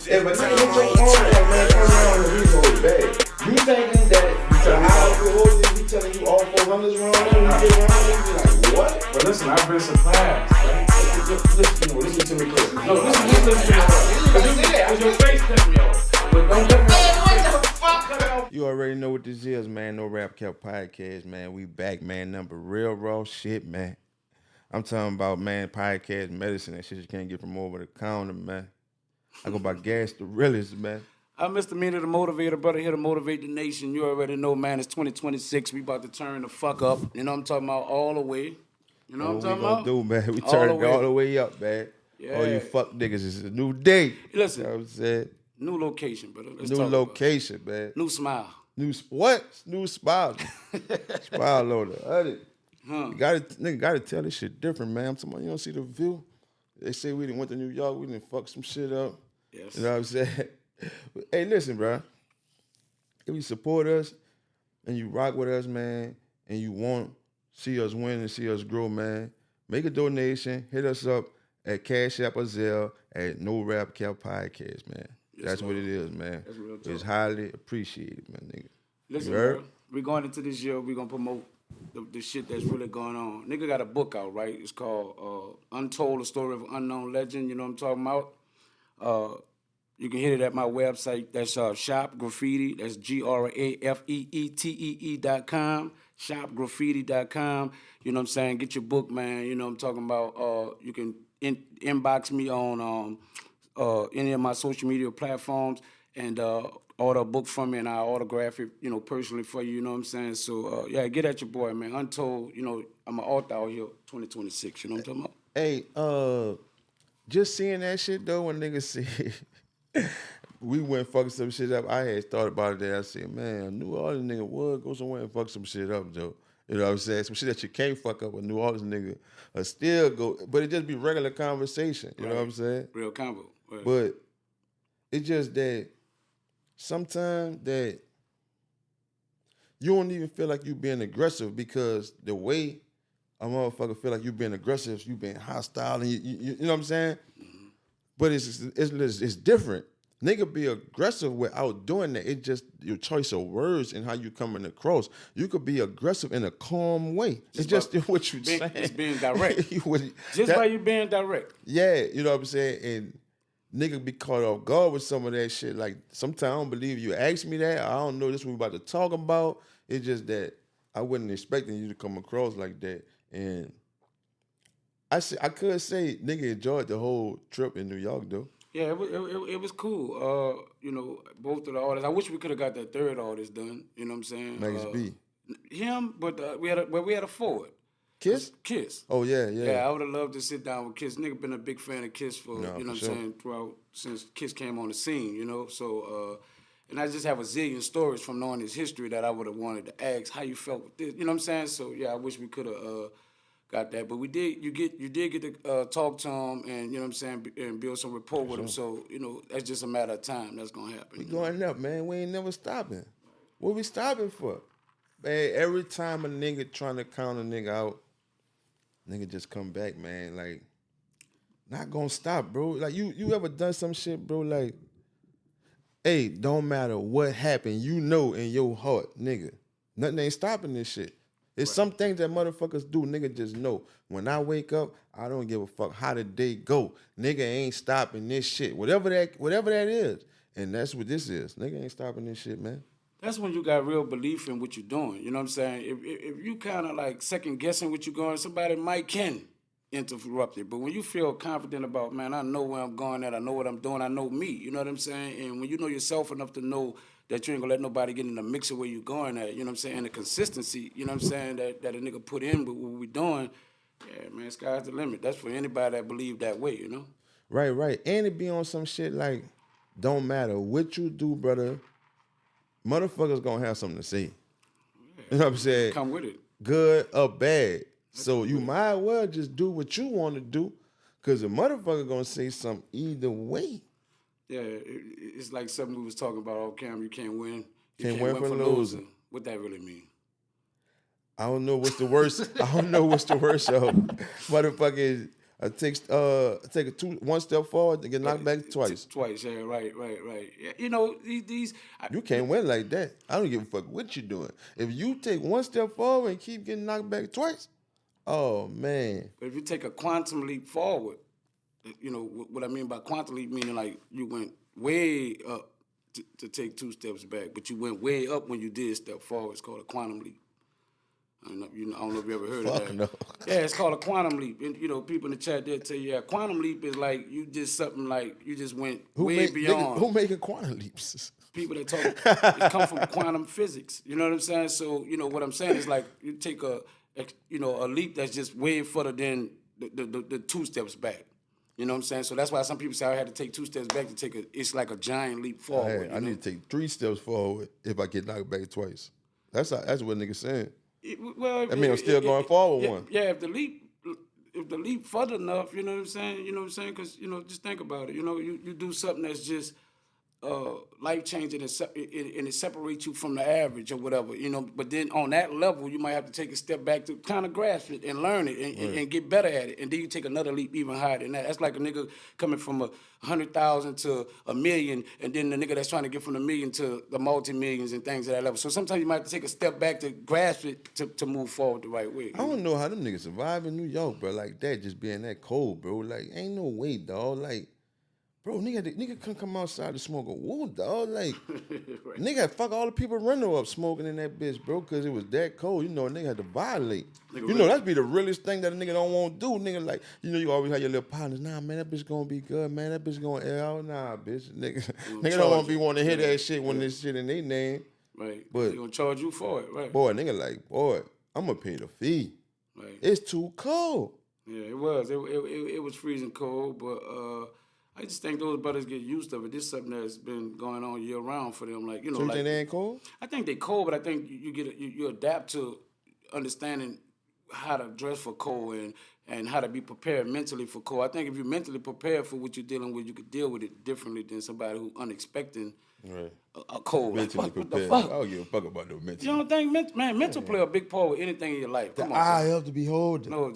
If a nigga hit your phone, like, man, come around and we hold it back. You thinking that the house you holding it, we telling you all 400s wrong, and you get around and you be like, what? But listen, I've been surprised. Right? Listen to me close. No, listen to me. Because your face cut me off. But don't cut me off. What the fuck? You already know what this is, man. No Rap Cap Podcast, man. We back, man. Number real raw shit, man. I'm talking about, man, podcast medicine and shit you can't get from over the counter, man. I go by Gas the realest, man. I'm Mr. MEANA, the motivator, brother, here to motivate the nation. You already know, man, it's 2026. We about to turn the fuck up. You know what I'm talking about? All the way. You know what I'm talking about? Do, man. We turn it all the way up, man. Yeah. All you fuck niggas, it's a new day. Listen. You know what I'm saying? New location, brother. Let's new talk location, about man. New smile. What? New smile. Smile on the other. You gotta tell this shit different, man. I'm talking about, you don't see the view. They say we done went to New York, we done fucked some shit up. Yes. You know what I'm saying? Hey, listen, bro. If you support us and you rock with us, man, and you want to see us win and see us grow, man, make a donation. Hit us up at Cash App or Zelle at No Rap Cap Podcast, man. Yes, that's Lord. what it is, man. That's real talk. It's highly appreciated, man, nigga. Listen, bro, we going into this year, we going to promote the shit that's really going on. Nigga got a book out, right? It's called Untold, A Story of an Unknown Legend. You know what I'm talking about? You can hit it at my website. That's Shop Graffiti. That's GRAFEETEE.com. ShopGraffiti.com. You know what I'm saying? Get your book, man. You know what I'm talking about? You can inbox me on any of my social media platforms and order a book from me, and I'll autograph it, you know, personally for you. You know what I'm saying? So, yeah, get at your boy, man. Untold, you know, I'm an author out here 2026. You know what I'm talking about? Hey, just seeing that shit, though, when niggas see... we went fucking some shit up. I had thought about it there. I said, man, I knew all the nigga would go somewhere and fuck some shit up, Joe. You know what I'm saying? Some shit that you can't fuck up with New Orleans nigga still go, but it just be regular conversation. You know what I'm saying? Real combo. Right. But it's just that sometimes that you don't even feel like you being aggressive because the way a motherfucker feel like you being aggressive, you being hostile, and you know what I'm saying? But it's different. Nigga be aggressive without doing that. It's just your choice of words and how you coming across. You could be aggressive in a calm way. It's just what you saying. It's being direct. Just by you being direct. Yeah, you know what I'm saying? And nigga be caught off guard with some of that shit. Like, sometimes I don't believe you asked me that. I don't know this what we about to talk about. It's just that I wasn't expecting you to come across like that. And I could say nigga enjoyed the whole trip in New York, though. Yeah, it was cool. You know, both of the artists. I wish we could have got that third artist done. You know what I'm saying? Max B. Him, but we had a forward. Kiss? Kiss. Oh, yeah. Yeah, I would have loved to sit down with Kiss. Nigga been a big fan of Kiss for, No, you know for what I'm saying, since Kiss came on the scene, you know? So, and I just have a zillion stories from knowing his history that I would have wanted to ask how you felt with this. You know what I'm saying? So, yeah, I wish we could have got that. But we did, you did get to talk to him and, you know what I'm saying, and build some rapport with him. So, you know, that's just a matter of time that's going to happen. We going up, man. We ain't never stopping. What we stopping for? Man, every time a nigga trying to count a nigga out, nigga just come back, man. Like, not gonna stop, bro. Like, you ever done some shit, bro? Like, hey, don't matter what happened, you know in your heart, nigga, nothing ain't stopping this shit. It's some things that motherfuckers do, nigga just know. When I wake up, I don't give a fuck how the day go. Nigga ain't stopping this shit. Whatever that is. And that's what this is. Nigga ain't stopping this shit, man. That's when you got real belief in what you're doing. You know what I'm saying? If you kind of like second guessing what you're going, somebody can interrupt it. But when you feel confident about, man, I know where I'm going at, I know what I'm doing, I know me. You know what I'm saying? And when you know yourself enough to know that you ain't gonna let nobody get in the mix of where you're going at, you know what I'm saying? And the consistency, you know what I'm saying, that a nigga put in with what we doing, yeah, man, sky's the limit. That's for anybody that believe that way, you know? Right. And it be on some shit like, don't matter what you do, brother, motherfuckers gonna have something to say. Yeah. You know what I'm saying? Come with it. Good or bad. So you might as well just do what you want to do, because the motherfucker gonna say something either way. Yeah, it's like something we was talking about off camera. You can't win. You can't win for losing. What that really mean? I don't know what's the worst. I don't know what's the worst of motherfuckers I take one step forward and get knocked back twice. Twice, yeah, right. Yeah, you know, You can't win like that. I don't give a fuck what you doing. If you take one step forward and keep getting knocked back twice, oh man. if you take a quantum leap forward, you know, what I mean by quantum leap meaning like you went way up to take 2 steps back, but you went way up when you did step forward. It's called a quantum leap. I don't know if you ever heard of that. No. Yeah, it's called a quantum leap. And, you know, people in the chat, they'll tell you, yeah, quantum leap is like you did something like you just went beyond. Who making quantum leaps? People that talk, it come from quantum physics. You know what I'm saying? So, you know, what I'm saying is like you take a leap that's just way further than the 2 steps back. You know what I'm saying? So that's why some people say I had to take 2 steps back to take it's like a giant leap forward. I need to take 3 steps forward if I get knocked back twice. That's what niggas saying. I mean, I'm still going forward one. Yeah, if the leap further enough, you know what I'm saying? You know what I'm saying? Because, you know, just think about it. You know, you do something that's just life-changing and it separates you from the average or whatever, you know. But then on that level, you might have to take a step back to kind of grasp it and learn it and get better at it. And then you take another leap even higher than that. That's like a nigga coming from 100,000 to 1 million, and then the nigga that's trying to get from the million to the multi-millions and things at that level. So sometimes you might have to take a step back to grasp it to move forward the right way. I don't know how them niggas survive in New York, bro, like that, just being that cold, bro. Like, ain't no way, dog. Like, bro, nigga couldn't come outside to smoke a wood, dog. Like, right. Nigga fuck all the people rental up smoking in that bitch, bro, because it was that cold. You know, a nigga had to violate. You know, that's be the realest thing that a nigga don't want to do. Nigga, like, you know, you always have your little partners. Nah, man, that bitch gonna be good, man. That bitch gonna air out. Nah, bitch. Nigga don't want to be wanting to hear that shit when this shit in their name. Right. But they gonna charge you for it, right? Boy, nigga like, boy, I'm gonna pay the fee. Right. It's too cold. Yeah, it was. It was freezing cold, but I just think those brothers get used to it. This is something that's been going on year round for them. Like, you know, so you like, think they ain't cold? I think they cold, but I think you adapt to understanding how to dress for cold and how to be prepared mentally for cold. I think if you're mentally prepared for what you're dealing with, you could deal with it differently than somebody who unexpected a cold. Mentally like, what prepared. the fuck? I don't give a fuck about no mental. You don't think, mental play a big part with anything in your life. Come the on, eye bro. of the beholder. No,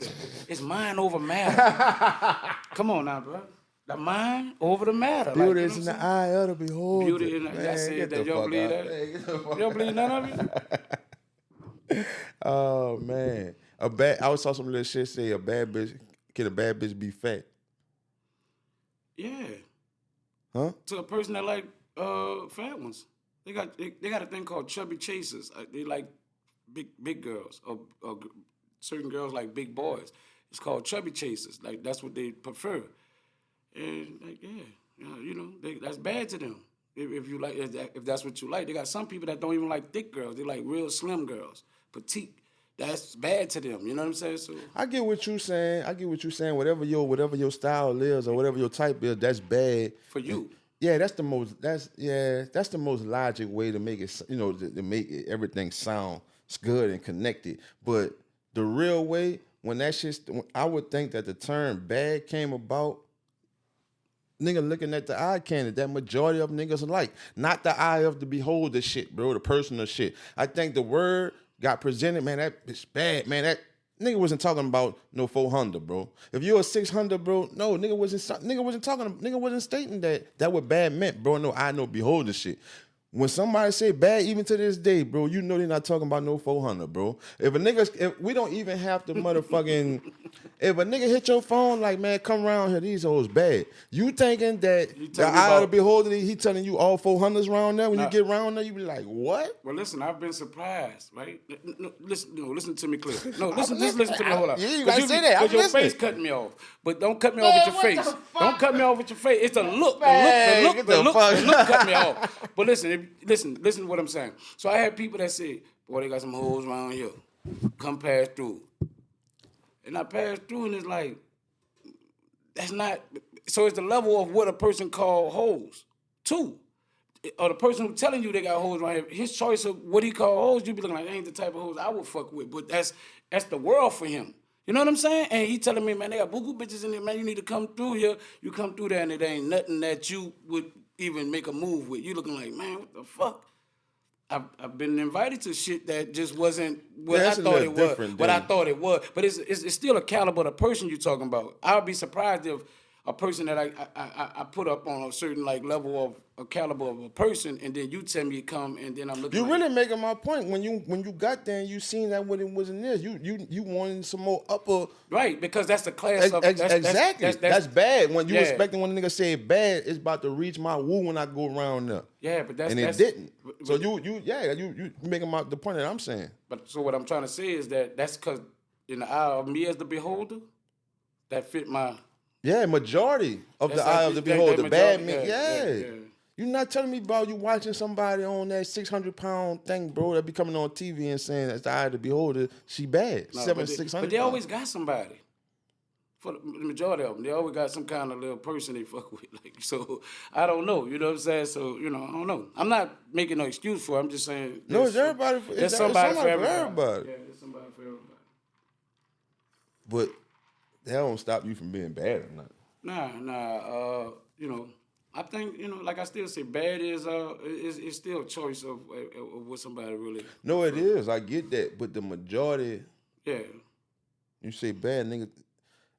it's mind over matter. Come on now, bro. The mind over the matter. Beauty like, is in the eye of the beholder. Beauty in the eye. I said that. You don't believe that? You don't believe none of it? Oh man, I saw some little shit say a bad bitch be fat. Yeah. Huh? To a person that like fat ones, they got a thing called chubby chasers. They like big girls or certain girls like big boys. It's called chubby chasers. Like that's what they prefer. And like you know, that's bad to them. If you like, if that's what you like, they got some people that don't even like thick girls. They like real slim girls, petite. That's bad to them. You know what I'm saying? So I get what you saying. Whatever your style is or whatever your type is, that's bad for you. Yeah, that's the most logic way to make it. You know, to make everything sound good and connected. But the real way, when that shit, I would think that the term bad came about. Nigga looking at the eye candy, that majority of niggas alike. Not the eye of the beholder shit, bro, the personal shit. I think the word got presented, man, that bitch bad, man. That nigga wasn't talking about no 400, bro. If you're a 600, bro, no, nigga wasn't stating that what bad meant, bro. No eye, no beholder shit. When somebody say bad, even to this day, bro, you know they're not talking about no 400, bro. If we don't even have to motherfucking, if a nigga hit your phone like, man, come around here, these hoes bad. You thinking that the eye of the beholder, he telling you all 400s around there? When you get around there, you be like, what? Well, listen, I've been surprised, right? No, listen to me clear. No, listen to me the whole lot. You ain't gotta say that. I'm your listening. Face cutting me off. But don't cut me off with your face. Don't cut me off with your face. It's the look. The look cut me off. But listen to what I'm saying. So I had people that say, boy, they got some hoes around here. Come pass through. And I pass through and it's like, that's not, so it's the level of what a person call hoes. Two. Or the person who's telling you they got hoes around here, his choice of what he call hoes, you be looking like, ain't the type of hoes I would fuck with. But that's the world for him. You know what I'm saying? And he telling me, man, they got boo-boo bitches in there, man, you need to come through here. You come through there and it ain't nothing that you would even make a move with. You looking like, man, what the fuck? I've been invited to shit that just wasn't what Yeah, I that's a thought little it was. different What I than- thought it was, but it's still a caliber of the person you're talking about. I would be surprised if a person that I put up on a certain like level of a caliber of a person, and then you tell me to come, and then I'm looking. You like, really making my point when you got there and you seen that what it wasn't this. You wanted some more upper. right, because that's the class of Exactly. That's bad. When you yeah. expecting when a nigga say bad, it's about to reach my woo when I go around there. Yeah, but that's and it that's, didn't. So you making the point that I'm saying. But so what I'm trying to say is that's because in the eye of me as the beholder, that fit my. Yeah, majority of That's the eye of the beholder, the bad man. Yeah. You're not telling me about you watching somebody on that 600-pound thing, bro, that be coming on TV and saying that's the eye of the beholder. She bad, No, 600. But they always got somebody. For the majority of them, they always got some kind of little person they fuck with. Like, so I don't know. You know what I'm saying? So I don't know. I'm not making no excuse for it. I'm just saying. No, it's everybody. There's somebody for everybody. everybody. Yeah, there's somebody for everybody. But that don't stop you from being bad or not. Nah. I think like I still say, bad is still a choice of what somebody really. No, it is. I get that, but the majority. Yeah. You say bad nigga.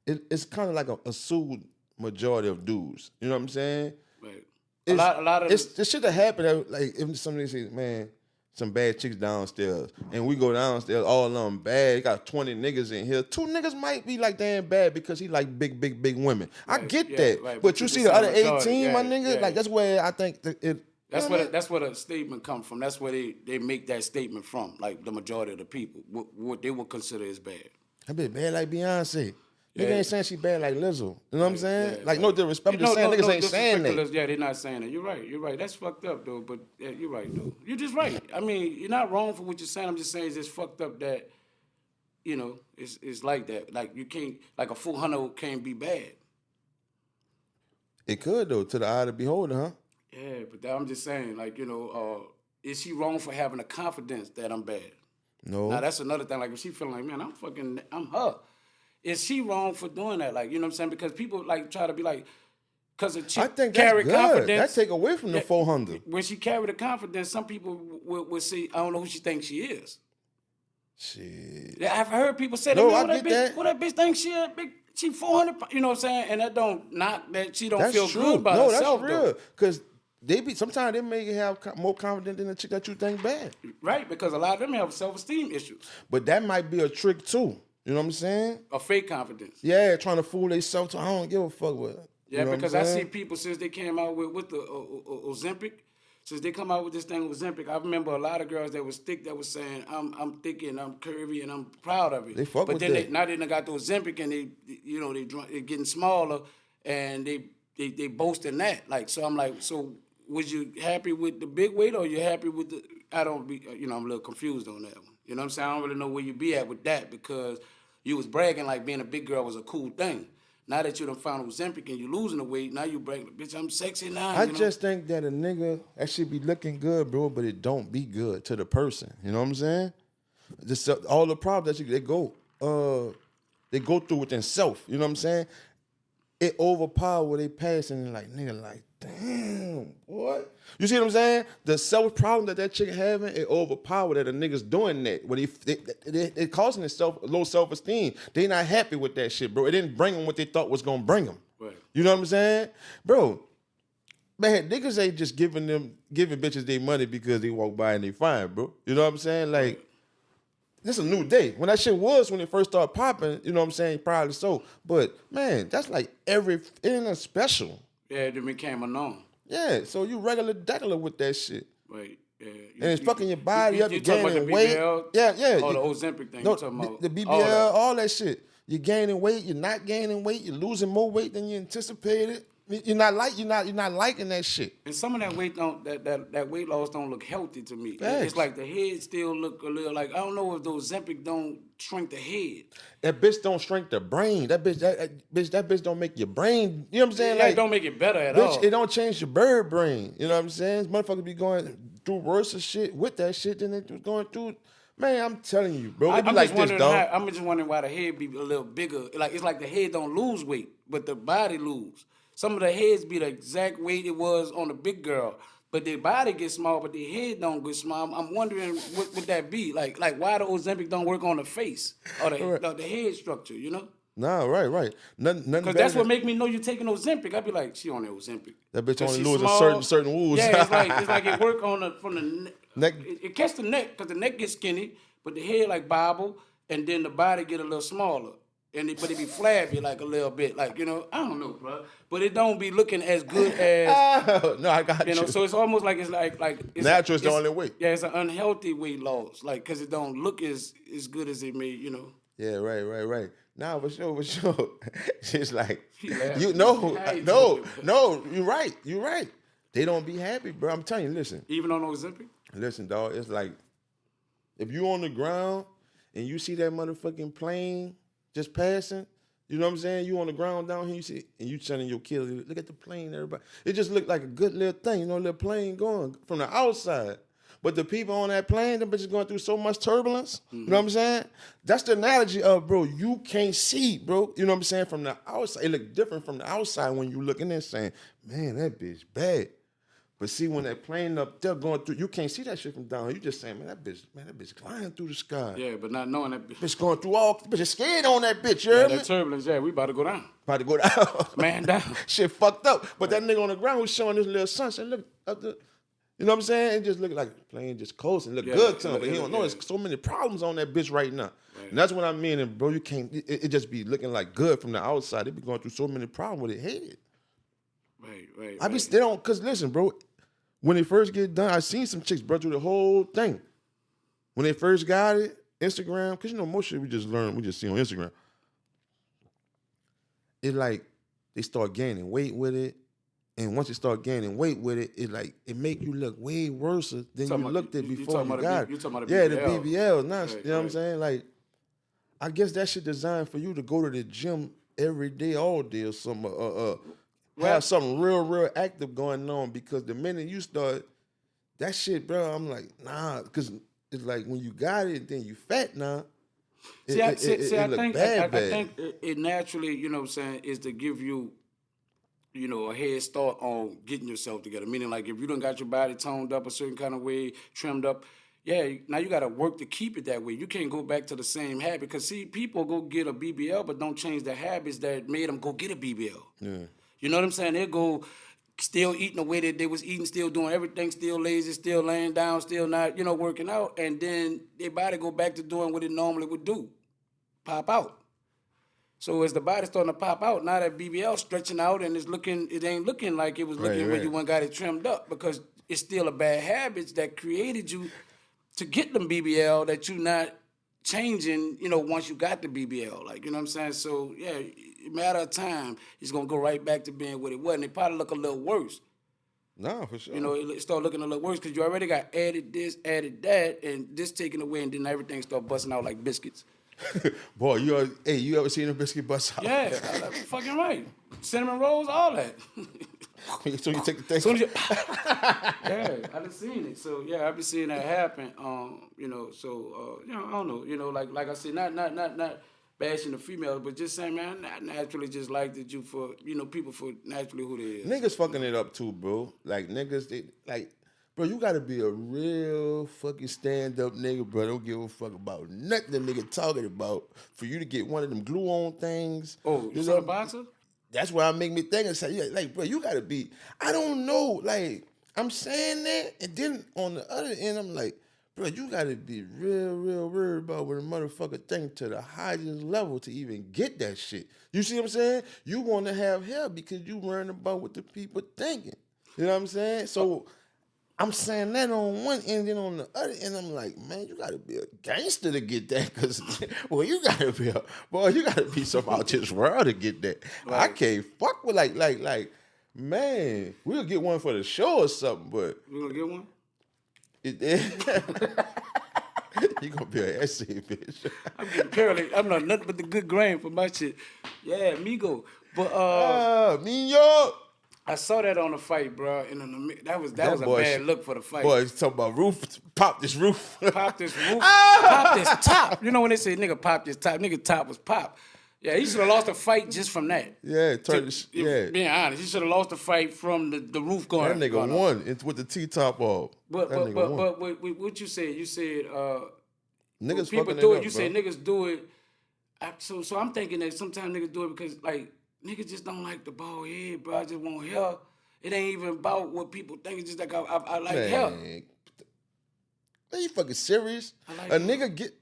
It's kind of like a assumed majority of dudes. You know what I'm saying? Right. It's, a lot of it's the shit that happen. Like if somebody says, "Man, some bad chicks downstairs," and we go downstairs, all of them bad. Got 20 niggas in here. 2 niggas might be like damn bad because he like big women. Right, I get yeah, that, right, but you see the other 18, my nigga. yeah. Like that's where I think That's where the statement come from. That's where they make that statement from. Like the majority of the people, what they would consider as bad. I be bad like Beyonce. Nigga Yeah. ain't saying she bad like Lizzo. You know what I'm saying? Yeah, like no disrespect. I'm just saying niggas ain't saying that. Yeah, they're not saying that. You're right. That's fucked up though. But yeah, you're right though. You're just right. I mean, you're not wrong for what you're saying. I'm just saying it's just fucked up that it's like that. Like you can't like a full hunter can't be bad. It could though, to the eye of the beholder, huh? Yeah, but I'm just saying, like, is she wrong for having a confidence that I'm bad? No. Now that's another thing. Like if she feeling like, man, I'm her. Is she wrong for doing that? Like, you know what I'm saying? Because people like try to be like, because a chick I think carry that's good. confidence. That take away from the 400. When she carry the confidence, some people will see, I don't know who she thinks she is. Shit. Yeah, I've heard people say No, that. I get that. What that bitch thinks she 400, you know what I'm saying? And that don't knock that she don't That's feel true. good about herself. That's real. Because sometimes they may have more confidence in the chick that you think bad. Right, because a lot of them have self-esteem issues. But that might be a trick too. You know what I'm saying? A fake confidence. Yeah, trying to fool themselves to I don't give a fuck with it. Yeah, You know because what I'm I see saying? people since they came out with the Ozempic, since they come out with this thing with Ozempic, I remember a lot of girls that was thick that was saying, I'm thick and I'm curvy and I'm proud of it. They fuck but with then that. now they done got the Ozempic and they're getting smaller and they boasting that. Like, so I'm like, so was you happy with the big weight or you happy with the? I'm a little confused on that one. You know what I'm saying? I don't really know where you be at with that because you was bragging like being a big girl was a cool thing. Now that you done found Ozempic and you losing the weight, now you bragging, bitch, I'm sexy now. I just think that a nigga that should be looking good, bro, but it don't be good to the person. You know what I'm saying? Just all the problems that they go through within self. You know what I'm saying? It overpower what they passing and like nigga like damn what you see what I'm saying? The self problem that chick having it overpower that a nigga's doing that when it causing itself low self esteem. They not happy with that shit, bro. It didn't bring them what they thought was gonna bring them. Right. You know what I'm saying, bro? Man, niggas ain't just giving bitches their money because they walk by and they fine, bro. You know what I'm saying? Like. This is a new day. When that shit was when it first started popping, you know what I'm saying? Probably so. But, man, that's like it ain't a special. Yeah, it became a norm. Yeah, so you degular with that shit. Right. Yeah. And it's fucking your body up, you you're talking about gaining the weight. BBL? Yeah. Oh, the Ozempic thing No, you talking about. the BBL, all that. all that shit. You're gaining weight, you're not gaining weight, you're losing more weight than you anticipated. You're not liking that shit. And some of that weight that weight loss don't look healthy to me. Facts. It's like the head still look a little like I don't know if those Ozempic don't shrink the head. That bitch don't shrink the brain. That bitch don't make your brain. You know what I'm saying? Yeah, Like it don't make it better at bitch, all. it don't change your bird brain. You know what I'm saying? Motherfuckers be going through worse of shit with that shit than they was going through. Man, I'm telling you, bro. It be like this, dog. I'm just wondering why the head be a little bigger. Like it's like the head don't lose weight, but the body lose. Some of the heads be the exact weight it was on the big girl. but their body gets small, but their head don't get small. I'm wondering what would that be? Like why the Ozempic don't work on the face or the head structure, you know? Nah, right. Nothing Because that's what make me know you're taking Ozempic. I'd be like, she on the Ozempic. That bitch only she's losing small. certain wounds. Yeah, it's like it work on from the Neck. It catch the neck because the neck gets skinny, but the head like bobble, and then the body get a little smaller. But it be flabby like a little bit, like, you know, I don't know, bro. But it don't be looking as good as No, I got you. know. So it's almost like it's it's Natural is the only way. Yeah, it's an unhealthy weight loss, like because it don't look as good as it may, you know. Yeah, right. Nah, for sure. It's like you're right. They don't be happy, bro. I'm telling you, listen. Even on Ozempic? Listen, dog. It's like if you on the ground and you see that motherfucking plane just passing, you know what I'm saying? You on the ground down here, you see, and you telling your kid, look at the plane, everybody. It just looked like a good little thing, you know, little plane going from the outside. But the people on that plane, them bitches going through so much turbulence, you know what I'm saying? That's the analogy of, bro, you can't see, bro. You know what I'm saying? From the outside, it look different from the outside when you looking there saying, man, that bitch bad. But see, when that plane up there going through, you can't see that shit from down. You just saying, man, that bitch flying through the sky. Yeah, but not knowing that Bitch going through bitch is scared on that bitch, you heard me? that turbulence, yeah, we about to go down. About to go down. Man down. Shit fucked up. But that nigga on the ground was showing this little sunset. Look up the, you know what I'm saying? It just looked like the plane just close and look good to him. But he don't know there's so many problems on that bitch right now. Right. And that's what I mean. And bro, you can't, it just be looking like good from the outside. They be going through so many problems with it head. Right. I be still on, cause listen, bro, when they first get done, I seen some chicks, bro, through the whole thing. When they first got it, Instagram, because you know, most shit we just see on Instagram. It like, they start gaining weight with it. And once you start gaining weight with it, it make you look way worse than you looked at before you got it. You talking about the BBL. Yeah, the BBL. You know what I'm saying? Like, I guess that shit designed for you to go to the gym every day, all day or something. Have something real active going on, because the minute you start that shit, bro, I'm like, nah, because it's like when you got it, then you fat now. I think it naturally, you know what I'm saying, is to give you, you know, a head start on getting yourself together. Meaning, like, if you done got your body toned up a certain kind of way, trimmed up, yeah, now you got to work to keep it that way. You can't go back to the same habit. Because, see, people go get a BBL but don't change the habits that made them go get a BBL. Yeah. You know what I'm saying? They go still eating the way that they was eating, still doing everything, still lazy, still laying down, still not, you know, working out. And then their body go back to doing what it normally would do, pop out. So as the body starting to pop out, now that BBL stretching out and it ain't looking like it was looking when you went got it trimmed up, because it's still a bad habits that created you to get them BBL that you not changing, you know, once you got the BBL. Like, you know what I'm saying? So, yeah, a matter of time, it's going to go right back to being what it was. And it probably look a little worse. No, for sure. You know, it start looking a little worse because you already got added this, added that, and this taken away, and then everything start busting out like biscuits. Boy, you ever seen a biscuit bust out? Yeah, fucking right. Cinnamon rolls, all that. So you take the thing. Yeah, I done seen it. So yeah, I've been seeing that happen. You know, so you know, I don't know. You know, like I said, not bashing the females, but just saying, man, I naturally just liked it for, you know, people for naturally who they is. Niggas fucking it up too, bro. Like niggas, they like. Bro, you gotta be a real fucking stand-up nigga, bro. Don't give a fuck about nothing the nigga talking about for you to get one of them glue-on things. Oh, you saw a boxer? That's why I make me think and say, yeah, like, bro, you gotta be, I don't know, like, I'm saying that, and then on the other end, I'm like, bro, you gotta be real worried about what a motherfucker think to the highest level to even get that shit. You see what I'm saying? You wanna have hair because you worrying about what the people thinking. You know what I'm saying? So, I'm saying that on one end, and on the other end, I'm like, man, you gotta be a gangster to get that, cause well, you gotta be some out this world to get that. Right. I can't fuck with like, man, we'll get one for the show or something, but we gonna get one? You gonna be an essay, bitch. I'm getting paranoid. I'm not nothing but the good grain for my shit. Yeah, Migo. But Migo. I saw that on the fight, bro, and that was a bad look for the fight. Boy, he's talking about roof. Pop this roof. Pop this roof. Pop this top. You know when they say nigga pop this top, nigga top was pop. Yeah, he should have lost a fight just from that. Yeah, Turkish. Yeah, Being honest, he should have lost the fight from the roof going. that nigga won. It's with the T-top off. But That nigga won. what you said? You said Niggas people fucking do it it. up, You bro. said niggas do it. So I'm thinking that sometimes niggas do it because like niggas just don't like the bald head, bro. I just want hair. It ain't even about what people think. It's just like I like hair. Are you fucking serious? like A it. nigga get.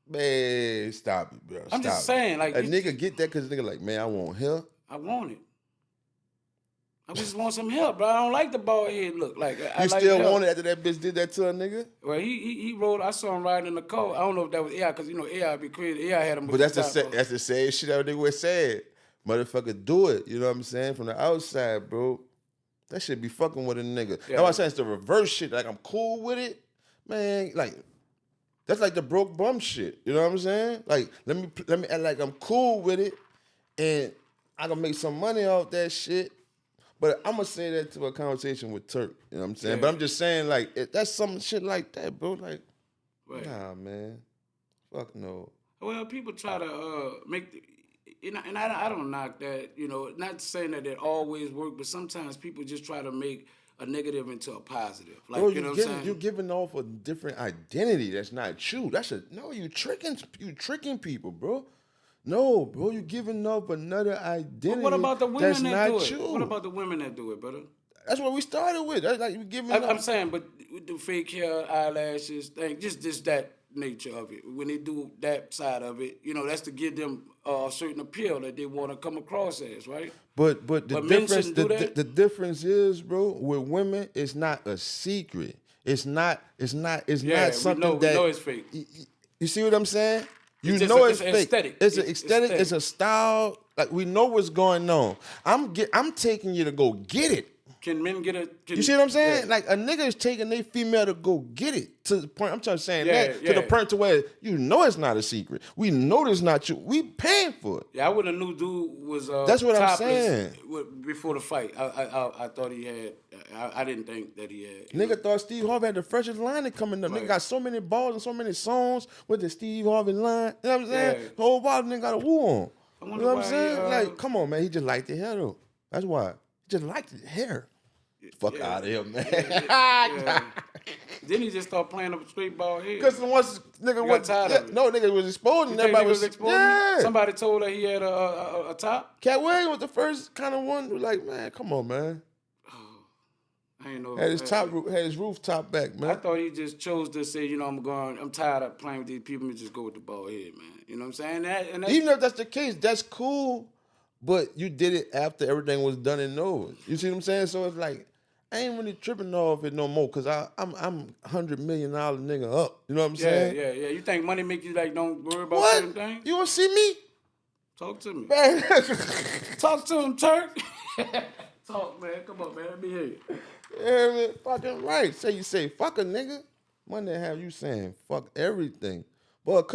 Man, stop it, bro. I'm just saying, like a nigga get that because nigga like, man, I want hair. I want it. I just want some help, bro. I don't like the bald head look. Like I You like still help. want it after that bitch did that to a nigga? Well, he rode. I saw him riding in the car. I don't know if that was AI, because you know AI be crazy. AI had him. But that's the same shit that nigga was saying. Motherfucker, do it. You know what I'm saying? From the outside, bro. That shit be fucking with a nigga. Yeah. That's why I'm saying it's the reverse shit. Like I'm cool with it, man. Like that's like the broke bum shit. You know what I'm saying? Like let me act like I'm cool with it, and I can make some money off that shit. But I'm gonna say that to a conversation with Turk. You know what I'm saying? Yeah. But I'm just saying like that's some shit like that, bro. Like Right. nah, man. Fuck no. Well, people try to make, and I don't knock that. You know, not saying that it always work, but sometimes people just try to make a negative into a positive. Like Bro, you know what I'm saying? you're giving off a different identity that's not true. You tricking people, bro. No, bro, you giving off another identity. But what about the women that's that not do it? you. What about the women that do it, brother? That's what we started with. That's like you giving I'm up. saying, but with the fake hair, eyelashes, thing, just that nature of it. When they do that side of it, you know, that's to give them a certain appeal that they want to come across as, right? But the men difference shouldn't do that? the difference is, bro, with women, it's not a secret. It's not something we that know it's fake. You see what I'm saying? You just know a- it's it's fake. aesthetic. It's an It's aesthetic. aesthetic. It's a style. Like we know what's going on. I'm taking you to go get it. Can men get a? You see what I'm saying? Yeah. Like a nigga is taking their female to go get it to the point. I'm trying to say Yeah, that to the yeah. point to where you know it's not a secret. We know it's not you. We paying for it. Yeah, I would have knew dude was That's what I'm topless saying. before the fight. I thought he had. I didn't think that he had. Nigga thought Steve Harvey had the freshest line coming up. Right. Nigga got so many balls and so many songs with the Steve Harvey line. You know what I'm saying? Yeah. The whole ball nigga got a woo on. I You wonder know what I'm why he, saying? Like, come on, man. He just liked the hair though. That's why. He just liked the hair. Fuck out of here, man. Yeah. Then he just started playing up a straight ball head. Because once nigga got tired of it. no nigga was exposing. You think Everybody he was exposing? yeah. Somebody told her he had a top. Cat Williams was the first kind of one who like, man, come on, man. I ain't know. Had his rooftop back, man. I thought he just chose to say, you know, I'm tired of playing with these people. Let me just go with the bald head, man. You know what I'm saying? And that's, Even if that's the case, that's cool. But you did it after everything was done and over. You see what I'm saying? So it's like, I ain't really tripping off it no more because I'm $100 million nigga up. You know what I'm saying? yeah. You think money make you like don't worry about What? certain things? You want to see me? Talk to me. Man. Talk to him, Turk. Talk, man. Come on, man. Let me hear you. Yeah, man, fucking right. You say fuck a nigga. One day have you saying fuck everything. But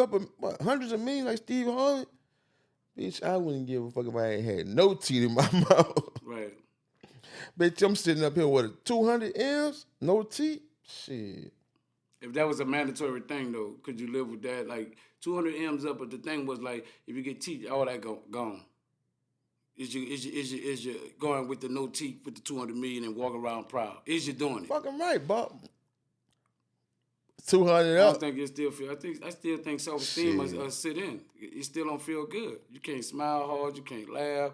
hundreds of millions like Steve Harvey, bitch, I wouldn't give a fuck if I ain't had no teeth in my mouth. Right. Bitch, I'm sitting up here with 200 M's, no teeth. Shit. If that was a mandatory thing, though, could you live with that? Like 200 M's up, but the thing was like, if you get teeth, all that gone. Is you going with the no teeth with the 200 million and walking around proud? Is you doing it? Fucking right, Bob. 200 I up. don't think you still feel. I still think self-esteem Shit. must sit in. You still don't feel good. You can't smile hard. You can't laugh.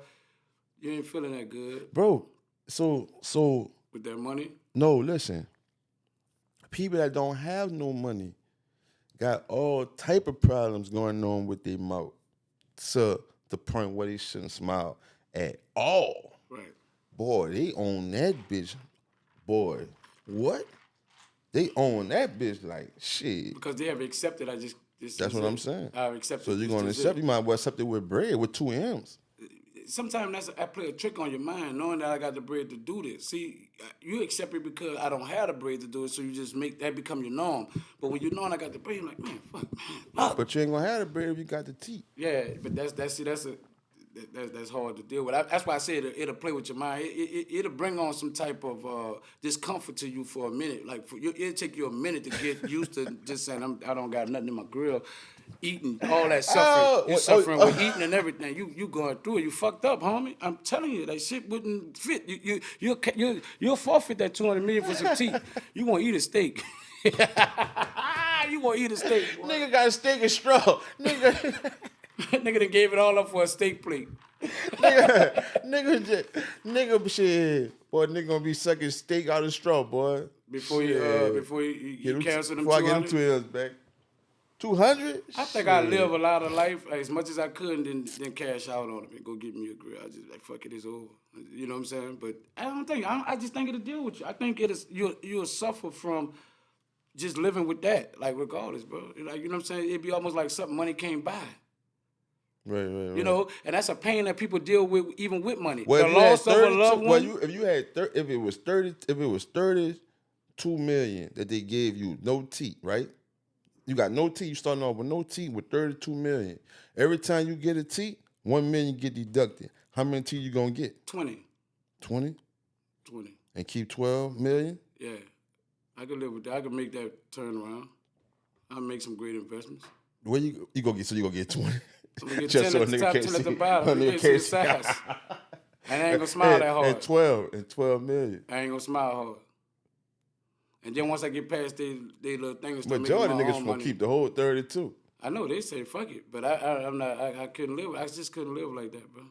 You ain't feeling that good Bro, so with that money. no, listen. People that don't have no money got all type of problems going on with their mouth to the point where they shouldn't smile at all. Right. Boy, they own that bitch. Boy, what? They own that bitch like shit. Because they have accepted. That's what I'm saying. I've accepted. So you're gonna accept? You might as well accept it with bread with 2 M's. Sometimes I play a trick on your mind, knowing that I got the bread to do this. See, you accept it because I don't have the bread to do it, so you just make that become your norm. But when you know I got the bread, you're like, man, fuck. But you ain't gonna have the bread if you got the teeth. Yeah, but that's that's hard to deal with. That's why I said it'll play with your mind. It'll bring on some type of discomfort to you for a minute. Like it'll take you a minute to get used to just saying I don't got nothing in my grill, eating all that suffering. You suffering with eating and everything. You going through it. You fucked up, homie. I'm telling you, that shit wouldn't fit. You'll forfeit that $200 million for some teeth. You want to eat a steak. You want to eat a steak. Boy. Nigga got a steak and straw. Nigga. Nigga done gave it all up for a steak plate. nigga shit. Boy, nigga gonna be sucking steak out of straw, boy. Before you cancel them 200. Before I get them TUES back. 200? I think I live a lot of life as much as I could and then cash out on it and go get me a grill. I just like, fuck it, it's over. You know what I'm saying? But I just think it'll deal with you. I think you'll suffer from just living with that, like regardless, bro. Like, you know what I'm saying? It'd be almost like something money can't buy. Right. You know, and that's a pain that people deal with even with money. Well, the loss of a loved one. Well, if it was 32 million that they gave you, no teeth, right? You got no teeth. You starting off with no teeth with 32 million. Every time you get a teeth, 1 million get deducted. How many teeth you gonna get? 20. 20? 20. And keep 12 million? Yeah, I could live with that. I could make that turn around. I'll make some great investments. Where you go get? So you gonna get 20? I'm gonna get 10 at the top, 10 at the bottom. And I ain't gonna smile that hard. And 12 million. I ain't gonna smile hard. And then once I get past they little things, majority of niggas gonna keep the whole 32. I know they say fuck it, but I'm not. I couldn't live. I just couldn't live like that, bro.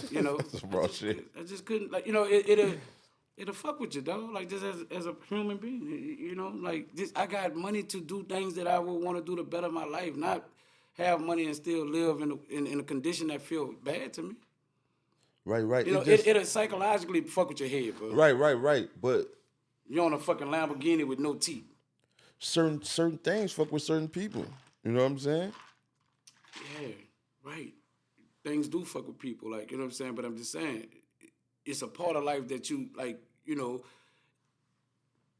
You know, that's raw shit. I just couldn't. Like, you know, it'll fuck with you, dog. Like, just as a human being, you know, like this. I got money to do things that I would want to do to better my life, not have money and still live in a condition that feel bad to me. Right. You know, it'll psychologically fuck with your head, bro. Right. But you're on a fucking Lamborghini with no teeth. Certain things fuck with certain people. You know what I'm saying? Yeah, right. Things do fuck with people, like, you know what I'm saying? But I'm just saying, it's a part of life that you, like, you know,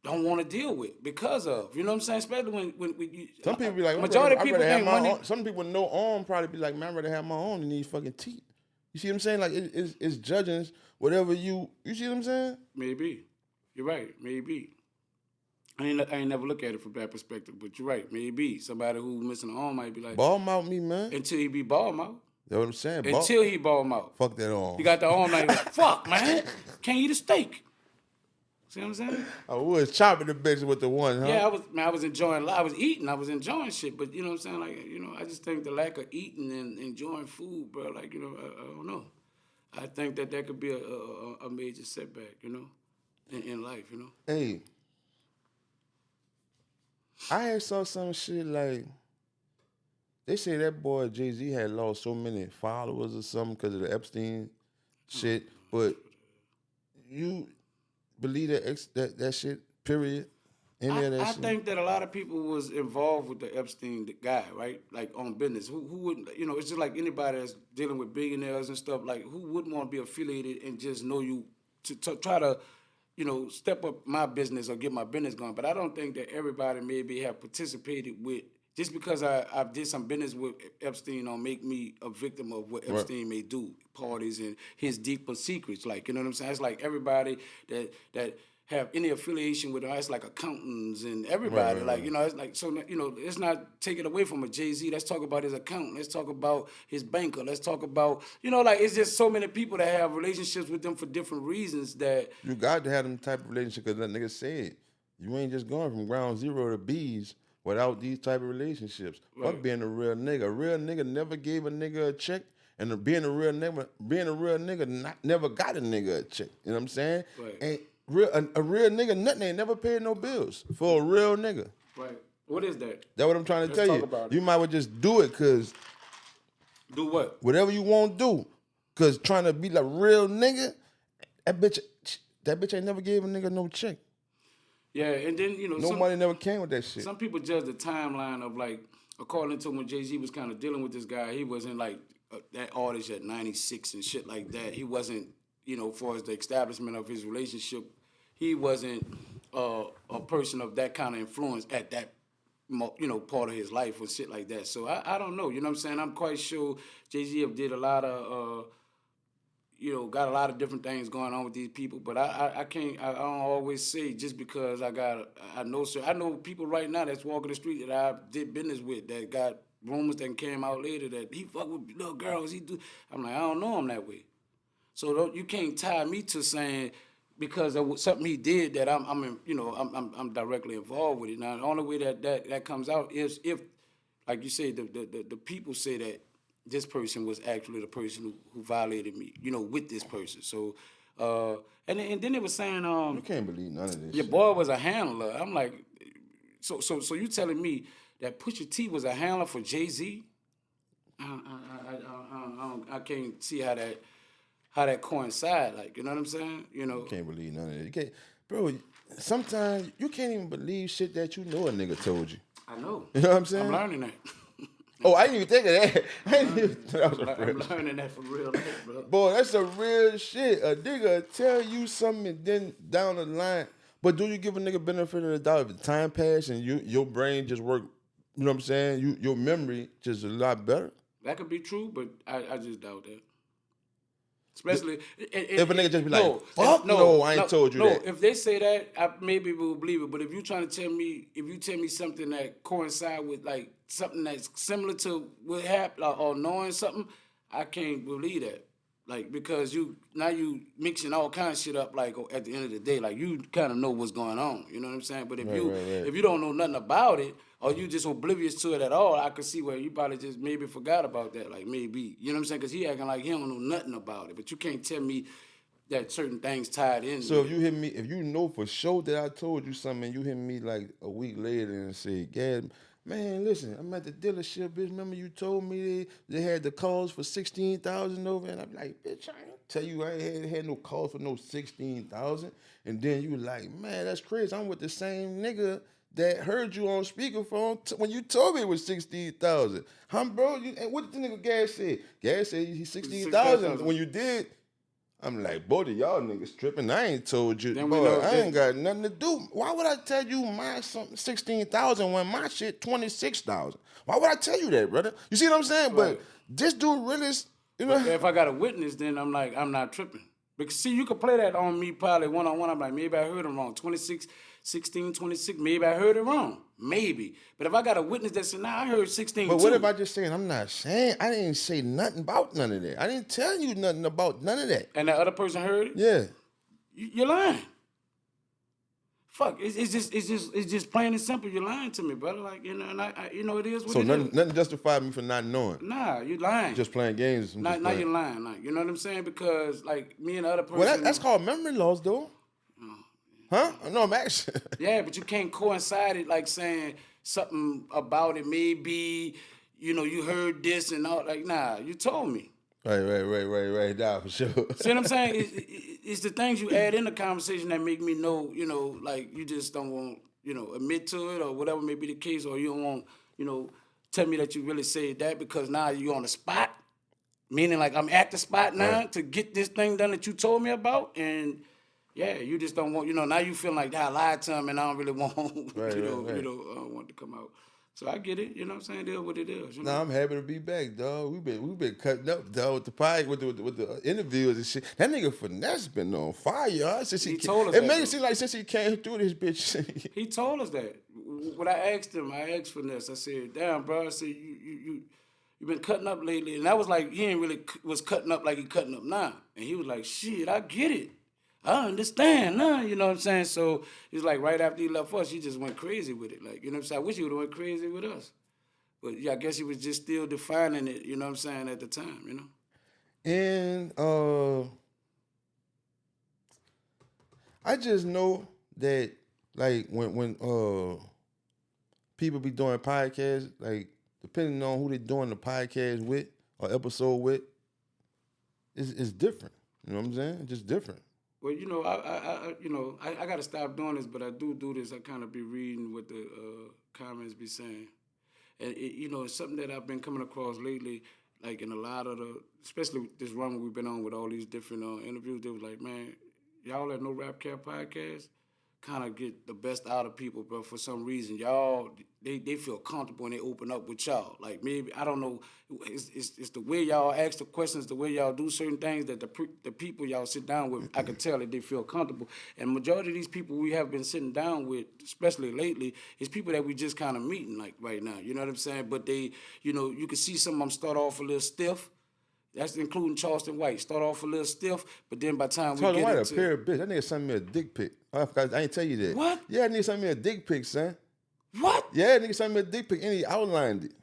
don't want to deal with because of, you know what I'm saying? Especially when you... Some people be like, majority of people think money... Some people with no arm probably be like, man, I'd rather have my arm than these fucking teeth. You see what I'm saying? Like, it's judging whatever you see what I'm saying? Maybe. You're right, maybe. I ain't never look at it from that perspective, but you're right, maybe. Somebody who's missing an arm might be like... Ball mouth me, man. Until he be ball mouth. That's what I'm saying. Until he ball mouth. Fuck that arm. He got the arm like, fuck, man. Can't eat a steak. See what I'm saying? I was chopping the bitch with the one, huh? Yeah, I was enjoying. I was eating. I was enjoying shit. But you know what I'm saying? Like, you know, I just think the lack of eating and enjoying food, bro. Like, you know, I don't know. I think that could be a major setback, you know, in life, you know. Hey, I had saw some shit like they say that boy Jay-Z had lost so many followers or something because of the Epstein shit, but you believe that shit, period? Any of that I shit? think that a lot of people was involved with the Epstein guy, right? Like, on business. Who wouldn't, you know, it's just like anybody that's dealing with billionaires and stuff, like, who wouldn't want to be affiliated and just know you to try to, you know, step up my business or get my business going. But I don't think that everybody maybe have participated with, just because I did some business with Epstein don't make me a victim of what Epstein may do, parties and his deeper secrets. Like, you know what I'm saying? It's like everybody that have any affiliation with us, like accountants and everybody. Like, you know, it's like, so, you know, let's not take it away from a Jay-Z. Let's talk about his accountant. Let's talk about his banker. Let's talk about, you know, like, it's just so many people that have relationships with them for different reasons that... You got to have them type of relationship because that nigga said, you ain't just going from ground zero to B's without these type of relationships. Right. Fuck being a real nigga. A real nigga never gave a nigga a check, and being a real nigga never got a nigga a check. You know what I'm saying? Right. And a real nigga, nothing ain't never paid no bills for a real nigga. Right. What is that? That's what I'm trying to tell talk you. about it. You might well just do it because Do what? whatever you want to do. Because trying to be like real nigga, that bitch ain't never gave a nigga no check. Yeah, and then, you know... No money never came with that shit. Some people judge the timeline of, like, according to when Jay-Z was kind of dealing with this guy, he wasn't, like, that artist at 96 and shit like that. He wasn't, you know, for the establishment of his relationship, he wasn't a person of that kind of influence at that part of his life or shit like that. So I don't know. You know what I'm saying? I'm quite sure Jay-Z did a lot of, got a lot of different things going on with these people. But I don't always say just because I know people right now that's walking the street that I did business with that got rumors that came out later that he fuck with little girls. I'm like, I don't know him that way. So you can't tie me to saying because of something he did that I'm directly involved with it. Now the only way that comes out is if, like you say, the people say that this person was actually the person who violated me, with this person. So and then they were saying You can't believe none of this. your shit. boy was a handler. I'm like, so you telling me that Pusha T was a handler for Jay-Z? I can't see how that coincide. Like, you know what I'm saying? You can't believe none of it. You can't, bro. Sometimes you can't even believe shit that you know a nigga told you. I know. You know what I'm saying? I'm learning that. Oh, I didn't even think of that. I'm learning that for real life, bro. Boy, that's a real shit. A nigga tell you something and then down the line. But do you give a nigga benefit of the doubt if the time pass and your brain just work, you know what I'm saying? Your memory just a lot better? That could be true, but I just doubt that. Especially if a nigga just be like, fuck no, I ain't told you that. If they say that, I maybe will believe it. But if you trying to tell me, if you tell me something that coincide with like something that's similar to what happened or knowing something, I can't believe that. Like, because you mixing all kinds of shit up. Like, at the end of the day, like, you kind of know what's going on. You know what I'm saying? But if you don't know nothing about it, or you just oblivious to it at all, I could see where you probably just maybe forgot about that. Like, maybe, you know what I'm saying? Because he acting like he don't know nothing about it. But you can't tell me that certain things tied in. So if you hit me, if you know for sure that I told you something, and you hit me like a week later and say, "Gad, man, listen, I'm at the dealership, bitch. Remember you told me they had the calls for 16,000 over?" And I'm like, "Bitch, I ain't tell you I ain't had no calls for no 16,000." And then you like, "Man, that's crazy. I'm with the same nigga that heard you on speakerphone when you told me it was 16,000." Bro, and what did the nigga Gas say? Gas said he's 16,000. When you did, I'm like, both of y'all niggas tripping. I ain't told you. Boy, I ain't got nothing to do. Why would I tell you my 16,000 when my shit 26,000? Why would I tell you that, brother? You see what I'm saying? Right. But this dude really, If I got a witness, then I'm like, I'm not tripping. Because see, you could play that on me probably one-on-one. I'm like, maybe I heard him wrong. 16, 26, maybe I heard it wrong. Maybe. But if I got a witness that said, nah, I heard 16 But too. what if I just saying, I'm not saying, I didn't say nothing about none of that. I didn't tell you nothing about none of that. And the other person heard it? Yeah. You're lying. Fuck, it's just plain and simple. You're lying to me, brother. Like, and it is what so it is. Nothing justified me for not knowing. Nah, you're lying. Just playing games. Now you're lying. Like, you know what I'm saying? Because like me and the other person. Well, that's called memory loss, though. Huh? No, I'm actually. Yeah, but you can't coincide it like saying something about it. Maybe, you heard this and all. Like, nah, you told me. Right. Nah, for sure. See what I'm saying? It's the things you add in the conversation that make me know, like you just don't want, admit to it or whatever may be the case, or you don't want, tell me that you really said that because now you're on the spot. Meaning like I'm at the spot now to get this thing done that you told me about. And yeah, you just don't want, now you feel like I lied to him and I don't really want, I don't want to come out. So I get it, you know what I'm saying? It is what it is. Nah, I'm happy to be back, dog. We've been cutting up, dog, with the pie, with the interviews and shit. That nigga Finesse been on fire, since he told us it that, made it seem like since he came through this bitch. He told us that. When I asked Finesse, I said, damn, bro, I said, you been cutting up lately. And that was like, he ain't really was cutting up like he cutting up now. And he was like, shit, I get it. I understand now, you know what I'm saying? So it's like right after he left us, he just went crazy with it. Like, you know what I'm saying? I wish he would have went crazy with us. But yeah, I guess he was just still defining it, you know what I'm saying, at the time, And I just know that like when people be doing podcasts, like depending on who they doing the podcast with or episode with, it's different. You know what I'm saying? It's just different. Well, I got to stop doing this, but I do this. I kind of be reading what the comments be saying. And, it's something that I've been coming across lately, like in a lot of especially this run we've been on with all these different interviews. They was like, man, y'all at No Rap Cap Podcast? kind of get the best out of people, but for some reason, y'all, they feel comfortable when they open up with y'all. Like maybe, I don't know, it's the way y'all ask the questions, the way y'all do certain things that the people y'all sit down with, I can tell that they feel comfortable. And majority of these people we have been sitting down with, especially lately, is people that we just kind of meeting like right now. You know what I'm saying? But they, you know, you can see some of them start off a little stiff. That's including Charleston White. Start off a little stiff, but then by the time Charleston we get White into... a pair of bitch. That nigga sent me a dick pic. I forgot, I ain't tell you that. What? Yeah, that nigga sent me a dick pic, son. What? Yeah, that nigga sent me a dick pic and he outlined it.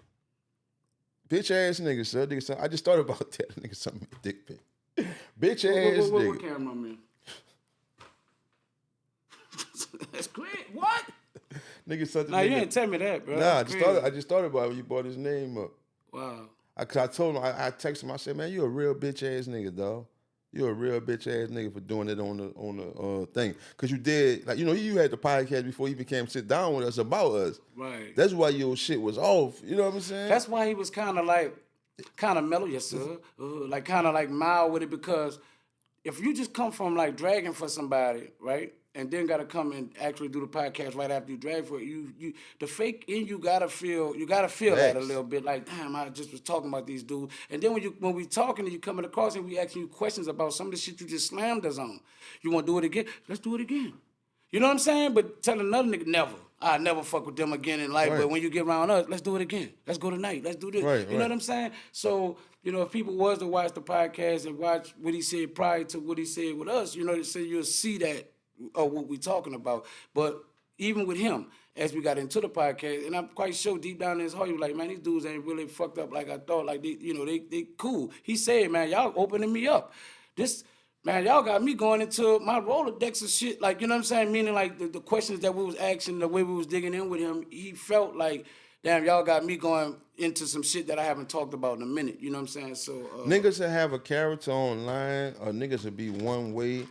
Bitch ass nigga, sir. Nigga sent, I just thought about that. Nigga sent me a dick pic. Bitch ass nigga. What camera, man? That's great. What? Nigga sent the Nah, nigga. you ain't tell me that, bro. Nah, That's I just thought about it when you brought his name up. Wow. I told him, I texted him, I said, man, you a real bitch ass nigga, dog. You a real bitch ass nigga for doing it on the thing. Cause you did, like, you know, you had the podcast before you became sit down with us about us. Right. That's why your shit was off. You know what I'm saying? That's why he was kind of mellow, yes sir, like kind of like mild with it, because if you just come from like dragging for somebody, right, and then gotta come and actually do the podcast right after you drag for it, you the fake in you gotta feel that a little bit, like damn, I just was talking about these dudes, and then when we talking and you coming across and we asking you questions about some of the shit you just slammed us on, you want to do it again? Let's do it again. You know what I'm saying? But tell another nigga never. I never fuck with them again in life. Right. But when you get around us, let's do it again. Let's go tonight. Let's do this. Right, you know what I'm saying? So, you know, if people was to watch the podcast and watch what he said prior to what he said with us, you know, so you'll see that what we talking about. But even with him, as we got into the podcast, and I'm quite sure deep down in his heart, he was like, man, these dudes ain't really fucked up like I thought. Like, they cool. He said, man, y'all opening me up. Man, y'all got me going into my Rolodex and shit. Like, you know what I'm saying? Meaning, like, the questions that we was asking, the way we was digging in with him, he felt like, damn, y'all got me going into some shit that I haven't talked about in a minute. You know what I'm saying? So niggas that have a character online, or niggas that be one way,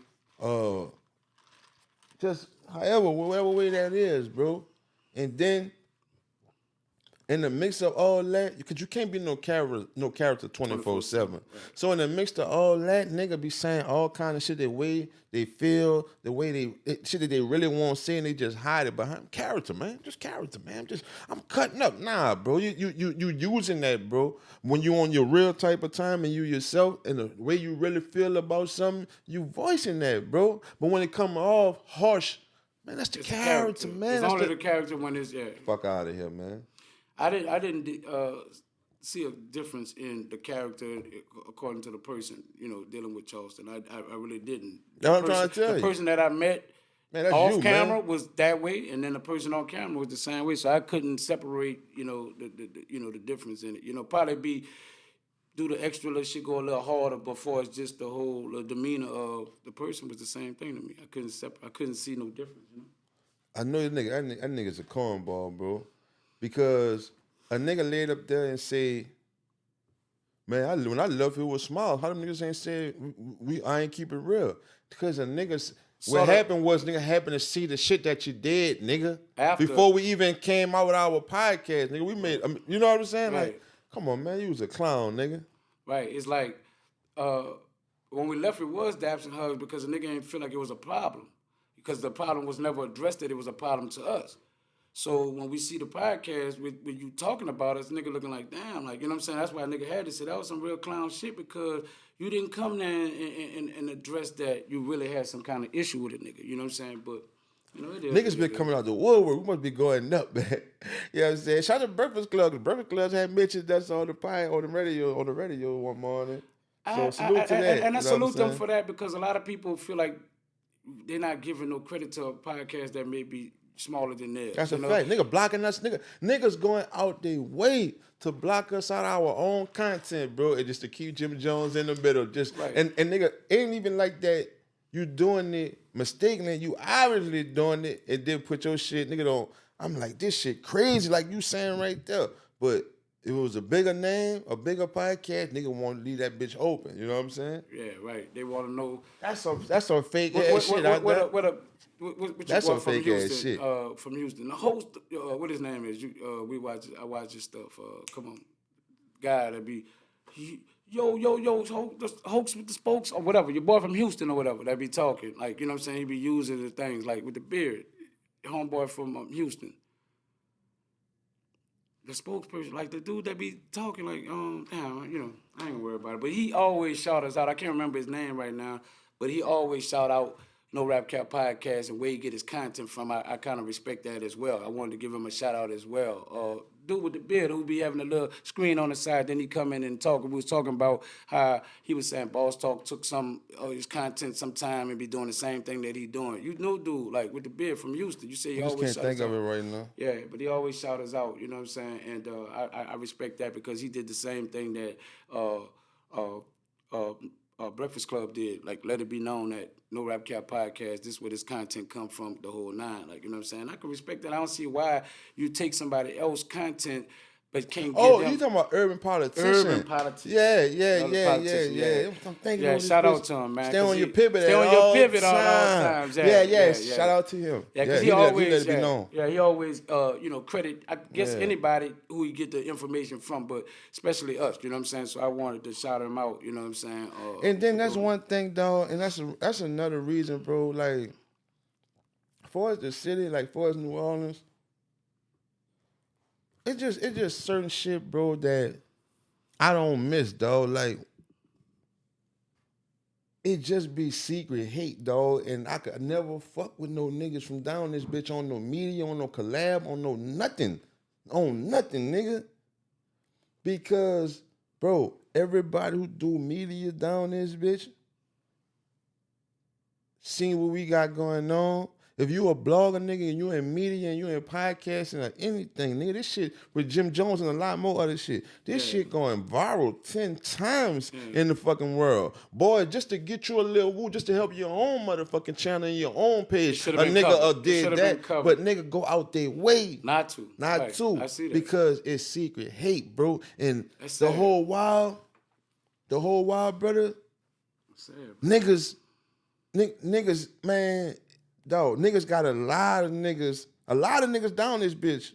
just whatever way that is, bro. And then, in the mix of all that, because you can't be no character 24/7. Right. So in the mix of all that, nigga be saying all kind of shit, the way they feel, the way shit that they really want to say, and they just hide it behind character, man. Just character, man. I'm cutting up. Nah, bro. You using that, bro. When you on your real type of time and you yourself and the way you really feel about something, you voicing that, bro. But when it come off harsh, man, that's the character, man. It's only the character when it's Fuck out of here, man. I didn't see a difference in the character according to the person, you know, dealing with Charleston. I really didn't. That's what I'm trying to tell you. The person that I met off camera was that way, and then the person on camera was the same way. So I couldn't separate, you know, the difference in it. You know, probably do the extra little shit go a little harder before it's just the whole demeanor of the person was the same thing to me. I couldn't see no difference. You know? I know that nigga's a cornball, bro. Because a nigga laid up there and say, man, when I left it was small. How them niggas ain't say I ain't keep it real? Because a niggas, what happened was nigga happened to see the shit that you did, nigga. Before we even came out with our podcast, nigga. We made, you know what I'm saying? Right. Like, come on, man, you was a clown, nigga. Right. It's like when we left, it was daps and hugs because the nigga ain't feel like it was a problem. Because the problem was never addressed that it was a problem to us. So when we see the podcast with you talking about us, nigga looking like, damn, like, you know what I'm saying? That's why a nigga had to say that was some real clown shit because you didn't come there and address that you really had some kind of issue with it, nigga. You know what I'm saying? But, you know, it is. Niggas been coming out the woodwork. We must be going up, man. You know what I'm saying? Shout out to Breakfast Club. The Breakfast Club had mentioned us on the radio one morning. So salute to that. And I salute them for that because a lot of people feel like they're not giving no credit to a podcast that may be smaller than theirs. That's a fact. Nigga blocking us. Niggas going out their way to block us out our own content, bro. And just to keep Jim Jones in the middle. Just right. And nigga, ain't even like that. You doing it mistakenly. You obviously doing it and then put your shit, nigga, on. I'm like, this shit crazy, like you saying right there. But if it was a bigger name, a bigger podcast, nigga want to leave that bitch open. You know what I'm saying? Yeah, right. They want to know. That's some fake ass shit out there. What that's some fake ass shit. From Houston. The host, what his name is? I watch his stuff. Come on, guy that be yo, the hoax with the spokes or whatever, your boy from Houston or whatever that be talking, like, you know what I'm saying, he be using the things, like with the beard, homeboy from Houston. The spokesperson, like the dude that be talking, like, damn, you know, I ain't gonna worry about it. But he always shout us out. I can't remember his name right now, but he always shout out No Rap Cap Podcast and where he get his content from. I kind of respect that as well. I wanted to give him a shout out as well. Dude with the beard who be having a little screen on the side, then he come in and talk. We was talking about how he was saying Boss Talk took some of his content sometime and be doing the same thing that he doing. You know, dude, like with the beard from Houston. You say he I just always can't think of it right now. yeah, but he always shout us out, you know what I'm saying? And I respect that because he did the same thing that Breakfast Club did. Like, let it be known that No Rap Cap Podcast, this is where this content come from, the whole nine. Like, you know what I'm saying? I can respect that. I don't see why you take somebody else's content but can't get them. You talking about urban politician? Urban politician. Yeah. I'm thinking Yeah, of this shout bitch. out to him, man. Stay on your pivot Stay at on your all pivot all times. times. Yeah. Shout out to him. Yeah, because he he always, let it be known. yeah, he always, credit, I guess, anybody who he get the information from, but especially us, you know what I'm saying? So I wanted to shout him out, you know what I'm saying? And then that's one thing, dog, and that's another reason, bro. Like, for us the city, like for us New Orleans, it's just certain shit, bro, that I don't miss, dog. Like, it just be secret hate, dog, and I could never fuck with no niggas from down this bitch on no media, on no collab, on no nothing, nigga. Because, bro, everybody who do media down this bitch, seeing what we got going on. If you a blogger, nigga, and you in media and you in podcasting or anything, nigga, this shit with Jim Jones and a lot more other shit, this shit going viral 10 times in the fucking world. Boy, just to get you a little woo, just to help your own motherfucking channel and your own page, a nigga did that, but nigga go out their way. Not to. I see that. Because it's secret hate, bro. And the whole while, brother, niggas, man, dog, niggas got a lot of niggas down this bitch.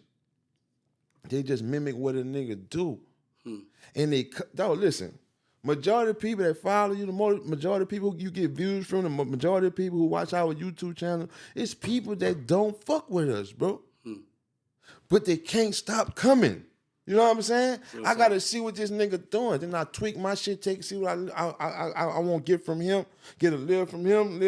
They just mimic what a nigga do. And they, dog, listen, majority of people that follow you, the majority of people you get views from, the majority of people who watch our YouTube channel, it's people that don't fuck with us, bro. But they can't stop coming. You know what I'm saying? I gotta see what this nigga doing. Then I tweak my shit, see what I want to get from him, get a little from him,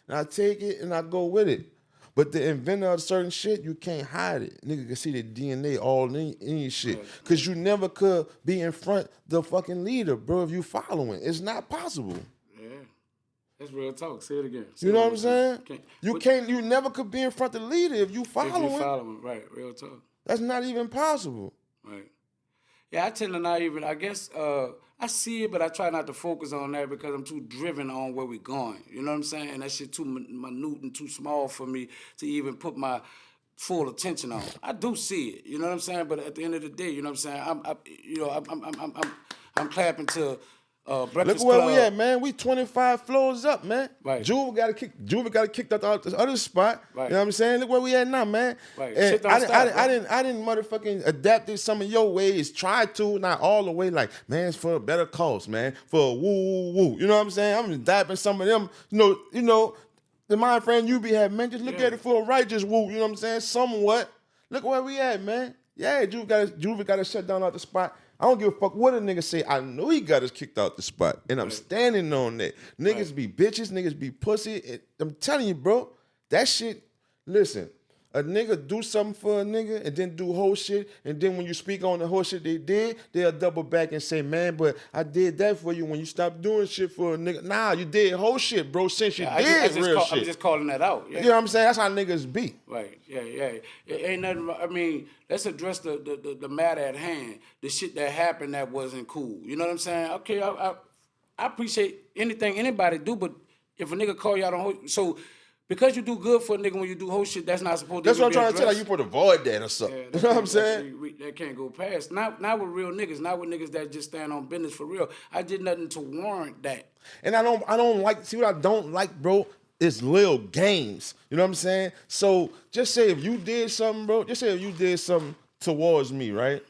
and I take it and I go with it. But the inventor of certain shit, you can't hide it. Nigga can see the DNA all in your shit. Cause you never could be in front the fucking leader, bro, if you following. It's not possible. Yeah. That's real talk. Say it again. You know what I'm saying? You never could be in front the leader if you following. If you following, right, real talk. That's not even possible. Right. Yeah, I tend to not even, I guess, I see it, but I try not to focus on that because I'm too driven on where we're going. You know what I'm saying? And that shit too minute and too small for me to even put my full attention on. I do see it, you know what I'm saying? But at the end of the day, you know what I'm saying? I'm clapping to Breakfast Look where Club. we at, man. We 25 floors up, man. Right. Juve got kicked out the other spot. Right. You know what I'm saying? Look where we at now, man. Right. And Shit don't stop, I didn't motherfucking adapt to some of your ways. Try to, not all the way. Like, man, it's for a better cause, man. For a woo. You know what I'm saying? I'm adapting some of them. You know, the mind frame you be having, man. Just look at it for a righteous woo. You know what I'm saying? Somewhat. Look where we at, man. Yeah, Juve got to shut down out the spot. I don't give a fuck what a nigga say. I know he got us kicked out the spot. And I'm standing on that. Niggas be bitches. Niggas be pussy. I'm telling you, bro. That shit, listen. A nigga do something for a nigga and then do whole shit. And then when you speak on the whole shit they did, they'll double back and say, man, but I did that for you when you stopped doing shit for a nigga. Nah, you did whole shit, bro, since you did real shit. I'm just calling that out. Yeah. You know what I'm saying? That's how niggas be. Right, yeah. It ain't nothing, I mean, let's address the matter at hand. The shit that happened that wasn't cool. You know what I'm saying? Okay, I appreciate anything anybody do, but if a nigga call you out on whole, so because you do good for a nigga when you do whole shit, that's not supposed to be That's what I'm trying addressed. to tell you. You supposed to avoid that or something. Yeah, you know what I'm saying? That can't go past. Not with real niggas. Not with niggas that just stand on business for real. I did nothing to warrant that. And I don't like. See what I don't like, bro? Is little games. You know what I'm saying? So just say if you did something, bro. Just say if you did something towards me, right?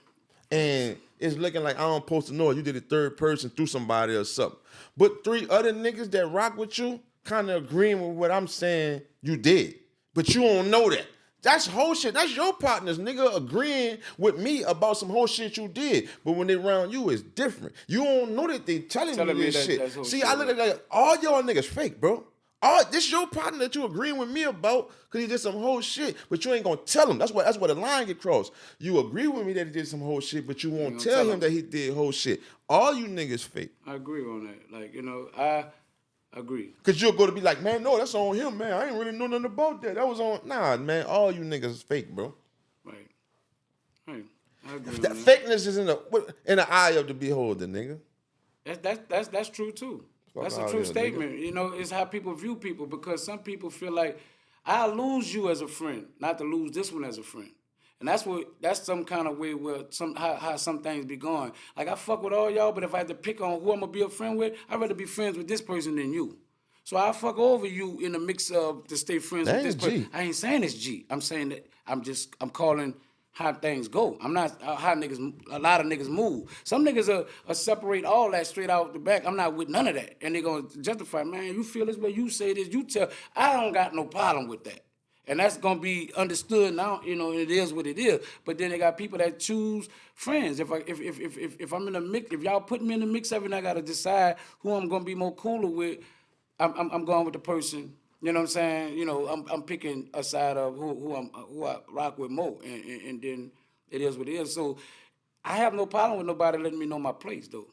And it's looking like I don't supposed to know it. You did it third person through somebody or something. But 3 other niggas that rock with you kind of agreeing with what I'm saying you did. But you don't know that. That's whole shit. That's your partners, nigga, agreeing with me about some whole shit you did. But when they around you, it's different. You don't know that they telling me this shit. See, I look at like all y'all niggas fake, bro. This your partner that you agreeing with me about because he did some whole shit, but you ain't gonna tell him. That's where the line get crossed. You agree with me that he did some whole shit, but you won't tell him that he did whole shit. All you niggas fake. I agree on that. Like, I agree. Cause you're gonna be like, man, no, that's on him, man. I ain't really know nothing about that. That was on man. All you niggas is fake, bro. Right. I agree. That fakeness is in the eye of the beholder, nigga. That's true too. That's a true statement. Nigga. It's how people view people because some people feel like I lose you as a friend, not to lose this one as a friend. And that's some kind of way where how some things be going. Like I fuck with all y'all, but if I had to pick on who I'm gonna be a friend with, I'd rather be friends with this person than you. So I fuck over you in the mix of to stay friends with this person. I ain't saying it's G. I'm saying that I'm calling how things go. I'm not how a lot of niggas move. Some niggas are separate all that straight out the back. I'm not with none of that. And they gonna justify, man, you feel this way, you say this, you tell. I don't got no problem with that. And that's gonna be understood now, it is what it is. But then they got people that choose friends. If I'm in a mix, if y'all put me in the mix of it and I gotta decide who I'm gonna be more cooler with, I'm going with the person. You know what I'm saying? I'm picking a side of who I rock with more, and then it is what it is. So I have no problem with nobody letting me know my place though,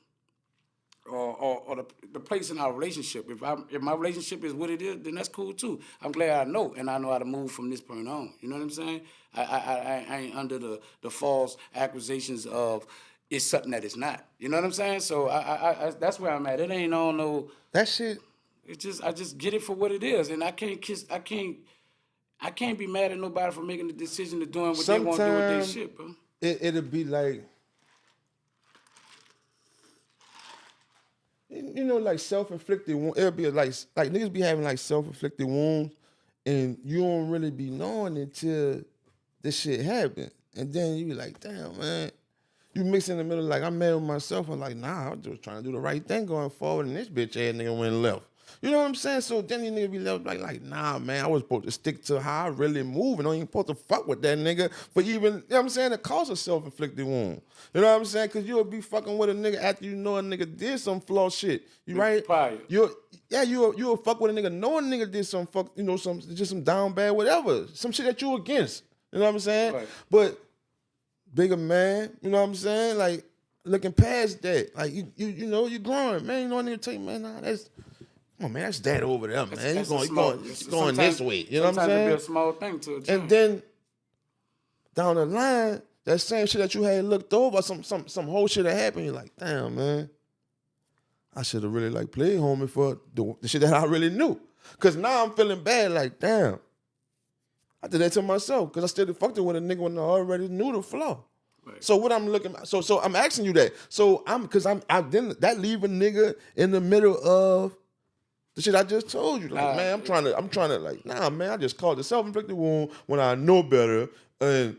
or the place in our relationship. If my relationship is what it is, then that's cool too. I'm glad I know, and I know how to move from this point on. You know what I'm saying? I ain't under the false accusations of it's something that it's not. You know what I'm saying? So I that's where I'm at. It ain't on no that shit. I just get it for what it is, and I can't be mad at nobody for making the decision of doing what they want to do with their shit, bro. It'll be like, like self-inflicted wounds. It'll be like niggas be having like self-inflicted wounds, and you don't really be knowing until this shit happen, and then you be like, damn, man. You mix in the middle, like I'm mad with myself. I'm like, nah, I was just trying to do the right thing going forward, and this bitch ass nigga went left. You know what I'm saying? So then you nigga be left like, nah, man, I was supposed to stick to how I really move and don't even supposed to fuck with that nigga for even, you know what I'm saying, the cause of self-inflicted wound. You know what I'm saying? Because you'll be fucking with a nigga after you know a nigga did some flaw shit. You right? Prior. You'll fuck with a nigga knowing a nigga did some some down bad whatever. Some shit that you against. You know what I'm saying? Right. But bigger man, you know what I'm saying? Like looking past that. Like you growing, man. You know what I need to tell you, man, nah, that's that over there, man. You're going this way. You know what I'm saying? Sometimes it be a small thing to it. And then down the line, that same shit that you had looked over, some whole shit that happened, you're like, damn, man. I should have really played homie for the shit that I really knew. Cause now I'm feeling bad, like, damn. I did that to myself, cause I still fucked it with a nigga when I already knew the flaw. Right. So what I'm looking at, so I'm asking you that. So that leave a nigga in the middle of the shit I just told you. Like, man, I'm trying to like, nah, man, I just called the self-inflicted wound when I know better, and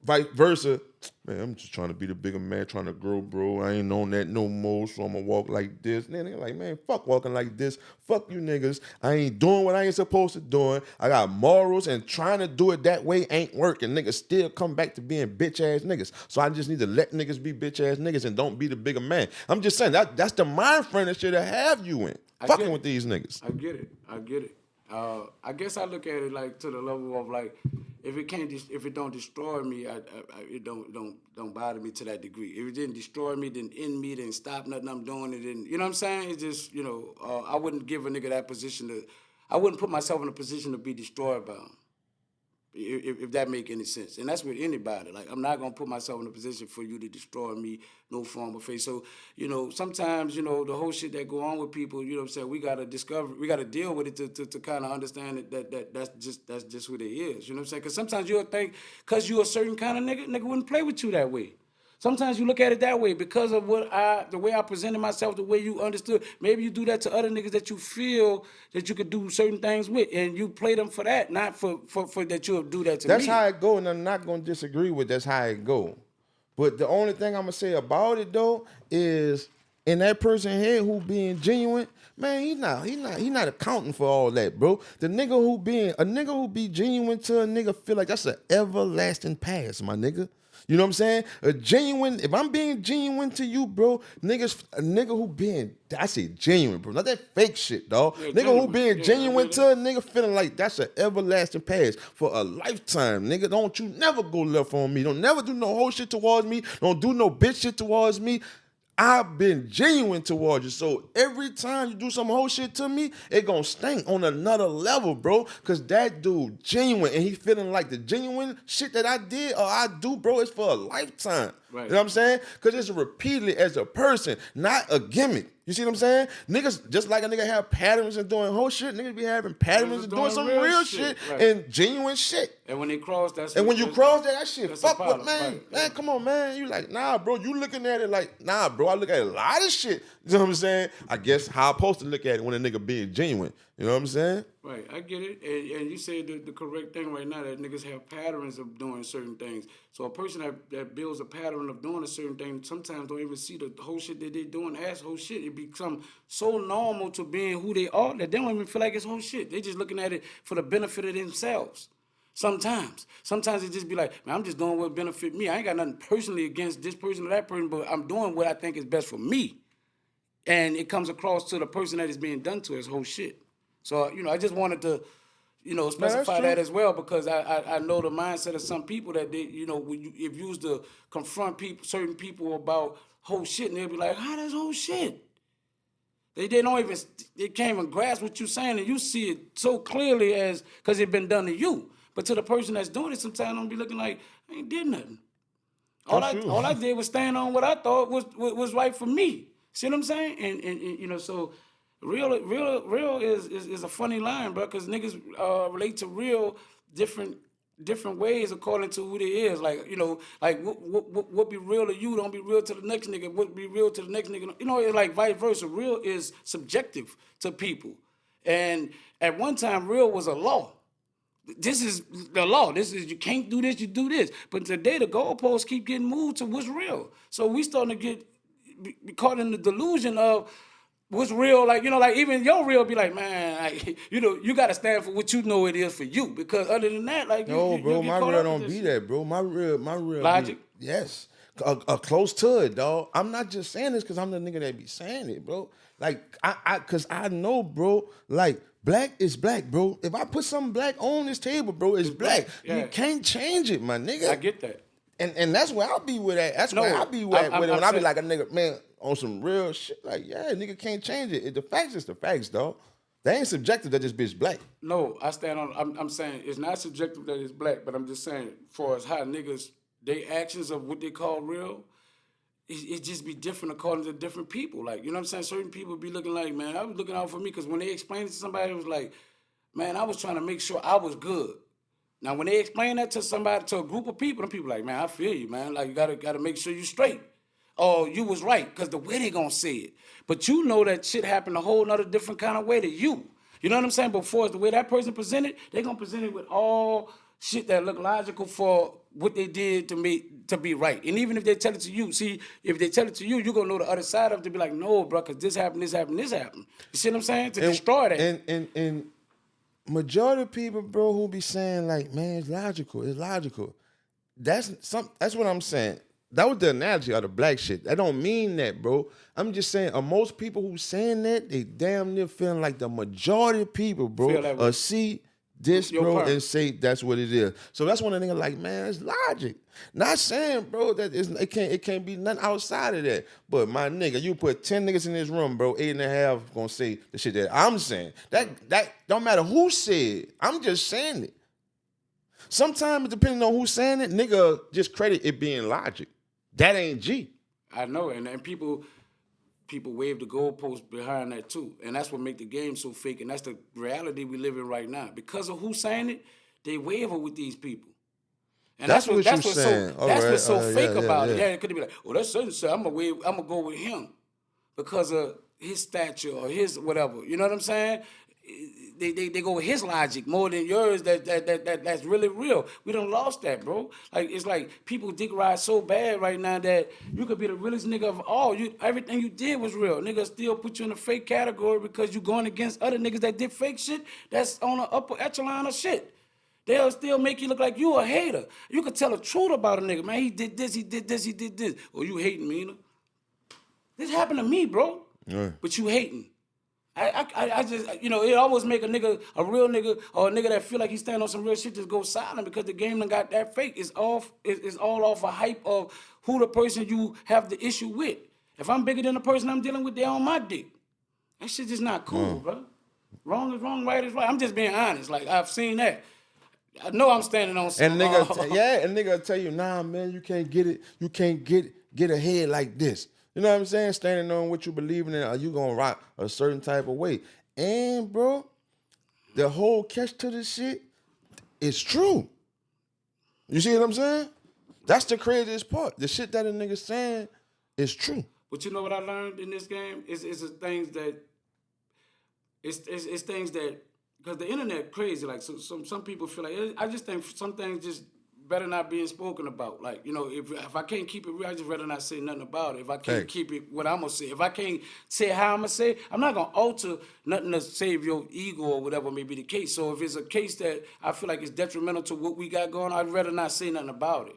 vice versa. Man, I'm just trying to be the bigger man, trying to grow, bro. I ain't on that no more, so I'm gonna walk like this. And then they're like, man, fuck walking like this. Fuck you niggas. I ain't doing what I ain't supposed to doing. I got morals, and trying to do it that way ain't working. Niggas still come back to being bitch-ass niggas. So I just need to let niggas be bitch-ass niggas and don't be the bigger man. I'm just saying, that's the mind frame that should have you in. Fucking with these niggas. I get it. I guess I look at it like to the level of like, if it don't destroy me, it don't bother me to that degree. If it didn't destroy me, didn't end me, didn't stop nothing I'm doing, it didn't. You know what I'm saying? It's just I wouldn't give a nigga that position I wouldn't put myself in a position to be destroyed by him. If that make any sense. And that's with anybody. Like, I'm not going to put myself in a position for you to destroy me, no form of face. So, sometimes, the whole shit that go on with people, you know what I'm saying, we got to deal with it to kind of understand that's just what it is. You know what I'm saying? Because sometimes you'll think, because you're a certain kind of nigga wouldn't play with you that way. Sometimes you look at it that way because of the way I presented myself, the way you understood. Maybe you do that to other niggas that you feel that you could do certain things with, and you play them for that, not for that you'll do that to me. That's how it go, and I'm not gonna disagree with that's how it go. But the only thing I'm gonna say about it though is in that person head who being genuine, man, he not accounting for all that, bro. The nigga who be genuine to a nigga feel like that's an everlasting past, my nigga. You know what I'm saying? If I'm being genuine to you, bro, a nigga who being, I say genuine, bro, not that fake shit, dog. Yeah, Nigga genuine. who being Yeah, genuine I to a nigga feeling like that's an everlasting past for a lifetime, nigga. Don't you never go left on me. Don't never do no whole shit towards me. Don't do no bitch shit towards me. I've been genuine towards you. So every time you do some whole shit to me, it gonna stink on another level, bro. Cause that dude genuine and he feeling like the genuine shit that I did or I do, bro, is for a lifetime. Right. You know what I'm saying? Cause it's repeatedly as a person, not a gimmick. You see what I'm saying? Niggas, just like a nigga have patterns and doing whole shit, niggas be having patterns and doing some real shit right. and genuine shit. And when they cross, When you cross that shit, that's fuck a what, problem, man. right, Man, yeah. come on, man. You like, nah, bro. You looking at it like, nah, bro. I look at a lot of shit. You know what I'm saying? I guess how I'm supposed to look at it when a nigga being genuine. You know what I'm saying? Right, I get it. And you say the correct thing right now, that niggas have patterns of doing certain things. So a person that builds a pattern of doing a certain thing sometimes don't even see the whole shit that they doing as whole shit. It becomes so normal to being who they are that they don't even feel like it's whole shit. They just looking at it for the benefit of themselves. Sometimes it just be like, man, I'm just doing what benefit me. I ain't got nothing personally against this person or that person, but I'm doing what I think is best for me. And it comes across to the person that is being done to as whole shit. So, I just wanted to, specify that as well, because I know the mindset of some people that they, if you was to confront certain people about whole shit, and they'll be like, how that's whole shit? They can't even grasp what you're saying, and you see it so clearly because it's been done to you. But to the person that's doing it, sometimes don't be looking like, I ain't did nothing. All I did was stand on what I thought was right for me. See what I'm saying? And so real is a funny line, bro, because niggas relate to real different ways according to who they is. Like, what be real to you don't be real to the next nigga. What be real to the next nigga, it's like vice versa. Real is subjective to people. And at one time, real was a law. This is the law. This is, you can't do this, you do this. But today the goalposts keep getting moved to what's real. So we starting to be caught in the delusion of what's real. Like, like even your real be like, man, you got to stand for what you know it is for you. Because other than that, like, No, bro, my real don't be shit. that, bro. My real Logic? Yes. Close to it, dog. I'm not just saying this because I'm the nigga that be saying it, bro. Like, cause I know, bro, like, black is black, bro. If I put something black on this table, bro, it's black. Yeah. You can't change it, my nigga. I get that. And that's where I'll be with that. That's where I'll be with it. When I be like a nigga, man, on some real shit, like, yeah, nigga can't change it. The facts is the facts, dog. They ain't subjective that this bitch black. No, I stand on, I'm saying it's not subjective that it's black, but I'm just saying, for as how niggas, they actions of what they call real, it just be different according to different people. Like, you know what I'm saying? Certain people be looking like, man, I was looking out for me, because when they explained it to somebody, it was like, man, I was trying to make sure I was good. Now, when they explain that to somebody, to a group of people, them people like, man, I feel you, man. Like, you gotta make sure you straight. Or you was right, because the way they gonna say it. But you know that shit happened a whole nother different kind of way to you. You know what I'm saying? Before the way that person presented, they gonna present it with all shit that look logical for what they did to be right. And even if they tell it to you, see, if they tell it to you, you're gonna know the other side of it to be like, no, bro, because this happened, this happened, this happened. You see what I'm saying? To destroy that. And majority of people, bro, who be saying like, man, it's logical. That's what I'm saying. That was the analogy of the black shit. That don't mean that, bro. I'm just saying, most people who saying that, they damn near feeling like the majority of people, bro, see this, bro, and say that's what it is. So that's when a nigga like, man, it's logic. Not saying, bro, that it can't be nothing outside of that. But my nigga, you put 10 niggas in this room, bro, 8.5 gonna say the shit that I'm saying. That don't matter who said it. I'm just saying it. Sometimes, depending on who's saying it, nigga just credit it being logic. That ain't G. I know, and people wave the goalposts behind that too. And that's what make the game so fake, and that's the reality we live in right now. Because of who's saying it, they waver with these people. And that's what's so fake about it. Yeah, it could be like, oh, that's certain shit. I'm gonna go with him because of his stature or his whatever. You know what I'm saying? they go with his logic more than yours. That's really real. We done lost that, bro. Like it's like people dick ride so bad right now that you could be the realest nigga of all. Everything you did was real. Niggas still put you in the fake category because you going against other niggas that did fake shit. That's on the upper echelon of shit. They'll still make you look like you a hater. You could tell the truth about a nigga, man. He did this, he did this, he did this. Or you hating MEANA. This happened to me, bro. Yeah. But you hating. I just, it almost make a nigga, a real nigga, or a nigga that feel like he stand on some real shit just go silent because the game done got that fake. It's all off a hype of who the person you have the issue with. If I'm bigger than the person I'm dealing with, they on my dick. That shit just not cool, bro. Wrong is wrong, right is right. I'm just being honest. Like, I've seen that. I know I'm standing on something. And nigga tell you, nah, man, you can't get it. You can't get ahead like this. You know what I'm saying? Standing on what you believe in, or you gonna rock a certain type of way. And bro, the whole catch to this shit is true. You see what I'm saying? That's the craziest part. The shit that a nigga saying is true. But you know what I learned in this game? It's things that it's things that, because the internet crazy. Like some people feel like, I just think some things just better not being spoken about. Like, if I can't keep it real, I just rather not say nothing about it. If I can't keep it what I'm going to say, if I can't say how I'm going to say it, I'm not going to alter nothing to save your ego or whatever may be the case. So if it's a case that I feel like it's detrimental to what we got going on, I'd rather not say nothing about it.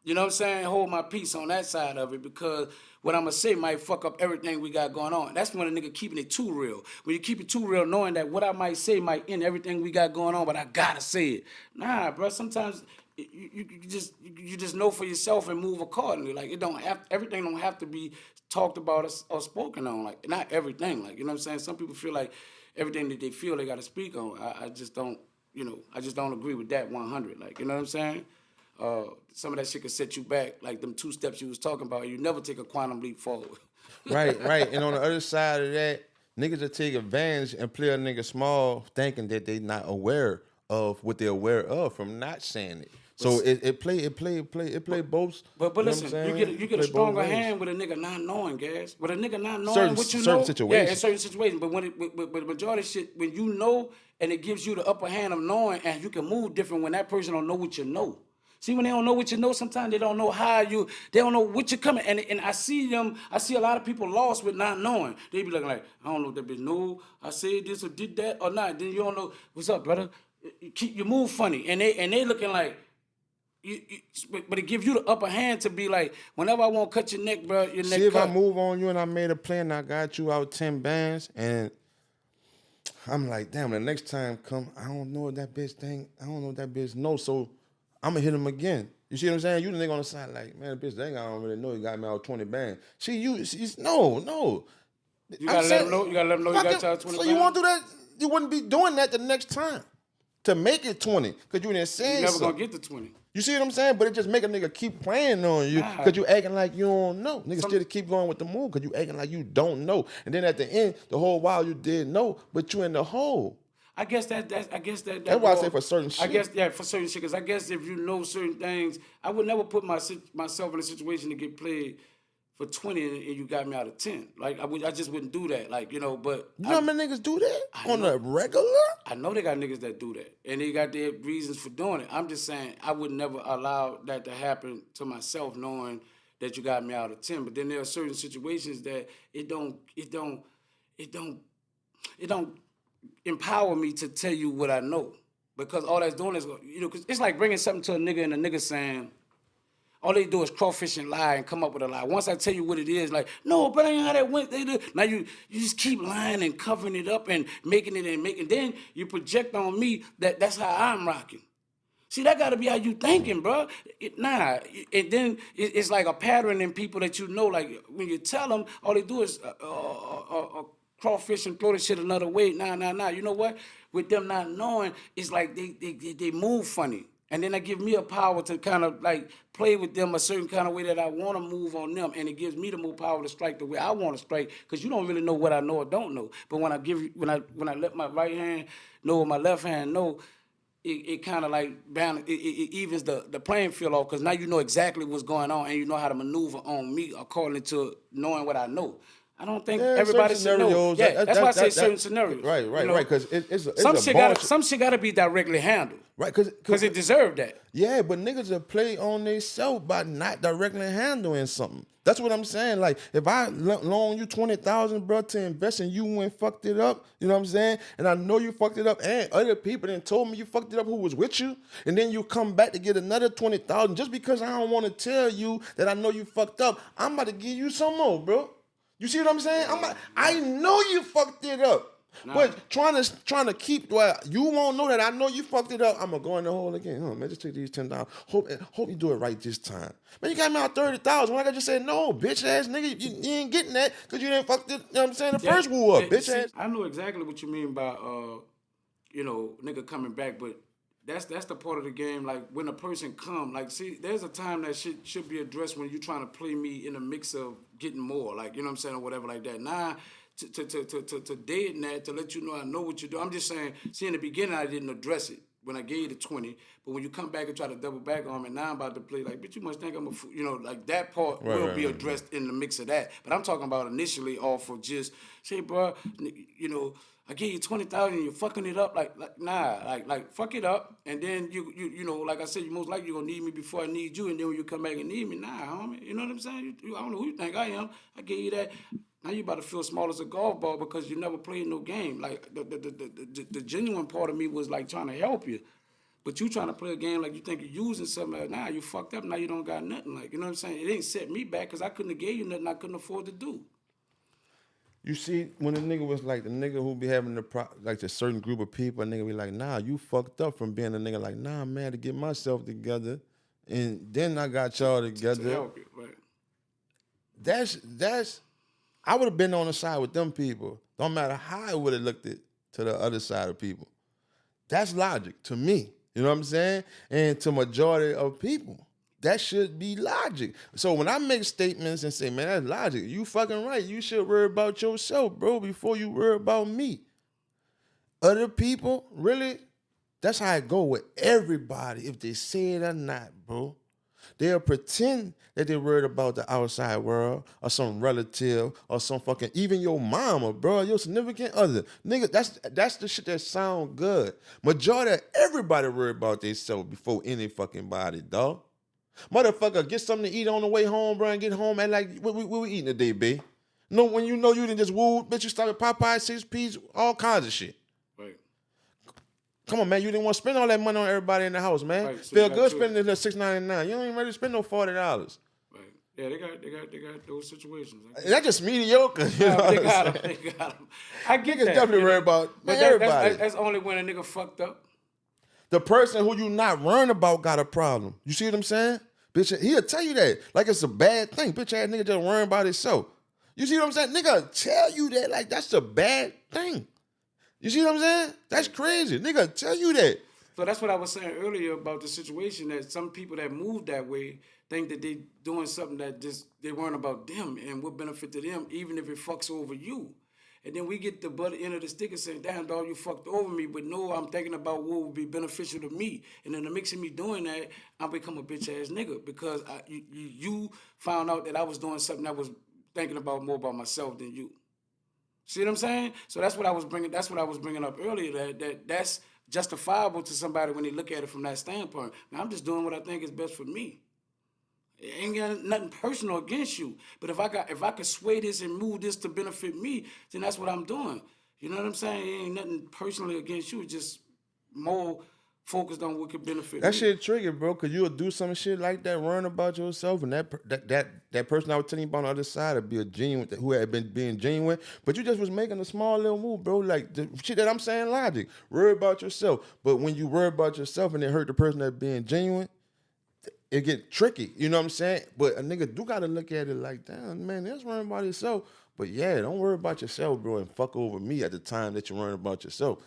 You know what I'm saying? Hold my peace on that side of it, because what I'm going to say might fuck up everything we got going on. That's when a nigga keeping it too real. When you keep it too real, knowing that what I might say might end everything we got going on, but I got to say it. Nah, bro, sometimes you just know for yourself and move accordingly. Like, everything don't have to be talked about or spoken on. Like, not everything. Like, you know what I'm saying? Some people feel like everything that they feel they got to speak on. I just don't, I just don't agree with that 100. Like, you know what I'm saying? Some of that shit can set you back, like them 2 steps you was talking about. You never take a quantum leap forward. Right. And on the other side of that, niggas will take advantage and play a nigga small, thinking that they not aware of what they're aware of from not saying it. So it play both. But listen, you get a stronger hand with a nigga not knowing, guys. With a nigga not knowing what you know. Yeah, in certain situations. But but the majority of shit, when you know and it gives you the upper hand of knowing, and you can move different when that person don't know what you know. See, when they don't know what you know, sometimes they don't know they don't know what you're coming. And I see a lot of people lost with not knowing. They be looking like, I don't know if that bitch know I said this or did that or not. Then you don't know, what's up, brother? You move funny. And they looking like, but it gives you the upper hand to be like, whenever I want to cut your neck, bro, your neck See, if cut. I move on you and I made a plan and I got you out 10 bands, and I'm like, damn, the next time come, I don't know what that bitch knows, so I'm going to hit him again. You see what I'm saying? You the nigga on the side like, man, bitch, I don't really know you got me out 20 bands. See, no. You got to let him know you got you out 20 bands? So you won't do that? You wouldn't be doing that the next time to make it 20, because you didn't say You're never going to get to 20. You see what I'm saying? But it just make a nigga keep playing on you because you acting like you don't know. Niggas still keep going with the move because you acting like you don't know. And then at the end, the whole while you did know, but you in the hole. I guess that's why I say for certain shit. I guess, for certain shit, because I guess if you know certain things, I would never put myself in a situation to get played for 20 and you got me out of 10. Like, I just wouldn't do that. Like, but... You know how many niggas do that on a regular? I know they got niggas that do that. And they got their reasons for doing it. I'm just saying, I would never allow that to happen to myself, knowing that you got me out of 10. But then there are certain situations that it don't empower me to tell you what I know. Because all that's doing is, cause it's like bringing something to a nigga and a nigga saying, all they do is crawfish and lie and come up with a lie. Once I tell you what it is, like, no, but I ain't how that went. Now you just keep lying and covering it up and making it then you project on me that's how I'm rocking. See, that got to be how you thinking, bro. Then it's like a pattern in people that like when you tell them, all they do is crawfish and throw the shit another way. Nah. You know what? With them not knowing, it's like they move funny. And then that gives me a power to kind of like play with them a certain kind of way that I want to move on them. And it gives me the more power to strike the way I want to strike, because you don't really know what I know or don't know. But when I let my right hand know what my left hand know, it kind of like it evens the playing field off, because now you know exactly what's going on and you know how to maneuver on me according to knowing what I know. I don't think Yeah, everybody certain should know. scenarios, Yeah, that's why I say certain scenarios. Right, you know? right. Because it's some a shit bar. gotta be directly handled. Right, because it deserved that. Yeah, but niggas will play on themselves by not directly handling something. That's what I'm saying. Like, if I loan you 20,000, bro, to invest and you went fucked it up, you know what I'm saying? And I know you fucked it up, and other people then told me you fucked it up who was with you, and then you come back to get another 20,000 just because I don't want to tell you that I know you fucked up. I'm about to give you some more, bro. You see what I'm saying? I know you fucked it up. Nah. But trying to keep, well, you won't know that I know you fucked it up. I'm gonna go in the hole again. Oh, man, just take these $10. Hope you do it right this time. Man, you got me out 30,000. When I just said no, bitch ass nigga, you ain't getting that because you didn't fuck it. You know what I'm saying? The first woo up, bitch ass. I know exactly what you mean by nigga coming back, but that's the part of the game. Like when a person come, like see, there's a time that shit should be addressed when you trying to play me in a mix of getting more, like you know what I'm saying, or whatever like that. Nah. To dead that, to let you know I know what you do. I'm just saying, see, in the beginning, I didn't address it when I gave you the 20, but when you come back and try to double back on me, now I'm about to play like, bitch, you must think I'm a fool. You know, like that part will be addressed in the mix of that. But I'm talking about initially off of just, say, bro, you know, I gave you 20,000, you're fucking it up, like nah, like fuck it up, and then you know, like I said, you most likely you're gonna need me before I need you, and then when you come back and need me, nah, homie, you know what I'm saying? I don't know who you think I am. I gave you that. Now you about to feel small as a golf ball because you never played no game. Like the genuine part of me was like trying to help you, but you trying to play a game like you think you're using something. Like, nah, you fucked up. Now you don't got nothing. Like you know what I'm saying? It ain't set me back because I couldn't have gave you nothing I couldn't afford to do. You see, when the nigga was like the nigga who be having like a certain group of people, a nigga be like, nah, you fucked up from being a nigga like, nah, man, to get myself together, and then I got y'all together. To help you, right? That's. I would have been on the side with them people. Don't matter how I would have looked at to the other side of people. That's logic to me. You know what I'm saying? And to majority of people, that should be logic. So when I make statements and say, man, that's logic, you fucking right. You should worry about yourself, bro, before you worry about me. Other people, really, that's how I go with everybody, if they say it or not, bro. They'll pretend that they're worried about the outside world or some relative or some fucking, even your mama, bro, your significant other. Nigga, that's the shit that sound good. Majority of everybody worried about themselves before any fucking body, dog. Motherfucker, get something to eat on the way home, bro, and get home and like, what we eating today, babe? No, when you know you didn't just woo, bitch, you started Popeye, 6Ps, all kinds of shit. Right. Come on, man. You didn't want to spend all that money on everybody in the house, man. Right, so feel good spending the $6.99. You don't even ready to spend no $40. Right. Yeah, they got those situations. That's just mediocre. You know they got them. I get Niggas that. definitely worry about everybody. That's only when a nigga fucked up. The person who you not worrying about got a problem. You see what I'm saying? Bitch, he'll tell you that like it's a bad thing. Bitch ass nigga just worrying about himself. You see what I'm saying? Nigga tell you that like that's a bad thing. You see what I'm saying? That's crazy. Nigga tell you that. So that's what I was saying earlier about the situation that some people that move that way think that they doing something that just they weren't about them and what benefit to them, even if it fucks over you. And then we get the butt end of the stick and saying, damn, dog, you fucked over me. But no, I'm thinking about what would be beneficial to me. And in the mix of me doing that, I become a bitch-ass nigga because you found out that I was doing something that was thinking about more about myself than you. See what I'm saying? So that's what I was bringing. That's what I was bringing up earlier. That's justifiable to somebody when they look at it from that standpoint. Now I'm just doing what I think is best for me. It ain't got nothing personal against you. But if I could sway this and move this to benefit me, then that's what I'm doing. You know what I'm saying? It ain't nothing personally against you. It's just more focused on what could benefit that me. Shit trigger, bro, because you'll do some shit like that, worrying about yourself, and that person I was telling you about on the other side would be a genuine, who had been being genuine, but you just was making a small little move, bro, like the shit that I'm saying logic. Worry about yourself. But when you worry about yourself and it hurt the person that's being genuine, it get tricky, you know what I'm saying? But a nigga do gotta look at it like, damn, man, that's worrying about yourself. But yeah, don't worry about yourself, bro, and fuck over me at the time that you're worrying about yourself.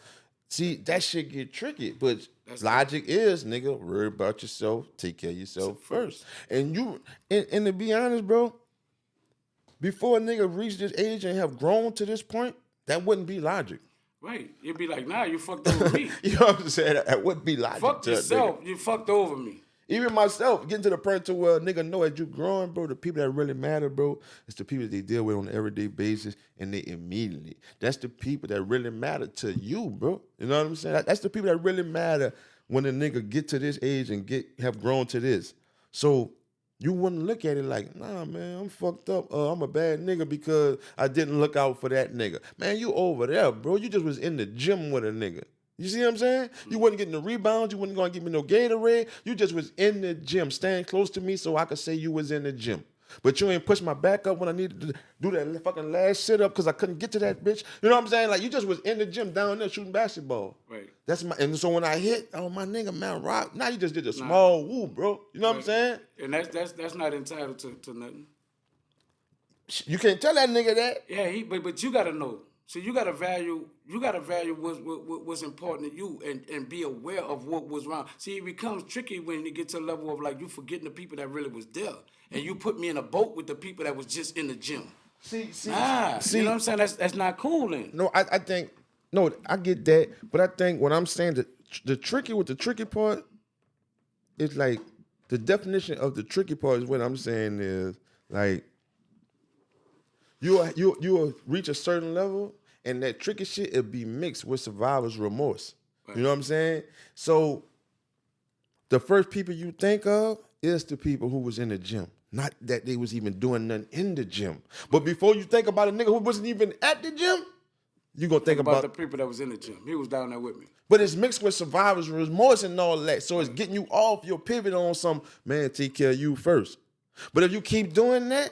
See, that shit get tricky, but that's logic is, nigga, worry about yourself, take care of yourself first. And you, and to be honest, bro, before a nigga reach this age and have grown to this point, that wouldn't be logic. Right. You'd be like, nah, you fucked over me. You know what I'm saying? That wouldn't be logic. Fuck yourself. You fucked over me. Even myself, getting to the point to where nigga know as you growing, bro, the people that really matter, bro, it's the people that they deal with on an everyday basis, and they immediately. That's the people that really matter to you, bro. You know what I'm saying? That's the people that really matter when a nigga get to this age and have grown to this. So you wouldn't look at it like, nah, man, I'm fucked up. I'm a bad nigga because I didn't look out for that nigga. Man, you over there, bro. You just was in the gym with a nigga. You see what I'm saying? You wasn't getting the rebounds. You wasn't going to give me no Gatorade. You just was in the gym, staying close to me so I could say you was in the gym. But you ain't push my back up when I needed to do that fucking last sit-up because I couldn't get to that bitch. You know what I'm saying? Like, you just was in the gym down there shooting basketball. Right. And so when I hit, oh, my nigga, man, rock. Now you just did a small woo, bro. You know what I'm saying? And that's not entitled to nothing. You can't tell that nigga that. Yeah, but you got to know. So you gotta value what's important to you and be aware of what was wrong. See, it becomes tricky when you get to a level of like you forgetting the people that really was there. And you put me in a boat with the people that was just in the gym. See, you know what I'm saying? That's not cool then. No, I think, no, I get that. But I think what I'm saying, the tricky part is like, the definition of the tricky part is what I'm saying is like, you'll reach a certain level, and that tricky shit, it'll be mixed with survivor's remorse. Right. You know what I'm saying? So the first people you think of is the people who was in the gym. Not that they was even doing nothing in the gym. But before you think about a nigga who wasn't even at the gym, you gonna think about the people that was in the gym. He was down there with me. But it's mixed with survivor's remorse and all that. So it's getting you off your pivot on some, man, take care of you first. But if you keep doing that,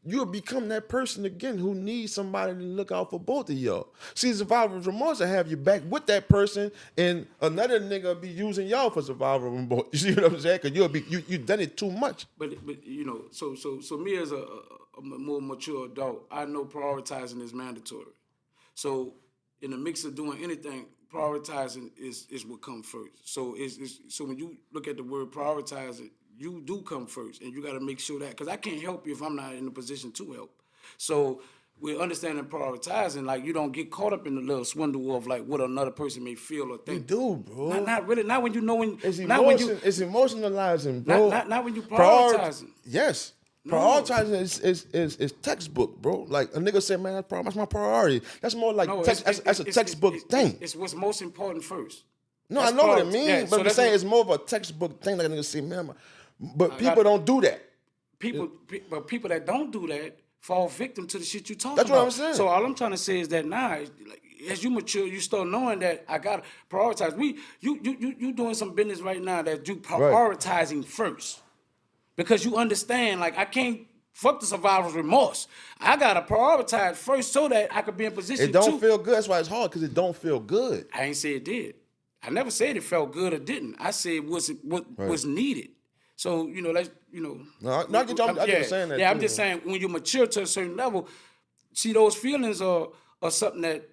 you'll become that person again who needs somebody to look out for both of y'all. See, survivor's remorse will have you back with that person, and another nigga will be using y'all for survival remorse. You see what I'm saying? Because you done it too much. But you know, so me as a more mature adult, I know prioritizing is mandatory. So in the mix of doing anything, prioritizing is what comes first. So so when you look at the word prioritizing, you do come first, and you got to make sure that, because I can't help you if I'm not in a position to help. So we're understanding prioritizing, like you don't get caught up in the little swindle of like what another person may feel or think. You do, bro. Not really. Not when you know when. It's emotionalizing, bro. Not when you prioritizing. Yes. No. Prioritizing is textbook, bro. Like a nigga say, man, that's my priority. That's more like that's a textbook thing. It's what's most important first. No, I know what it means, yeah, but I'm saying it's more of a textbook thing. Like a nigga say, man, but people don't do that. But people that don't do that fall victim to the shit you talking about. That's what I'm saying. So all I'm trying to say is that now, like, as you mature, you start knowing that I gotta prioritize. You doing some business right now that you prioritizing first, because you understand, like, I can't fuck the survivor's remorse. I gotta prioritize first so that I could be in position. It don't feel good. That's why it's hard, because it don't feel good. I ain't say it did. I never said it felt good or didn't. I said what was needed. So, you know, let's, you know. No, I get you. I'm just saying that. Yeah, I'm just saying, when you mature to a certain level, see, those feelings are something that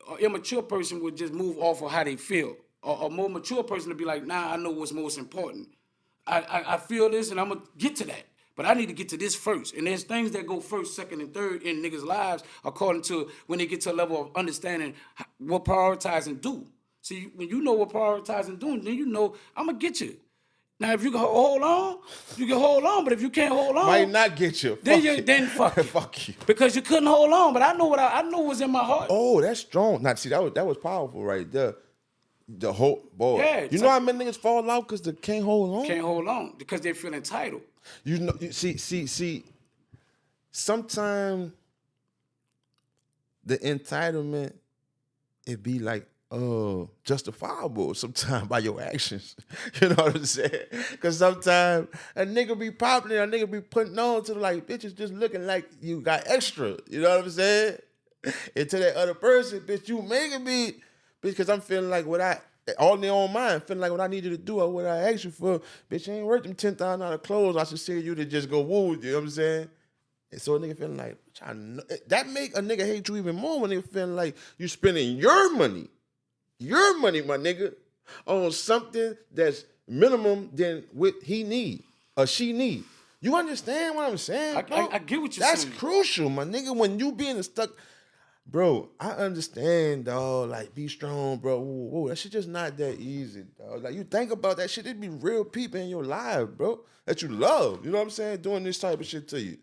an immature person would just move off of how they feel. A more mature person would be like, nah, I know what's most important. I feel this, and I'm going to get to that. But I need to get to this first. And there's things that go first, second, and third in niggas' lives according to when they get to a level of understanding what prioritizing do. See, when you know what prioritizing doing, then you know I'm going to get you. Now, if you can hold on, you can hold on. But if you can't hold on, might not get you. Then fuck you. Fuck you. Because you couldn't hold on. But I know I know what's in my heart. Oh, that's strong. Now, see, that was powerful right there. The whole boy. Yeah, you know how many niggas fall out because they can't hold on? Can't hold on because they feel entitled. You know, see. Sometimes the entitlement, it be like justifiable sometimes by your actions. You know what I'm saying? Because sometimes a nigga be popping, a nigga be putting on to like bitches just looking like you got extra. You know what I'm saying? And to that other person, bitch, you making me, bitch, because I'm feeling like all in their own mind, feeling like what I need you to do or what I asked you for, bitch, ain't worth them $10,000 clothes. I should see you to just go woo with you. You know what I'm saying? And so a nigga feeling like, that make a nigga hate you even more when they feeling like you spending your money, my nigga, on something that's minimum than what he need or she need. You understand what I'm saying, bro? I get what you're saying. That's crucial, my nigga. When you being stuck, Bro, I understand, dog. Like, be strong, bro. Whoa, that shit just not that easy, dog. Like, you think about that shit, it be real people in your life, bro, that you love. You know what I'm saying? Doing this type of shit to you.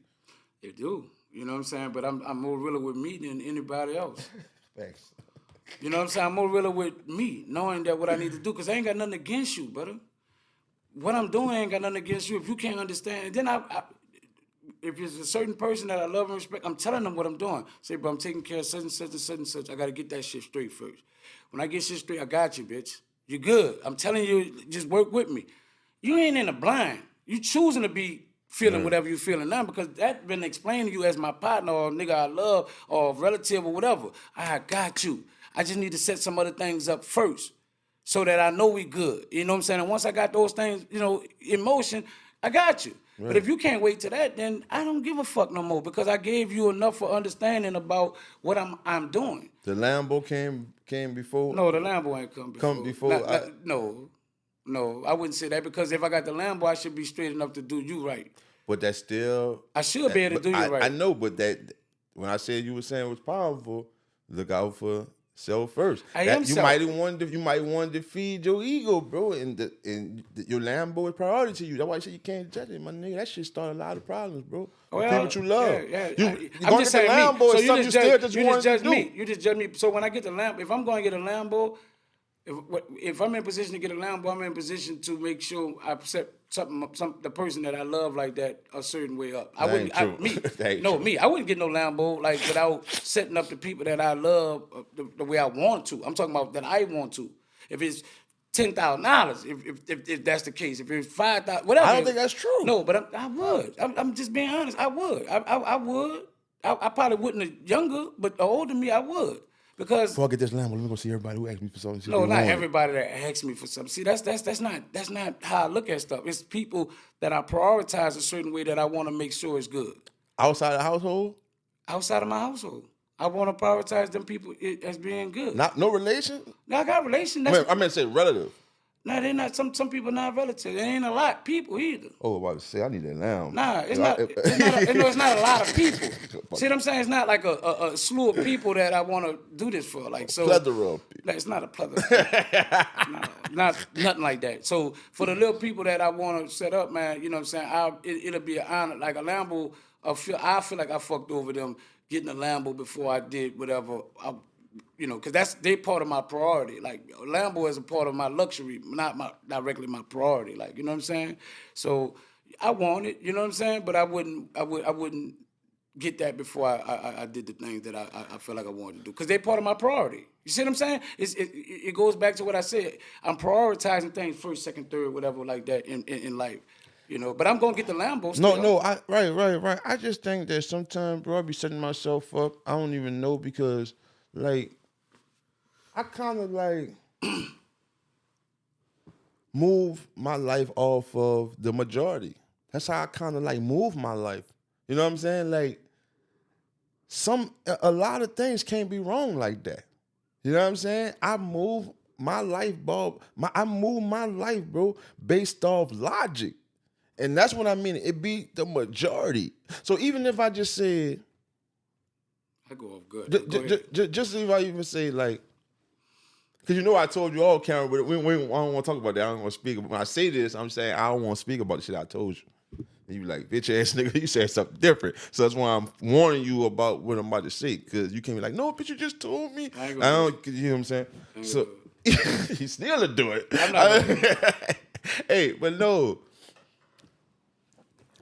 They do. You know what I'm saying? But I'm more realer with me than anybody else. Thanks. You know what I'm saying? I'm more realer with me, knowing that what I need to do, because I ain't got nothing against you, brother. What I'm doing ain't got nothing against you. If you can't understand, then if it's a certain person that I love and respect, I'm telling them what I'm doing. Say, bro, I'm taking care of such and such and such and such. I got to get that shit straight first. When I get shit straight, I got you, bitch. You good. I'm telling you, just work with me. You ain't in the blind. You choosing to be feeling whatever you feeling now, because that been explained to you as my partner or nigga I love or relative or whatever. I got you. I just need to set some other things up first so that I know we good. You know what I'm saying? And once I got those things, in motion, I got you. Right. But if you can't wait to that, then I don't give a fuck no more, because I gave you enough for understanding about what I'm doing. The Lambo came before? No, the Lambo ain't come before. Come before? No, I wouldn't say that, because if I got the Lambo, I should be straight enough to do you right. But that's still... I should be able to do you right. I know, but that when I said you were saying it was powerful, look out for self first. You might want to feed your ego, bro, and your Lambo is priority to you. That's why I say you can't judge it, my nigga. That shit start a lot of problems, bro. Well, people you love. Yeah. I'm just saying Lambo me. So is something you just judge me. You just judge me. So when I get the Lambo, if I'm going to get a Lambo, if I'm in position to get a Lambo, I'm in position to make sure I set the person that I love like that a certain way up. I wouldn't get no Lambo without setting up the people that I love the way I want to. I'm talking about that I want to. If it's $10,000, if that's the case, if it's $5,000, whatever. I don't think that's true. No, but I would. I'm just being honest. I would. I would. I probably wouldn't younger, but the older me, I would. Because before I get this Lambo, let me go see everybody who asked me for something. No, not everybody that asks me for something. See, that's not how I look at stuff. It's people that I prioritize a certain way that I want to make sure is good. Outside the household? Outside of my household. I want to prioritize them people as being good. No relation? No, I got relation. I mean, say relative. No, they're not. Some people not relative. There ain't a lot of people either. Oh, I was about to say, I need that lamb. Nah, it's not a lot of people. See what I'm saying? It's not like a slew of people that I want to do this for. Like, so, plethora of people. It's not a plethora. not nothing like that. So for the little people that I want to set up, man, you know what I'm saying? It'll be an honor. Like a Lambo, I feel like I fucked over them getting a Lambo before I did whatever. Because they part of my priority. Like, Lambo is a part of my luxury, not directly my priority. Like, you know what I'm saying? So I want it, you know what I'm saying? But I wouldn't get that before I did the things that I feel like I wanted to do. Because they're part of my priority. You see what I'm saying? It goes back to what I said. I'm prioritizing things first, second, third, whatever like that in life. But I'm gonna get the Lambo. Right. I just think that sometimes, bro, I be setting myself up. I don't even know, because like I kind of like move my life off of the majority. That's how I kind of like move my life. You know what I'm saying? Like a lot of things can't be wrong like that. You know what I'm saying? I move my life, Bob. I move my life, bro, based off logic. And that's what I mean. It be the majority. So even if I just said, I go off good. Just if I even say, like, because I told you all, Karen, but I don't want to talk about that. I don't want to speak. When I say this, I'm saying I don't want to speak about the shit I told you. And you like, bitch ass nigga, you said something different. So that's why I'm warning you about what I'm about to say, because you can't be like, no, bitch, you just told me. I don't, you know what I'm saying? So he still to do it. I'm not hey, but no.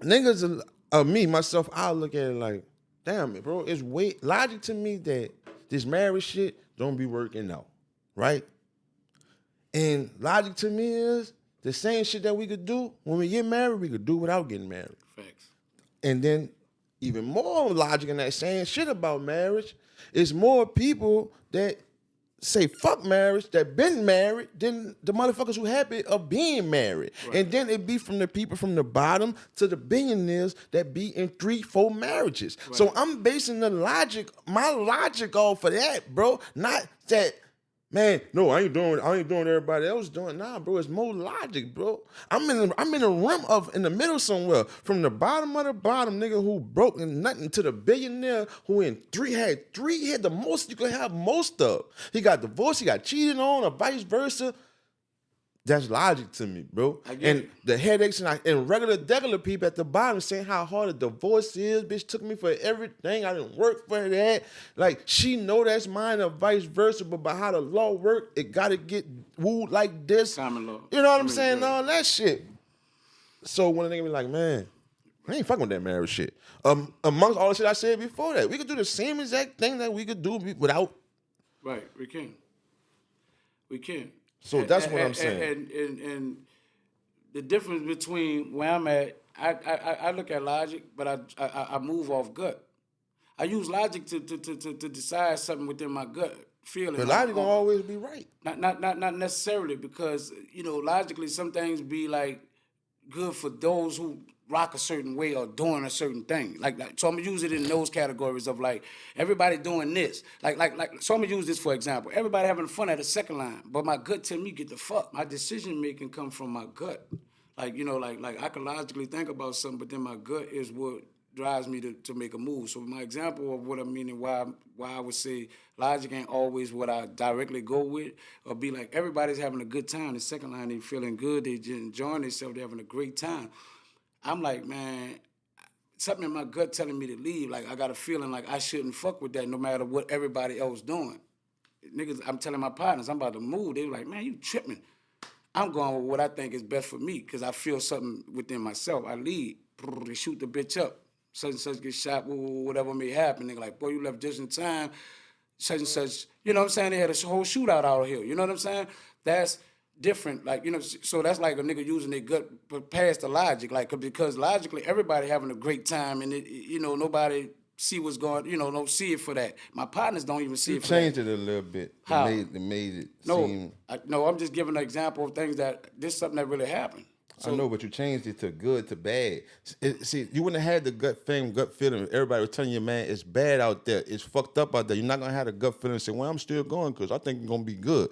Niggas, me, myself, I'll look at it like, damn it, bro. It's logic to me that this marriage shit don't be working out, right? And logic to me is the same shit that we could do when we get married, we could do without getting married. Facts. And then even more logic in that same shit about marriage is more people that say fuck marriage, that been married, than the motherfuckers who happy of being married. Right. And then it be from the people from the bottom to the billionaires that be in 3-4 marriages. So I'm basing my logic off of that, bro. Not that Man, no, I ain't doing everybody else doing. Nah, bro, it's more logic, bro. I'm in a rim of in the middle somewhere. From the bottom of the bottom, nigga who broke and nothing to the billionaire who had the most you could have most of. He got divorced, he got cheated on, or vice versa. That's logic to me, bro. I get And it. the headaches and regular people at the bottom saying how hard a divorce is. Bitch took me for everything. I didn't work for that. Like, she know that's mine or vice versa, but by how the law work, it gotta get wooed like this. Common law. You know what I'm saying? All that shit. So when a nigga be like, man, I ain't fucking with that marriage shit. Amongst all the shit I said before that, we could do the same exact thing that we could do without. Right, we can. We can. So that's what I'm saying. And the difference between where I'm at, I look at logic, but I move off gut. I use logic to decide something within my gut feeling. But logic gonna always be right. Not necessarily, because logically some things be like good for those who rock a certain way or doing a certain thing. Like so I'm gonna use it in those categories of like everybody doing this. Like so I'm gonna use this for example. Everybody having fun at the second line, but my gut tell me get the fuck. My decision making come from my gut. Like like I can logically think about something, but then my gut is what drives me to make a move. So my example of what I mean and why I would say logic ain't always what I directly go with, or be like everybody's having a good time. The second line, they feeling good, they enjoying themselves, they having a great time. I'm like, man, something in my gut telling me to leave. Like, I got a feeling like I shouldn't fuck with that no matter what everybody else doing. Niggas, I'm telling my partners, I'm about to move. They like, man, you tripping. I'm going with what I think is best for me because I feel something within myself. I lead. They shoot the bitch up. Such and such get shot, whatever may happen. They're like, boy, you left just in time. Such and such. You know what I'm saying? They had a whole shootout out here. You know what I'm saying? That's different, like, so that's like a nigga using their gut but past the logic, like, because logically everybody having a great time and it, nobody see what's going, don't see it for that. My partners don't even see it for that. You changed it a little bit. How? It made it seem... No, I'm just giving an example of things that this is something that really happened. So, I know, but you changed it to good to bad. See, you wouldn't have had the gut feeling. Everybody was telling you, man, it's bad out there. It's fucked up out there. You're not gonna have the gut feeling and say, well, I'm still going because I think it's gonna be good.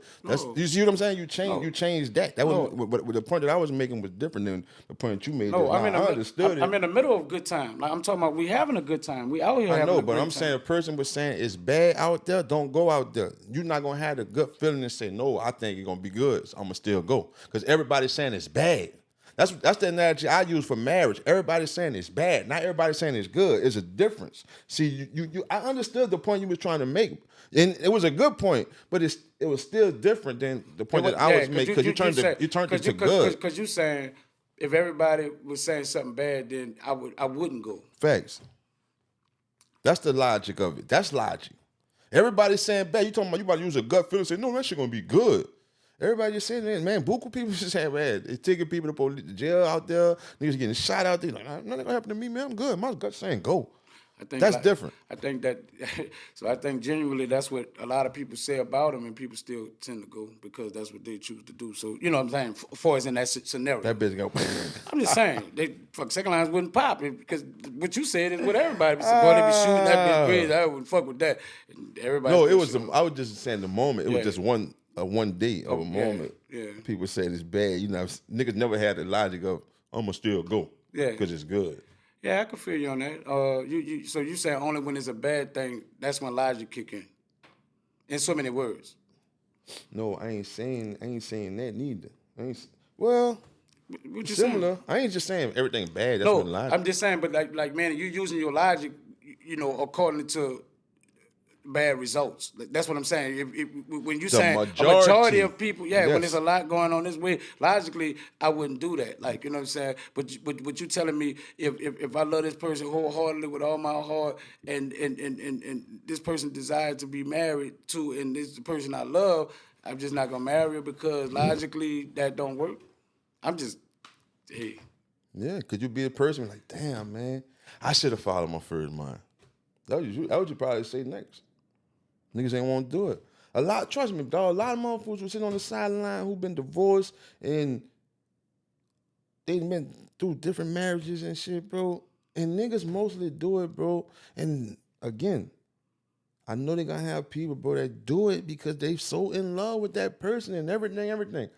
You see what I'm saying? You changed that. That was the point that I was making was different than the point that you made. No, I understood it. I'm in the middle of a good time. Like, I'm talking about we having a good time. We out here having a good time. I know, but I'm saying a person was saying it's bad out there, don't go out there. You're not gonna have the gut feeling and say, no, I think it's gonna be good, so I'm gonna still go. Because everybody's saying it's bad. That's the analogy I use for marriage. Everybody's saying it's bad. Not everybody's saying it's good. It's a difference. See, I understood the point you was trying to make, and it was a good point, but it was still different than the point that I was making because you turned it to good. Because you saying if everybody was saying something bad, then I wouldn't go. Facts. That's the logic of it. That's logic. Everybody's saying bad. You talking about you about to use a gut feeling and say, no, that shit gonna be good. Everybody just saying that, man. Buku people just saying, man, they taking people to police, to jail out there. Niggas getting shot out there. Like, nothing gonna happen to me, man. I'm good. My gut saying go. That's different. I think that, so I think genuinely that's what a lot of people say about them, and people still tend to go because that's what they choose to do. So, you know what I'm saying? For us in that scenario. That bitch go. I'm just saying, second lines wouldn't pop because what you said is what everybody said. Boy, they be shooting that bitch crazy. I wouldn't fuck with that. And everybody. No, it was. I was just saying the moment. It was just one day of a moment. Yeah. People saying it's bad. Niggas never had the logic of I'm gonna still go. Yeah. Because it's good. Yeah, I can feel you on that. So you say only when it's a bad thing, that's when logic kick in so many words. No, I ain't saying that neither. Well, what you similar. saying? I ain't just saying everything bad. That's when logic. I'm just saying, but like man, you using your logic, according to bad results. That's what I'm saying. When you saying a majority of people, when there's a lot going on this way, logically, I wouldn't do that. Like, you know what I'm saying? But you telling me if I love this person wholeheartedly with all my heart, and this person desires to be married to, and this is the person I love, I'm just not gonna marry her because logically that don't work. I'm just, hey. Yeah, could you be a person like, damn, man, I should have followed my first mind. That would you probably say next. Niggas ain't want to do it. Trust me, dog, a lot of motherfuckers were sitting on the sideline who been divorced and they been through different marriages and shit, bro. And niggas mostly do it, bro. And again, I know they gonna have people, bro, that do it because they so in love with that person and everything.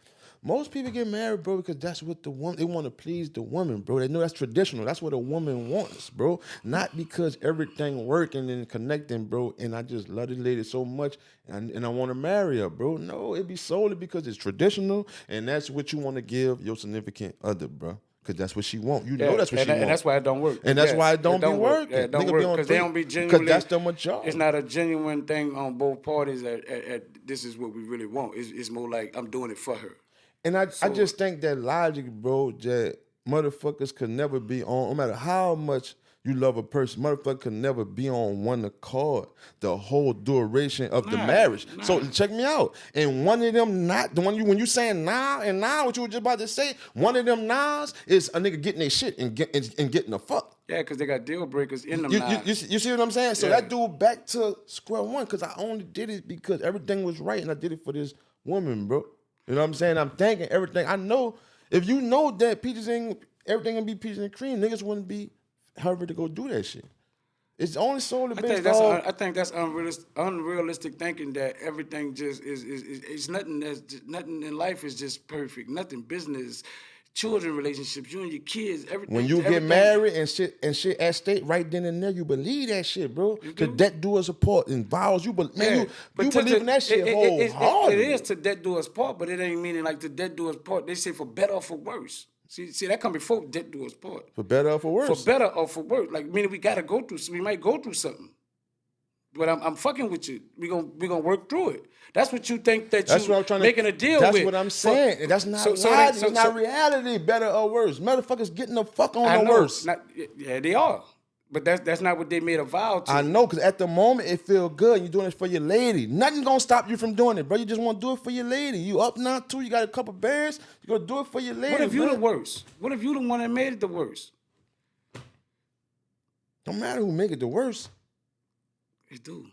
Most people get married, bro, because that's what they want to please the woman, bro. They know that's traditional. That's what a woman wants, bro. Not because everything working and connecting, bro. And I just love this lady so much, and I want to marry her, bro. No, it be solely because it's traditional, and that's what you want to give your significant other, bro. Because that's what she want. You know that's what she want. And that's why it don't work. And that's why it don't be working. Yeah, it don't work because they don't be genuinely. Because that's the majority. It's not a genuine thing on both parties. This is what we really want. It's more like I'm doing it for her. And I just think that logic, bro, that motherfuckers could never be on, no matter how much you love a person, motherfucker could never be on one accord the whole duration of the marriage. So check me out. And one of them not, the one you, when you saying nah, and nah, what you were just about to say, one of them nows is a nigga getting their shit and getting the fuck. Yeah, because they got deal breakers in them. You see what I'm saying? So that dude back to square one because I only did it because everything was right and I did it for this woman, bro. You know what I'm saying? I'm thinking everything. I know if you know that everything gonna be peaches and cream, niggas wouldn't be hurried to go do that shit. It's only solely based on. I think that's unrealistic thinking that everything just is nothing. Nothing in life is just perfect. Nothing business. Children relationships, you and your kids, everything. When you get married and shit at stake right then and there, you believe that shit, bro. To debt do us apart and vows, you believe in that shit wholeheartedly. It is to debt do us part, but it ain't meaning like to debt do us part. They say for better or for worse. See that come before debt do us part. For better or for worse. For better or for worse. Like meaning we gotta go through. We might go through something. But I'm fucking with you. We gonna work through it. That's what you think that you're making a deal with. That's what I'm saying. And that's not it's not reality, better or worse. Motherfuckers getting the fuck on the worse. Yeah, they are. But that's not what they made a vow to. I know, because at the moment it feel good. You're doing it for your lady. Nothing's gonna stop you from doing it, bro. You just want to do it for your lady. You up now too. You got a couple bears. You gonna do it for your lady. What if you the worst? What if you the one that made it the worst? Don't matter who make it the worst. It do.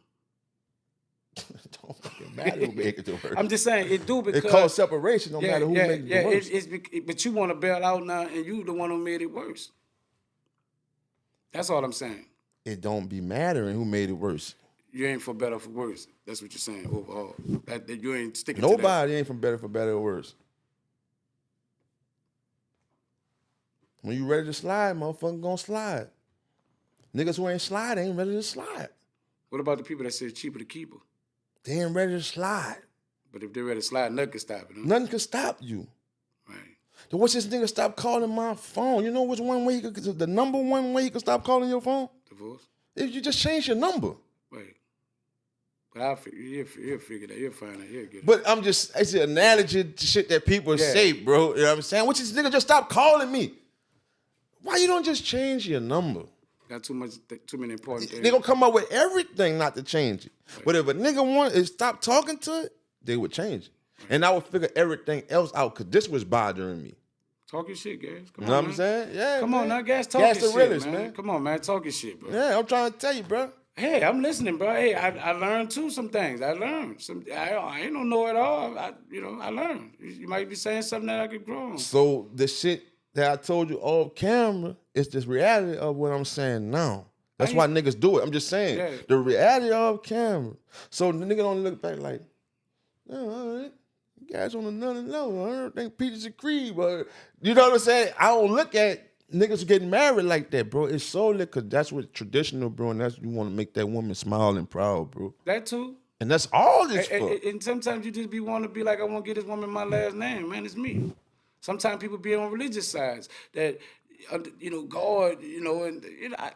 Don't fucking matter who make it the worst. I'm just saying it do because it calls separation. No matter who make it the worst. But you want to bail out now, and you the one who made it worse. That's all I'm saying. It don't be mattering who made it worse. You ain't for better or for worse. That's what you're saying overall. That you ain't sticking. Nobody ain't for better or worse. When you ready to slide, motherfucker gonna slide. Niggas who ain't slide ain't ready to slide. What about the people that say it's cheaper to keep her? They ain't ready to slide. But if they're ready to slide, nothing can stop it. Huh? Nothing can stop you. Right. So what's this nigga stop calling my phone? You know which one way the number one way you can stop calling your phone? Divorce? If you just change your number. Right. But he'll figure that. He'll find out. He'll get it. But it's an analogy to shit that people say, bro. You know what I'm saying? Which is nigga just stop calling me. Why you don't just change your number? Got too many important things. They gonna come up with everything not to change it. Right. But if a nigga want to stop talking to it, they would change it. Right. And I would figure everything else out because this was bothering me. Talk your shit, Gas. Come on, you know what I'm saying? Yeah. Come on, now, Gas. Talk your shit, realest, man. Come on, man. Talk your shit, bro. Yeah, I'm trying to tell you, bro. Hey, I'm listening, bro. Hey, I learned too some things. I learned some. I ain't don't know it all. I learned. You might be saying something that I could grow on. So the shit that I told you off camera is this reality of what I'm saying now. That's why niggas do it. I'm just saying. The reality of camera. So the nigga don't look back like, all right, you guys on another level. I don't think peaches and cream, but you know what I'm saying? I don't look at niggas getting married like that, bro. It's solely because that's what traditional, bro, and that's you want to make that woman smile and proud, bro. That too. And that's all this for. And sometimes you just want to be like, I want to get this woman my last name, man. It's me. Sometimes people be on religious sides that, God, and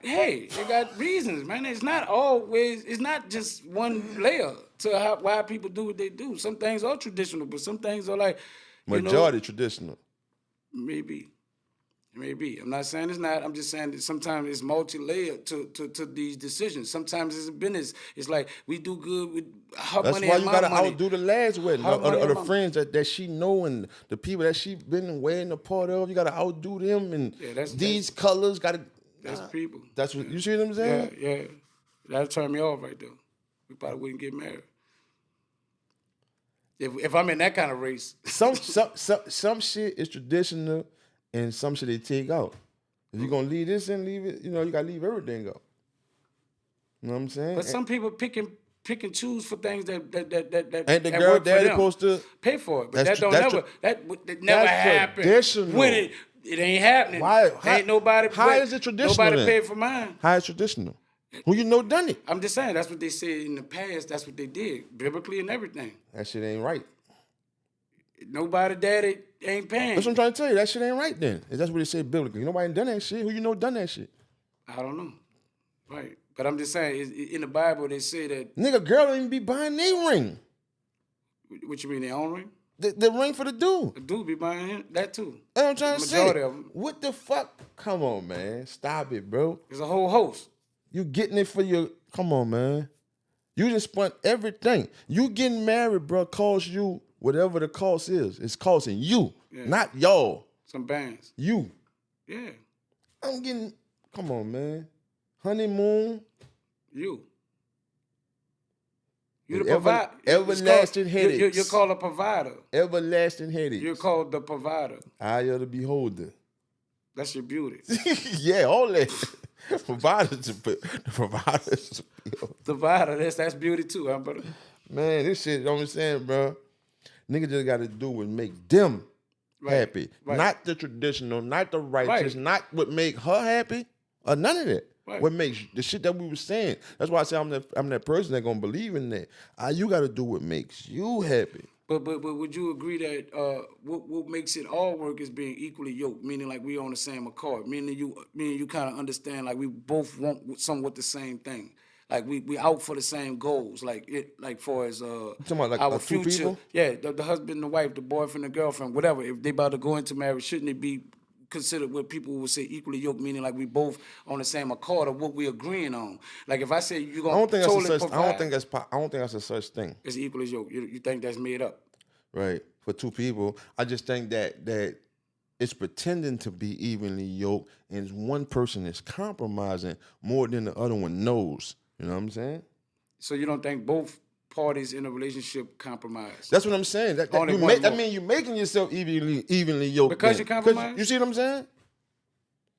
hey, they got reasons, man. It's not just one layer to why people do what they do. Some things are traditional, but some things are like, majority traditional. Maybe. I'm not saying it's not. I'm just saying that sometimes it's multi-layered to these decisions. Sometimes it's a business. It's like we do good with her money and my money. That's why you gotta outdo the last wedding. Or the friends that she know and the people that she been wearing a part of. You gotta outdo them and these colors gotta. That's people. That's what you see what I'm saying? Yeah. That'll turn me off right there. We probably wouldn't get married. If I'm in that kind of race. Some shit is traditional. And some shit they take out. If you're going to leave this and leave it, you gotta leave everything out. You know what I'm saying? But some people pick and pick and choose for things that Ain't the that girl work for daddy them. supposed to pay for it? But That's that don't that's never that never happened. traditional. When it ain't happening. Why? Ain't nobody. How is it traditional? Nobody then? paid for mine. How is traditional? Who you know done it? I'm just saying that's what they said in the past. That's what they did biblically and everything. That shit ain't right. Nobody daddy ain't paying. That's what I'm trying to tell you. That shit ain't right then. If that's what they say biblically. Nobody done that shit. Who you know done that shit? I don't know. Right. But I'm just saying, in the Bible, they say that. Nigga, girl don't even be buying their ring. What you mean, their own ring? The ring for the dude. The dude be buying him that too. That's what I'm trying to say. Majority of them. What the fuck? Come on, man. Stop it, bro. There's a whole host. You getting it for your. Come on, man. You just spent everything. You getting married, bro, costs you whatever the cost is. It's costing you, not y'all. Some bands. You. Yeah. I'm getting. Come on, man. Honeymoon. You the provider. Everlasting headaches. You're called a provider. Everlasting headaches. You're called the provider. Eye of the beholder. That's your beauty. Yeah, all that. Providers. Provider. That's beauty too, huh, brother? Man, this shit, you know what I'm saying, bro? Nigga just got to do what make them happy. Right. Not the traditional, not the righteous, not what make her happy, or none of that. Right. What makes the shit that we were saying. That's why I say I'm that person that gonna believe in that. You got to do what makes you happy. But would you agree that what makes it all work is being equally yoked, meaning like we on the same accord, meaning you kind of understand like we both want somewhat the same thing, like we out for the same goals, like for as talking about like our two future, people? yeah, the husband and the wife, the boyfriend and girlfriend, whatever. If they about to go into marriage, shouldn't it be considered what people would say equally yoked, meaning like we both on the same accord of what we agreeing on. Like if I say you're gonna I don't think totally that's provide, I don't think that's a such thing. it's equal as yoked. You think that's made up? Right. For two people. I just think that it's pretending to be evenly yoked and one person is compromising more than the other one knows. You know what I'm saying? So you don't think both parties in a relationship compromise? That's what I'm saying. That mean you're making yourself evenly yoked. Because you compromise? You see what I'm saying?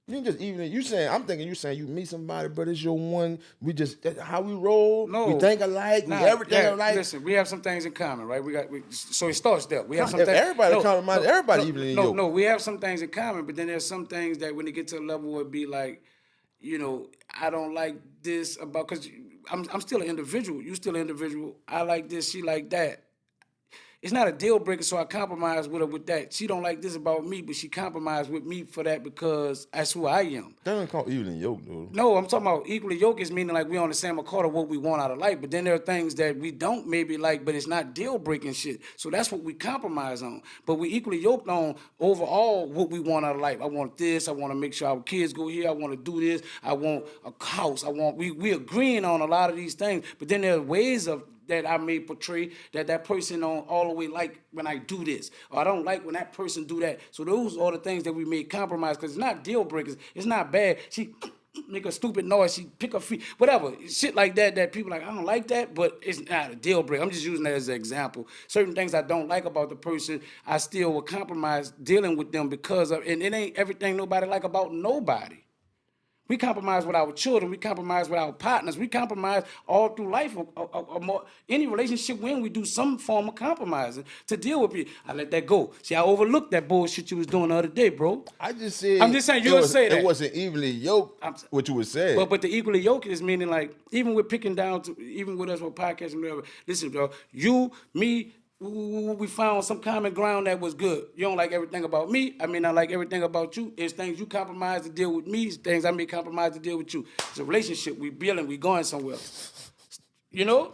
You ain't just evenly. You saying you meet somebody, but it's your one. That's how we roll. No. We think alike. We everything alike. Listen, we have some things in common, right? So it starts there. We have some If things. everybody compromise, everybody evenly yoked. No, we have some things in common, but then there's some things that when they get to a level where it be like, I don't like this about, because I'm still an individual. You still an individual. I like this, she like that. It's not a deal breaker, so I compromise with her with that. She don't like this about me, but she compromised with me for that because that's who I am. That ain't called evenly yoked, dude. No, I'm talking about equally yoked is meaning like we on the same accord of what we want out of life. But then there are things that we don't maybe like, but it's not deal breaking shit. So that's what we compromise on. But we equally yoked on overall what we want out of life. I want this. I want to make sure our kids go here. I want to do this. I want a house. We agreeing on a lot of these things. But then there are ways of that I may portray that person don't all the way like when I do this, or I don't like when that person do that. So those are the things that we may compromise, because it's not deal breakers. It's not bad. She make a stupid noise. She pick her feet, whatever, shit like that. That people like, I don't like that, but it's not a deal breaker. I'm just using that as an example. Certain things I don't like about the person, I still will compromise dealing with them because of, and it ain't everything nobody like about nobody. We compromise with our children. We compromise with our partners. We compromise all through life. Any relationship when we do some form of compromising to deal with it. I let that go. See, I overlooked that bullshit you was doing the other day, bro. I'm just saying you would say that. It wasn't evenly yoked, what you were saying. But the equally yoked is meaning like, even with picking down to, even with us with podcasts and whatever, listen, bro, you, me, we found some common ground that was good. You don't like everything about me. I may not like everything about you. It's things you compromise to deal with me. It's things I may compromise to deal with you. It's a relationship. We building. We going somewhere.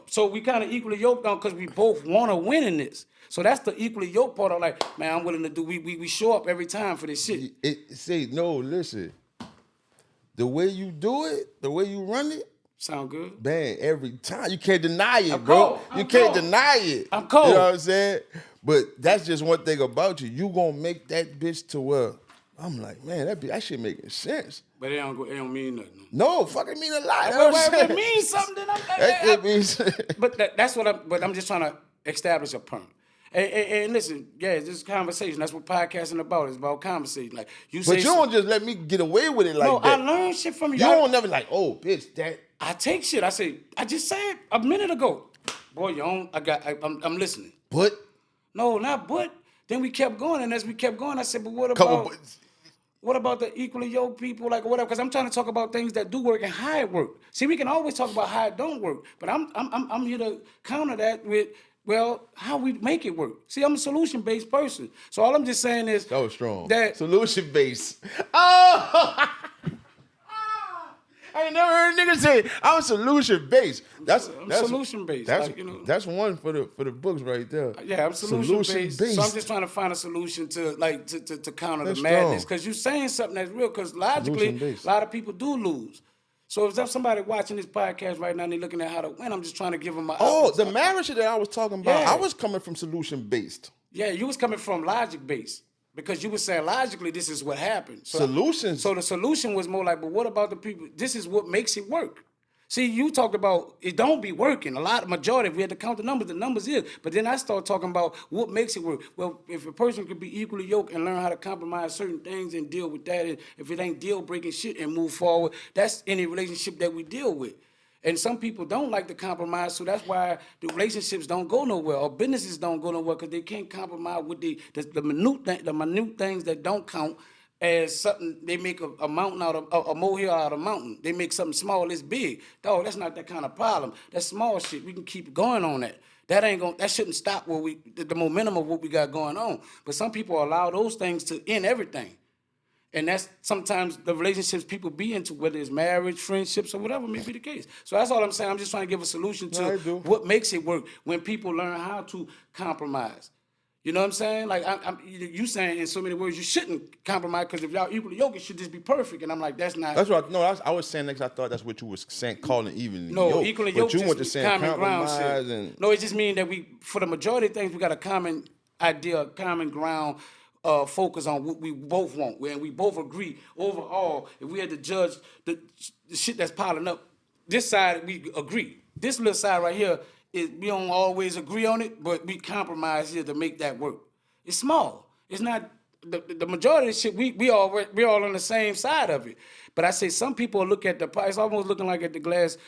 So we kind of equally yoked on because we both want to win in this. So that's the equally yoked part of like, man, I'm willing to do. We show up every time for this shit. Listen. The way you do it, the way you run it, sound good? Man, every time. You can't deny it, bro. You can't deny it. I'm cold. You know what I'm saying? But that's just one thing about you. You gonna make that bitch to where I'm like, man, that shit making sense. But it don't mean nothing. No, fucking mean a lot. Well, if it means something, then I'm like, it means. But that's what I'm just trying to establish a point. And listen, yeah, this is conversation. That's what podcasting about. It's about conversation. Like you say, But you don't just let me get away with it like no, that. I learned shit from you. You don't never like, oh, bitch, that. I take shit. I just said a minute ago. Boy, you on? I'm listening. But No, not but. Then we kept going, and as we kept going, I said, but what couple. about? What about the equally yoked people, like whatever? Because I'm trying to talk about things that do work and how it work. See, we can always talk about how it don't work, but I'm here to counter that with, well, how we make it work. See, I'm a solution-based person, so all I'm just saying is That was strong. That Solution based. Oh, I ain't never heard a nigga say I'm solution based. That's solution-based. That's like, you know, that's one for the books right there. yeah, I'm solution-based. So I'm just trying to find a solution to counter That's the madness. strong. Because you're saying something that's real. Because logically, Solution-based. a lot of people do lose. So if there's somebody watching this podcast right now and they're looking at how to win, I'm just trying to give them my. Oh, the marriage that I was talking about, Yeah. I was coming from solution based. Yeah, you was coming from logic-based. Because you were saying logically, this is what happened. So, Solutions. So the solution was more like, but what about the people? This is what makes it work. See, you talked about it don't be working. Majority, if we had to count the numbers is. But then I start talking about what makes it work. Well, if a person could be equally yoked and learn how to compromise certain things and deal with that, and if it ain't deal-breaking shit and move forward, that's any relationship that we deal with. And some people don't like to compromise, so that's why the relationships don't go nowhere, or businesses don't go nowhere, because they can't compromise with the minute things that don't count as something. They make a mountain out of a molehill out of a mountain. They make something small as big. Dog, that's not that kind of problem. That's small shit. We can keep going on that. That shouldn't stop the momentum of what we got going on. But some people allow those things to end everything. And that's sometimes the relationships people be into, whether it's marriage, friendships, or whatever may be the case. So that's all I'm saying. I'm just trying to give a solution to what makes it work when people learn how to compromise. You know what I'm saying? Like, you saying in so many words, you shouldn't compromise, because if y'all equally yoked, it should just be perfect. And I'm like, that's not. That's what I was saying next. I thought that's what you was saying, calling evenly No, yoked. equally But yoked you just went to saying common ground compromise shit. and No, it just means that for the majority of things, we got a common idea, common ground, focus on what we both want, and we both agree overall. If we had to judge the shit that's piling up, this side we agree. This little side right here we don't always agree on it, but we compromise here to make that work. It's small. It's not the majority of the shit. We all on the same side of it. But I say some people look at the pie. It's almost looking like at the glass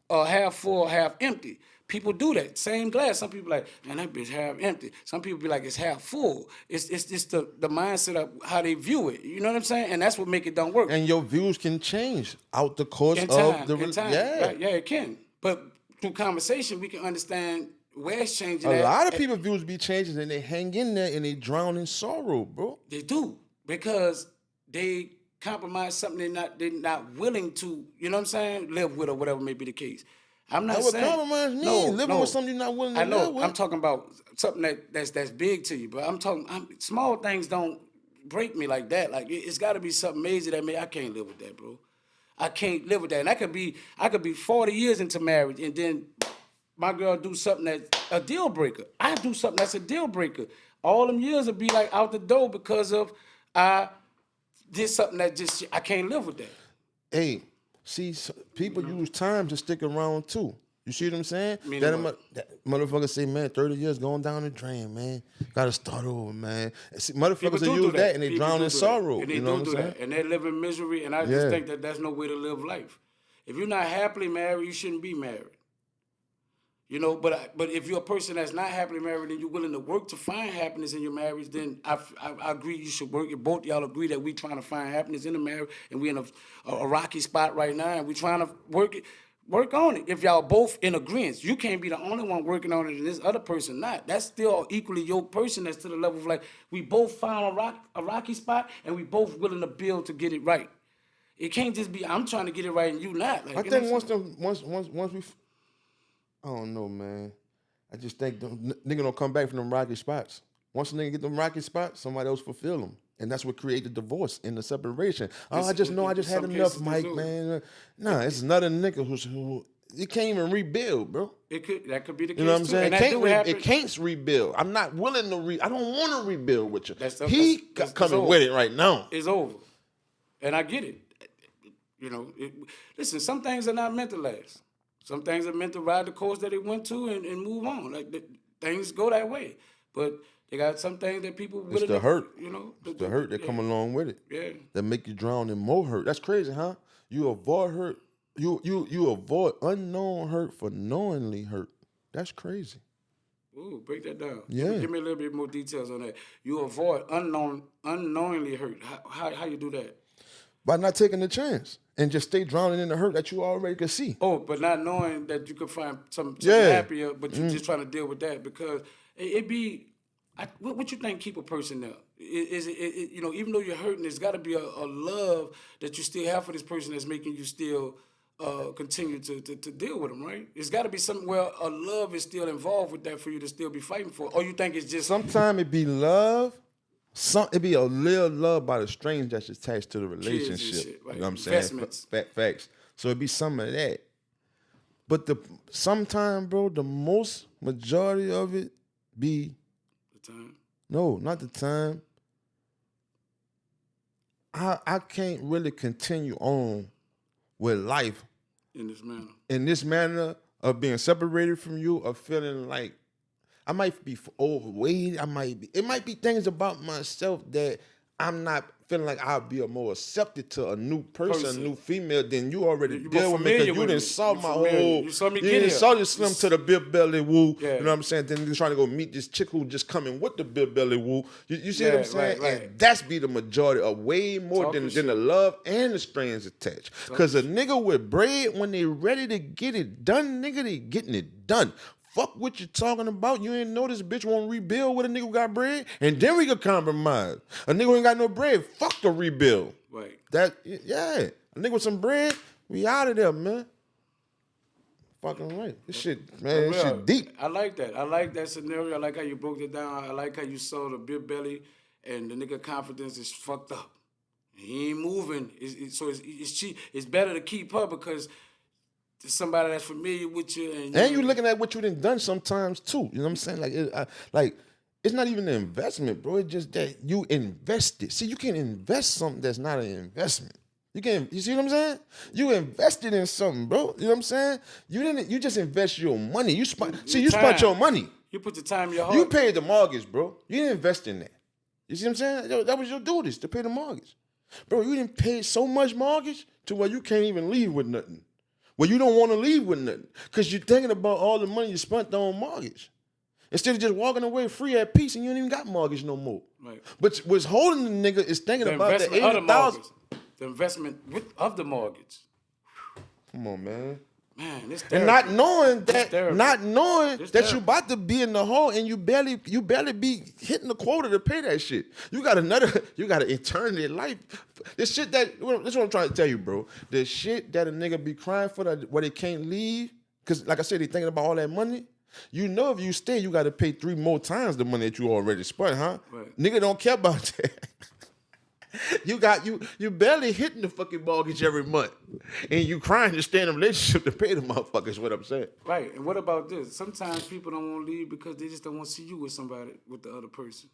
half full, half empty. People do that. Same glass. Some people like, man, that bitch half empty. Some people be like, it's half full. It's just the mindset of how they view it. You know what I'm saying? And that's what make it don't work. and your views can change out the course In of the time. yeah. Yeah, it can. But through conversation, we can understand where it's changing. A lot of people's views be changing and they hang in there and they drown in sorrow, bro. They do, because they compromise something they're not willing to, you know what I'm saying, live with, or whatever may be the case. I'm not saying compromise mean? Living with something you're not willing to live with. I'm talking about something that's big to you, but small things don't break me like that. Like, it's got to be something major that I can't live with that, bro. I can't live with that. And I could be 40 years into marriage, and then my girl do something that's a deal breaker. I do something that's a deal breaker. All them years will be like out the door because of I did something that just I can't live with that. Hey, see, people use time to stick around too. You see what I'm saying? That motherfucker say, man, 30 years going down the drain, man. Gotta start over, man. See, motherfuckers will use that and they drown in sorrow. And they you know what I'm saying? that. And they live in misery, and I just think that that's no way to live life. If you're not happily married, you shouldn't be married. You know, but if you're a person that's not happily married and you're willing to work to find happiness in your marriage, then I agree you should work. If both y'all agree that we trying to find happiness in the marriage, and we're in a rocky spot right now, and we trying to work on it. If y'all both in agreement, you can't be the only one working on it and this other person not. That's still an equally yoked person that's to the level of like, we both found a rocky spot and we both willing to build to get it right. It can't just be I'm trying to get it right and you not. Like, I think once we, I don't know, man. I just think nigga don't come back from them rocky spots. Once a nigga get them rocky spots, somebody else fulfill them. And that's what created the divorce and the separation. I just had enough, Mike, man. Nah, it's another nigga who you can't even rebuild, bro. That could be the case. You know what I'm saying? And it can't rebuild. I'm not willing to I don't want to rebuild with you. That's coming with it right now. It's over. And I get it. You know, listen, some things are not meant to last. Some things are meant to ride the course that it went to and move on. Like things go that way. But they got some things that people It's really the hurt. You know, It's the hurt that come along with it. Yeah. That make you drown in more hurt. That's crazy, huh? You avoid hurt. You avoid unknown hurt for knowingly hurt. That's crazy. Ooh, break that down. Yeah. Give me a little bit more details on that. You avoid unknowingly hurt. How you do that? By not taking the chance and just stay drowning in the hurt that you already can see. Oh, but not knowing that you could find something Yeah. happier, but you're just trying to deal with that because it be. What you think keep a person there? Is it you know, even though you're hurting, there's got to be a love that you still have for this person that's making you still continue to deal with them, right? It's got to be something where a love is still involved with that for you to still be fighting for. Or you think it's just Sometimes it be love. It be a little love by the strings that's attached to the relationship. shit, right? You know what I'm saying? Investments. Facts. So it be some of that. But sometimes, bro, the majority of it be the time? no, not the time. I can't really continue on with life In this manner. in this manner of being separated from you, of feeling like I might be overweight. It might be things about myself that I'm not feeling like I'll be more accepted to a new person, a new female than you already deal with me because you didn't saw my whole. You saw me You get didn't here. saw the slim to the big belly woo. Yeah. You know what I'm saying? Then you're trying to go meet this chick who just coming with the big belly woo. You see what I'm saying? Right. And that's be the majority of way more than the love and the strings attached. Because a nigga with bread, when they ready to get it done, nigga, they getting it done. Fuck what you talking about. You ain't know this bitch won't rebuild with a nigga who got bread. And then we could compromise. A nigga who ain't got no bread, fuck the rebuild. Right. Yeah. A nigga with some bread, we out of there, man. Fucking right. This shit, man, this shit deep. I like that. I like that scenario. I like how you broke it down. I like how you saw the big belly and the nigga confidence is fucked up. He ain't moving. So it's cheap. It's better to keep her because somebody that's familiar with you. And you looking at what you done sometimes too. You know what I'm saying? Like it's not even an investment, bro. It's just that you invested. See, you can't invest something that's not an investment. You see what I'm saying? You invested in something, bro. You know what I'm saying? You just invest your money. You spent your money. You put the time in your heart. You paid the mortgage, bro. You didn't invest in that. You see what I'm saying? That was your duties to pay the mortgage. Bro, you didn't pay so much mortgage to where you can't even leave with nothing. Well, you don't want to leave with nothing because you're thinking about all the money you spent on mortgage. Instead of just walking away free at peace and you don't even got mortgage no more. Right. But what's holding the nigga is thinking about the $80,000. The investment of the mortgage. Come on, man. Man, this and not knowing that you about to be in the hole and you barely be hitting the quota to pay that shit. You got an eternity life. This is what I'm trying to tell you, bro. The shit that a nigga be crying for where they can't leave, because like I said, they thinking about all that money. You know if you stay, you got to pay 3 more times the money that you already spent, huh? Right. Nigga don't care about that. You barely hitting the fucking mortgage every month, and you crying to stay in a relationship to pay the motherfuckers. What I'm saying. Right. And what about this? Sometimes people don't want to leave because they just don't want to see you with the other person,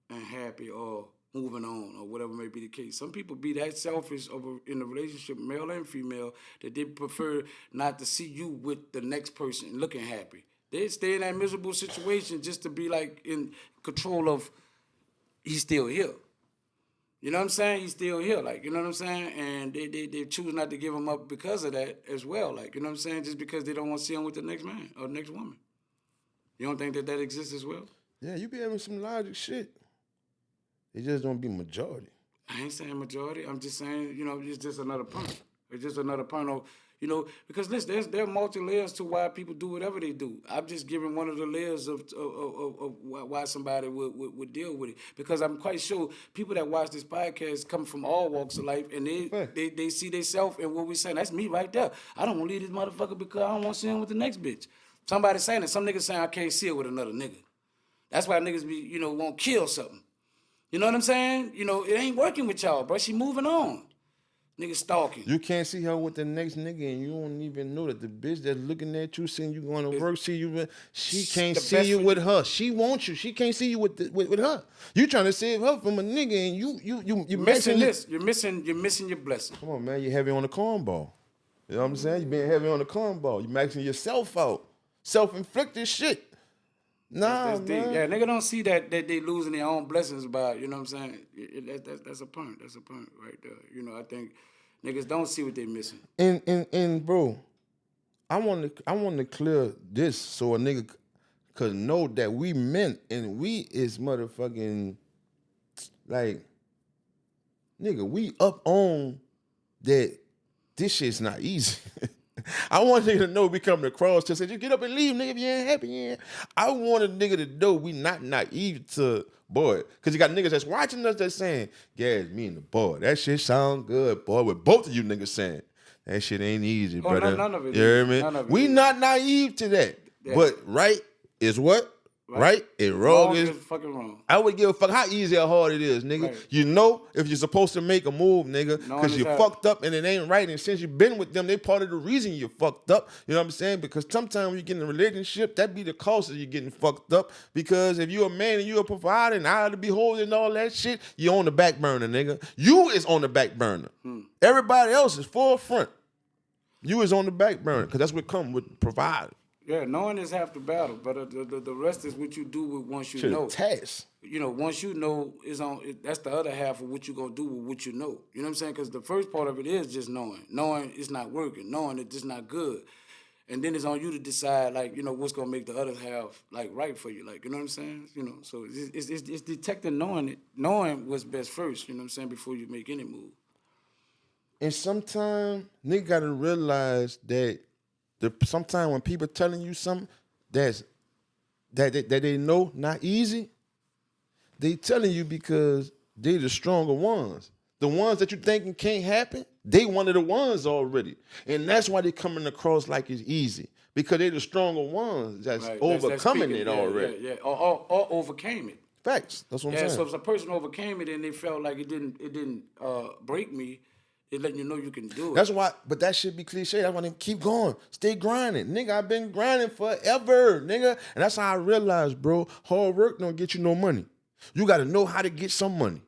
and happy or moving on or whatever may be the case. Some people be that selfish in the relationship, male and female, that they prefer not to see you with the next person looking happy. They stay in that miserable situation just to be like in control of. He's still here. You know what I'm saying? He's still here, like, you know what I'm saying? And they choose not to give him up because of that as well, like, you know what I'm saying? Just because they don't want to see him with the next man or the next woman. You don't think that exists as well? Yeah, you be having some logic shit. It just don't be majority. I ain't saying majority. I'm just saying, it's just another point. It's just another point of, because listen, there are multi-layers to why people do whatever they do. I'm just giving one of the layers of why somebody would deal with it. Because I'm quite sure people that watch this podcast come from all walks of life, and they see themselves and what we saying. That's me right there. I don't want to leave this motherfucker because I don't want to see him with the next bitch. Somebody saying it. Some niggas saying I can't see it with another nigga. That's why niggas be, won't kill something. You know what I'm saying? It ain't working with y'all, bro. She moving on. Nigga stalking. You can't see her with the next nigga, and you don't even know that the bitch that's looking at you, seeing you going to work, she can't see you with her. She wants you. She can't see you with her. You trying to save her from a nigga, and you missing this. You're missing your blessing. Come on, man. You're heavy on the cornball. You know what I'm saying? You being heavy on the cornball. You maxing yourself out. Self-inflicted shit. Nah, That's deep. man. Yeah, nigga don't see that they losing their own blessings by, you know what I'm saying? That's a point. That's a point right there. You know, I think niggas don't see what they missing. And bro, I want to clear this so a nigga could know that we meant and we is motherfucking like nigga, we up on that this shit's not easy. I want nigga to know we coming across to say, just get up and leave, nigga, if you ain't happy, yeah. I want a nigga to know we not naive to boy. Cause you got niggas that's watching us that's saying, yeah, me and the boy, that shit sound good, boy. With both of you niggas saying, that shit ain't easy, brother. None of it. You hear me? None of it. We not naive to that. Yeah. But right is what? Right? And wrong is fucking wrong. I would give a fuck how easy or hard it is, nigga. Right. You know if you're supposed to make a move, nigga, because you fucked up and it ain't right. And since you've been with them, they part of the reason you fucked up. You know what I'm saying? Because sometimes when you get in a relationship, that be the cost of you getting fucked up. Because if you're a man and you're a provider and eye of the beholder and all that shit, you're on the back burner, nigga. You is on the back burner. Everybody else is forefront. You is on the back burner because that's what come with provider. Yeah, knowing is half the battle, but the rest is what you do with once you Shit, know. task. You know, once you know that's the other half of what you gonna do with what you know. You know what I'm saying? Because the first part of it is just knowing it's not working, knowing that it's not good, and then it's on you to decide like what's gonna make the other half like right for you. Like you know what I'm saying? So it's detecting knowing what's best first. You know what I'm saying before you make any move. And sometimes nigga gotta realize that sometimes when people telling you something that they know not easy, they telling you because they the stronger ones. The ones that you thinking can't happen, they one of the ones already. And that's why they coming across like it's easy. Because they the stronger ones that's overcoming it already. Yeah. Or overcame it. Facts. That's what I'm saying. So if a person overcame it and they felt like it didn't break me, it's letting you know you can do it. That's why, but that should be cliche. That's why they keep going. Stay grinding. Nigga, I've been grinding forever, nigga. And that's how I realized, bro, hard work don't get you no money. You got to know how to get some money.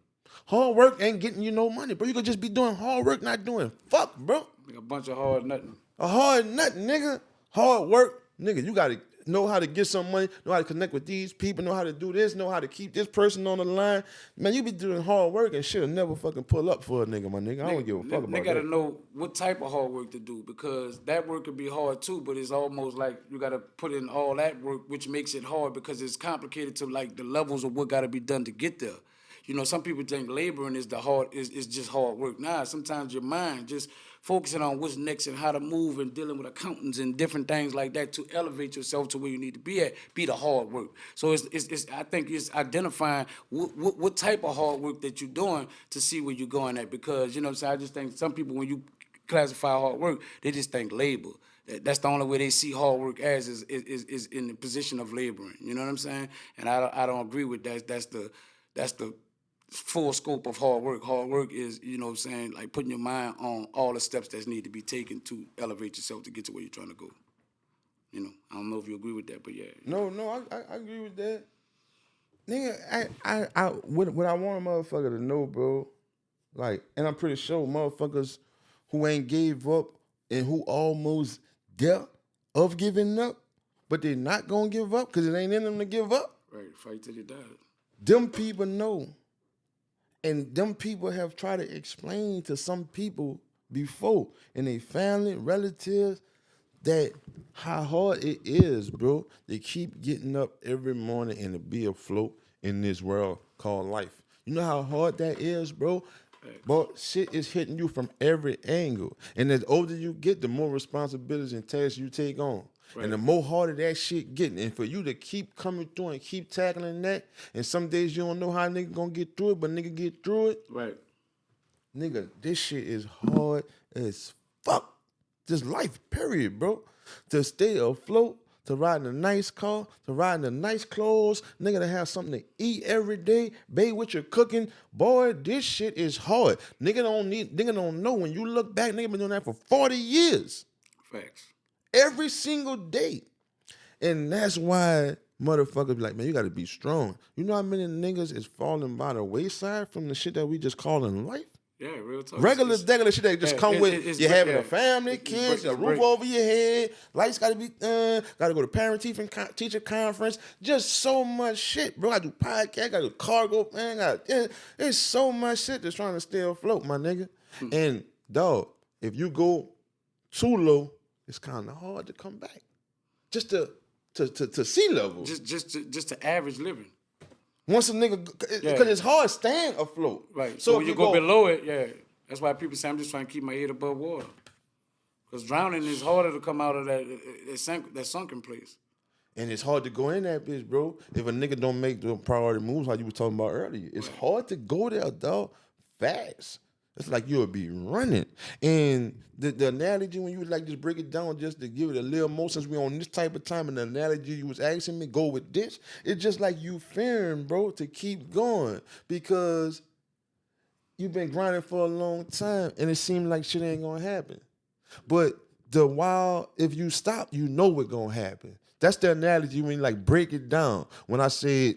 Hard work ain't getting you no money, bro. You could just be doing hard work, not doing fuck, bro. Like a bunch of hard nothing. A hard nothing, nigga. Hard work, nigga. You got to know how to get some money, know how to connect with these people, know how to do this, know how to keep this person on the line. Man, you be doing hard work and shit'll never fucking pull up for a nigga, my nigga. I don't give a fuck about that. They gotta know what type of hard work to do because that work could be hard too, but it's almost like you gotta put in all that work, which makes it hard because it's complicated to like the levels of what gotta be done to get there. Some people think laboring is just hard work. Nah, sometimes your mind just focusing on what's next and how to move and dealing with accountants and different things like that to elevate yourself to where you need to be at, be the hard work. So I think it's identifying what type of hard work that you're doing to see where you're going at because, I just think some people when you classify hard work, they just think labor. That's the only way they see hard work as is in the position of laboring. You know what I'm saying? And I don't agree with that. That's the full scope of hard work. Hard work is, like putting your mind on all the steps that need to be taken to elevate yourself to get to where you're trying to go. I don't know if you agree with that, but yeah. No, I agree with that. Nigga, what I want a motherfucker to know, bro, like, and I'm pretty sure motherfuckers who ain't gave up and who almost there of giving up, but they not gonna give up because it ain't in them to give up. Right, fight till you die. Them people know. And them people have tried to explain to some people before in their family, relatives, that how hard it is, bro. They keep getting up every morning and to be afloat in this world called life. You know how hard that is, bro? But shit is hitting you from every angle. And as older you get, the more responsibilities and tasks you take on. Right. And the more harder that shit getting. And for you to keep coming through and keep tackling that, and some days you don't know how nigga gonna get through it, but nigga get through it. Right. Nigga, this shit is hard as fuck. Just life, period, bro. To stay afloat, to ride in a nice car, to ride in the nice clothes, nigga to have something to eat every day, babe, what you're cooking. Boy, this shit is hard. Nigga don't know when you look back, nigga been doing that for 40 years. Facts. Every single day. And that's why motherfuckers be like, man, you gotta be strong. You know how many niggas is falling by the wayside from the shit that we just calling life? Yeah, real talk. Regular shit that just come with you having a family, kids, a roof over your head, lights got to be done, got to go to parent-teacher conference, just so much shit, bro. I do podcast, got to do cargo, man. There's so much shit that's trying to stay afloat, my nigga. And, dog, if you go too low, it's kind of hard to come back. Just to sea level. Just to average living. Once a nigga, because it's hard staying afloat. Right. So when you go below it, that's why people say I'm just trying to keep my head above water. Because drowning is harder to come out of that sunken place. And it's hard to go in that bitch, bro. If a nigga don't make the priority moves like you was talking about earlier, it's hard to go there, dog, fast. It's like you'll be running. And the analogy, when you like just break it down just to give it a little more, since we on this type of time, and the analogy you was asking me, go with this, it's just like you fearing, bro, to keep going because you've been grinding for a long time and it seemed like shit ain't gonna happen. But if you stop, you know what's gonna happen. That's the analogy when you like break it down. When I said,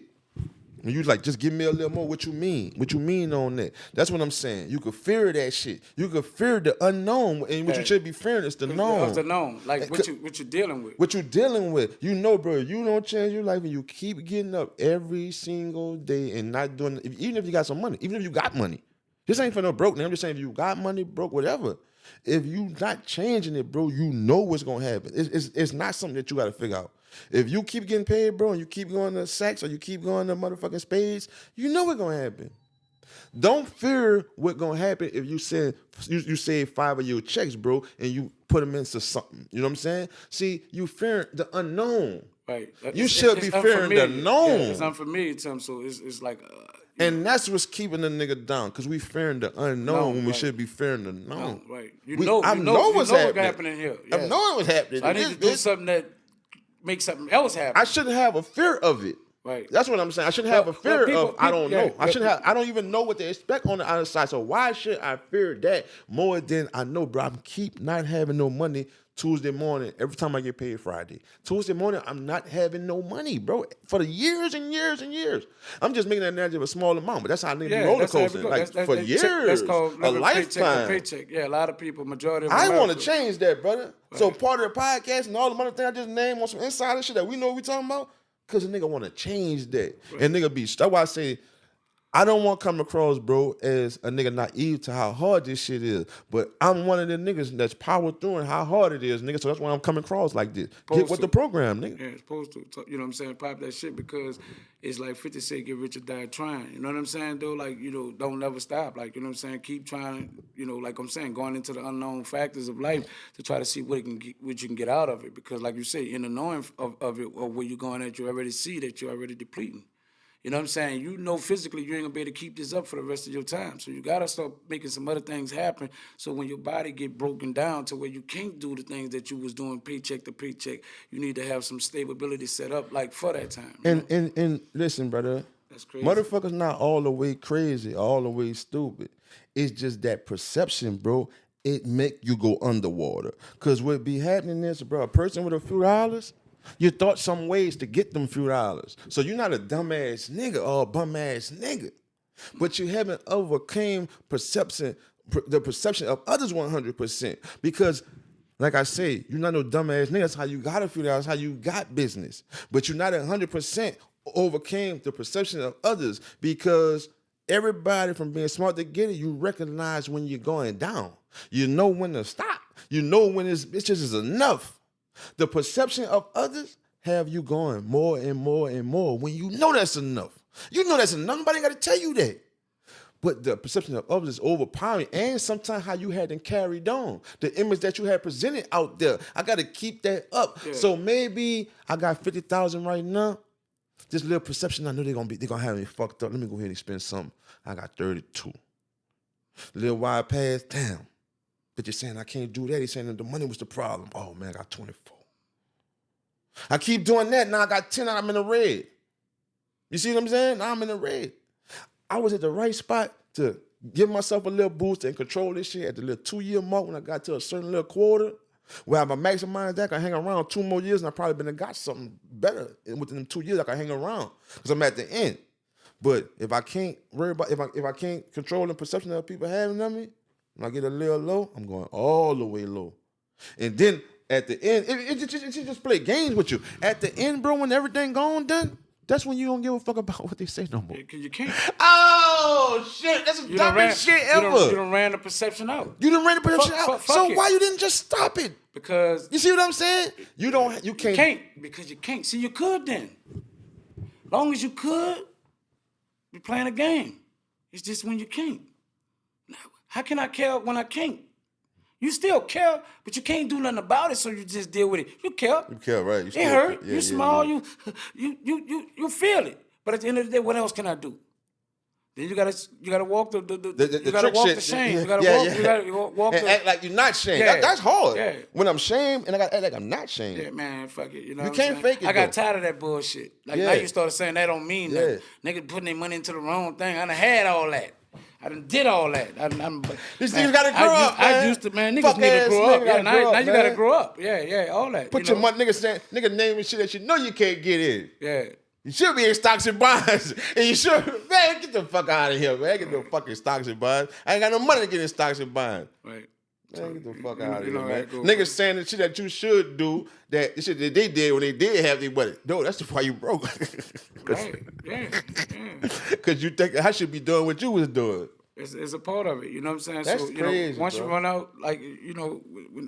when you like, just give me a little more, what you mean? What you mean on that? That's what I'm saying. You could fear that shit. You could fear the unknown. And what you should be fearing is the known. It's the known. Like what you're dealing with. What you're dealing with. You know, bro, you don't change your life and you keep getting up every single day and not doing, even if you got some money, even if you got money. This ain't for no broke, man. I'm just saying if you got money, broke, whatever. If you not changing it, bro, you know what's going to happen. It's not something that you got to figure out. If you keep getting paid, bro, and you keep going to sex or you keep going to motherfucking spades, you know what's going to happen. Don't fear what's going to happen if you save 5 of your checks, bro, and you put them into something. You know what I'm saying? See, you fear the unknown. Right. You should be fearing the known. Yeah, it's unfamiliar to them, so it's like... and that's what's keeping the nigga down, because we fearing the unknown when we should be fearing the known. Right. I know what's happening here. Yeah. I know what's happening. So I need to do something that makes something else happen. I shouldn't have a fear of it. Right. That's what I'm saying. I shouldn't have a fear of I don't know. I don't even know what to expect on the other side. So why should I fear that more than I know, bro? I keep not having no money Tuesday morning, every time I get paid Friday. Tuesday morning, I'm not having no money, bro, for the years and years and years. I'm just making an analogy of a small amount, but that's how I need to roller coaster. Like, for years, that's called a lifetime. Paycheck. Yeah, a lot of people, majority of I want to change that, brother. Right. So part of the podcast and all the other things I just named on some insider shit that we know what we talking about, because a nigga want to change that. Right. And nigga be, that's why I say, I don't want to come across, bro, as a nigga naive to how hard this shit is. But I'm one of the niggas that's powered through and how hard it is, nigga. So that's why I'm coming across like this. Get with the program, nigga. Yeah, it's supposed to. You know what I'm saying? Pop that shit, because it's like 50 Cent, get rich or die trying. You know what I'm saying, though? Like, you know, don't never stop. Like, you know what I'm saying? Keep trying, you know, like I'm saying, going into the unknown factors of life to try to see what you can get out of it. Because like you say, in the knowing of it, or where you're going at, you already see that you're already depleting. You know what I'm saying? You know physically you ain't gonna be able to keep this up for the rest of your time. So you gotta start making some other things happen. So when your body get broken down to where you can't do the things that you was doing paycheck to paycheck, you need to have some stability set up like for that time. And listen, brother. That's crazy. Motherfuckers not all the way crazy, all the way stupid. It's just that perception, bro. It make you go underwater. Cause what be happening is, bro, a person with a few dollars, you thought some ways to get them few dollars. So you're not a dumbass nigga or a bum-ass nigga. But you haven't overcame the perception of others 100%. Because, like I say, you're not no dumbass nigga. That's how you got a few dollars, how you got business. But you're not 100% overcame the perception of others, because everybody from being smart to get it, you recognize when you're going down. You know when to stop. You know when it's just is enough. The perception of others have you going more and more and more when you know that's enough. You know that's enough. Nobody got to tell you that. But the perception of others is overpowering, and sometimes how you had them carried on. The image that you had presented out there. I got to keep that up. Yeah. So maybe I got 50,000 right now. This little perception, I know they're gonna have me fucked up. Let me go ahead and spend something. I got 32. Little wide pass, damn. But you're saying I can't do that. He's saying that the money was the problem. Oh, man, I got 24. I keep doing that. Now I got 10 and I'm in the red. You see what I'm saying? Now I'm in the red. I was at the right spot to give myself a little boost and control this shit at the little 2-year mark when I got to a certain little quarter. Where I maximize that, I can hang around 2 more years and I probably been got something better within them 2 years. I can hang around because I'm at the end. But if I can't worry about if I can't control the perception that people having of me, when I get a little low, I'm going all the way low. And then at the end, it just play games with you. At the end, bro, when everything gone done, that's when you don't give a fuck about what they say no more. Because you can't. Oh shit, that's the dumbest shit ever. You done ran the perception out. You done ran the perception out. Fuck So it. why you didn't just stop it? Because you see what I'm saying? You can't. You can't because you can't. See, you could then. Long as you could, you're playing a game. It's just when you can't. Now, how can I care when I can't? You still care, but you can't do nothing about it, so you just deal with it. You care. You care, right? You it hurt. Yeah, you small. You feel it. But at the end of the day, what else can I do? Then you gotta walk the shame. Yeah, you gotta walk and act like you're not shamed. Yeah, That's hard. Yeah. When I'm shamed and I gotta act like I'm not shamed. Yeah, man, fuck it. You know you what can't I'm saying? fake it. I got tired of that bullshit. Like now you started saying that don't mean nothing. Niggas putting their money into the wrong thing. I done had all that. I done did all that. These niggas gotta grow up, man. I used to, man. Niggas need to grow up. Yeah, now you gotta grow up. Yeah, all that. Put your money, nigga naming shit that you know you can't get in. Yeah. You should be in stocks and bonds. And you should, man, get the fuck out of here, man. Get the fucking stocks and bonds. I ain't got no money to get in stocks and bonds. Right. Man, get the fuck out of here, man. Niggas saying the shit that you should do, that the shit that they did when they did have their money. No, that's why you broke. Right. Yeah. Because you think I should be doing what you was doing. It's a part of it, you know what I'm saying? That's so, crazy, once bro. you run out, like,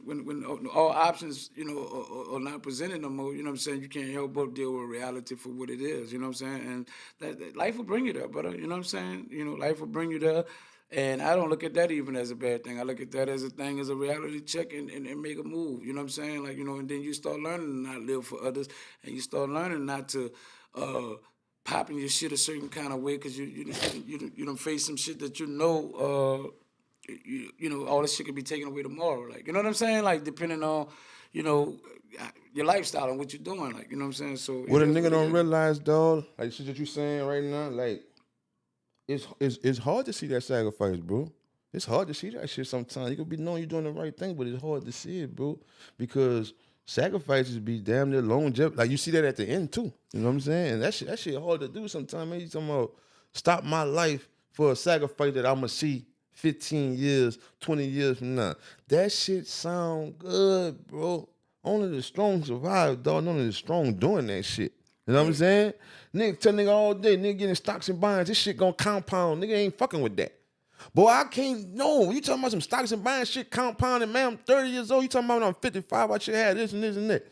when all options, are not presented no more, you know what I'm saying? You can't help but deal with reality for what it is, you know what I'm saying? And that life will bring you there, brother, you know what I'm saying? Life will bring you there. And I don't look at that even as a bad thing. I look at that as a reality check and make a move, you know what I'm saying? Like, and then you start learning to not live for others, and you start learning not to, popping your shit a certain kind of way because you don't face some shit that all this shit could be taken away tomorrow. Like, you know what I'm saying? Like, depending on, your lifestyle and what you're doing. Like, you know what I'm saying? So what a nigga don't realize, dog, like shit that you saying right now, like, it's hard to see that sacrifice, bro. It's hard to see that shit sometimes. You could be knowing you're doing the right thing, but it's hard to see it, bro, because sacrifices be damn near longevity. Like, you see that at the end, too. You know what I'm saying? And that shit hard to do sometimes. Man, you talking about stop my life for a sacrifice that I'm going to see 15 years, 20 years from now. That shit sound good, bro. Only the strong survive, dog. Only the strong doing that shit. You know what I'm saying? Nigga tell nigga all day, nigga getting stocks and bonds. This shit gonna compound. Nigga ain't fucking with that. Boy, I can't, no. You talking about some stocks and bonds shit compounding, man. I'm 30 years old. You talking about when I'm 55, I should have this and this and that.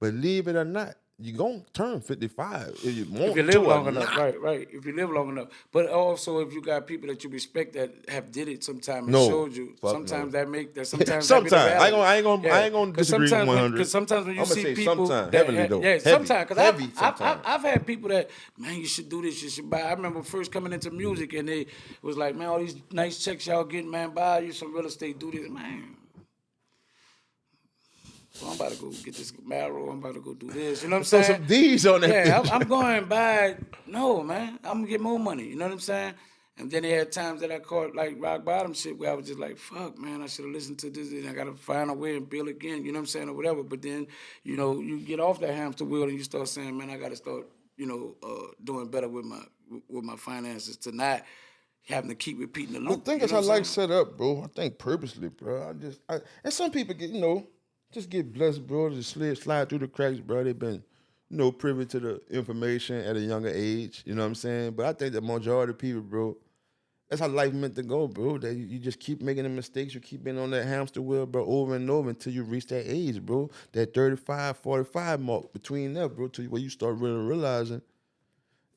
Believe it or not, you gonna turn 55 if you want to. If you live long enough, right. If you live long enough. But also if you got people that you respect that have did it sometime and showed you, sometimes that make that sometimes I ain't gonna disagree with 100. Because sometimes when you see people sometimes, heavily though. Yeah, sometimes. Because I've I've had people that, man, you should do this, you should buy. I remember first coming into music and they was like, man, all these nice checks y'all getting, man, buy you some real estate, do this. Man, so I'm about to go get this marrow. I'm about to go do this. You know what I'm saying? Some D's on that. Yeah, I'm going by. No, man, I'm gonna get more money. You know what I'm saying? And then there had times that I caught like rock bottom shit where I was just like, fuck, man, I should have listened to this. And I gotta find a way and build again. You know what I'm saying, or whatever. But then, you get off that hamster wheel and you start saying, man, I gotta start, doing better with my finances to not having to keep repeating the loop. I think that's how life's set up, bro. I think purposely, bro. And some people get, just get blessed, bro. Just slide through the cracks, bro. They've been, privy to the information at a younger age. You know what I'm saying? But I think the majority of people, bro, that's how life meant to go, bro. That you just keep making the mistakes. You keep being on that hamster wheel, bro, over and over until you reach that age, bro. That 35, 45 mark between that, bro, to where you start really realizing,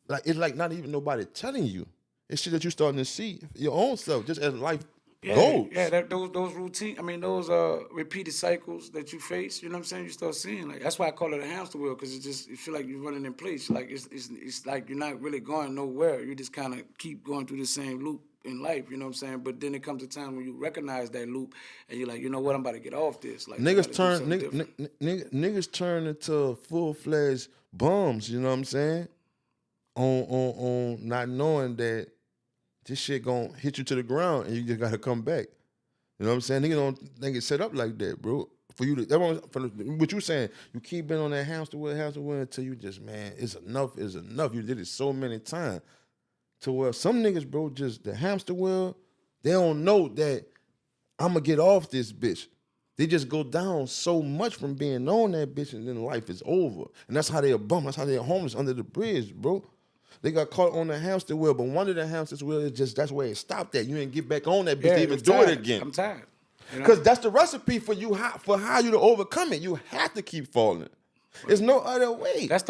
like, it's like not even nobody telling you. It's shit that you're starting to see your own self just as life goes. Yeah, those routine. I mean, those repeated cycles that you face. You know what I'm saying? You start seeing, like, that's why I call it a hamster wheel, because you feel like you're running in place. Like it's like you're not really going nowhere. You just kind of keep going through the same loop in life. You know what I'm saying? But then it comes a time when you recognize that loop and you're like, you know what? I'm about to get off this. Like, niggas turn into full-fledged bums. You know what I'm saying? On not knowing that this shit gonna hit you to the ground and you just gotta come back. You know what I'm saying? Niggas don't think it's set up like that, bro. For you to, what you saying, you keep being on that hamster wheel until you just, man, it's enough. You did it so many times. To where some niggas, bro, just the hamster wheel, they don't know that I'm going to get off this bitch. They just go down so much from being on that bitch and then life is over. And that's how they a bum. That's how they are homeless under the bridge, bro. They got caught on the hamster wheel, but one of the hamster wheel is just, that's where it stopped at. You ain't get back on that bitch to even do it again. I'm tired. Because that's the recipe for you, for how you to overcome it. You have to keep falling. There's no other way. That's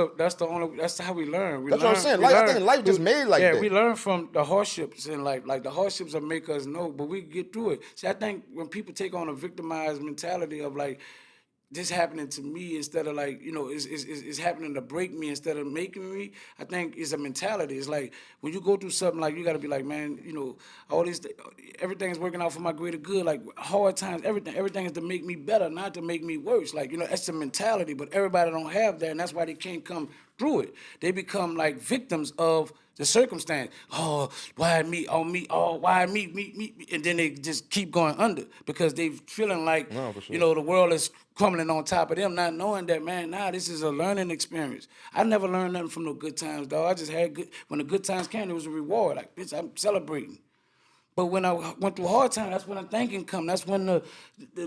how we learn. That's what I'm saying. I think life just made like that. Yeah, we learn from the hardships in life. Like the hardships will make us know, but we get through it. See, I think when people take on a victimized mentality of like, this happening to me instead of like, it's happening to break me instead of making me, I think it's a mentality. It's like when you go through something, like you got to be like, man, all these, everything is working out for my greater good. Like hard times, everything is to make me better, not to make me worse. Like, that's the mentality, but everybody don't have that, and that's why they can't come through it. They become like victims of the circumstance. Oh, why me? Oh, me? Oh, why me? And then they just keep going under because they feeling like, the world is crumbling on top of them, not knowing that, man, this is a learning experience. I never learned nothing from no good times, dog. I just had when the good times came, it was a reward. Like, bitch, I'm celebrating. But when I went through hard time, that's when the thinking come. That's when the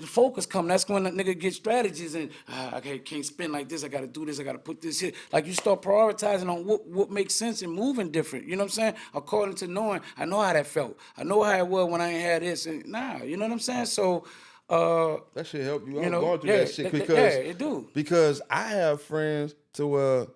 focus come. That's when the nigga get strategies and I can't spin like this. I got to do this. I got to put this here. Like you start prioritizing on what makes sense and moving different. You know what I'm saying? According to knowing, I know how that felt. I know how it was when I ain't had this. And you know what I'm saying? So that shit help you. I'm going through that shit because it do. Because I have friends to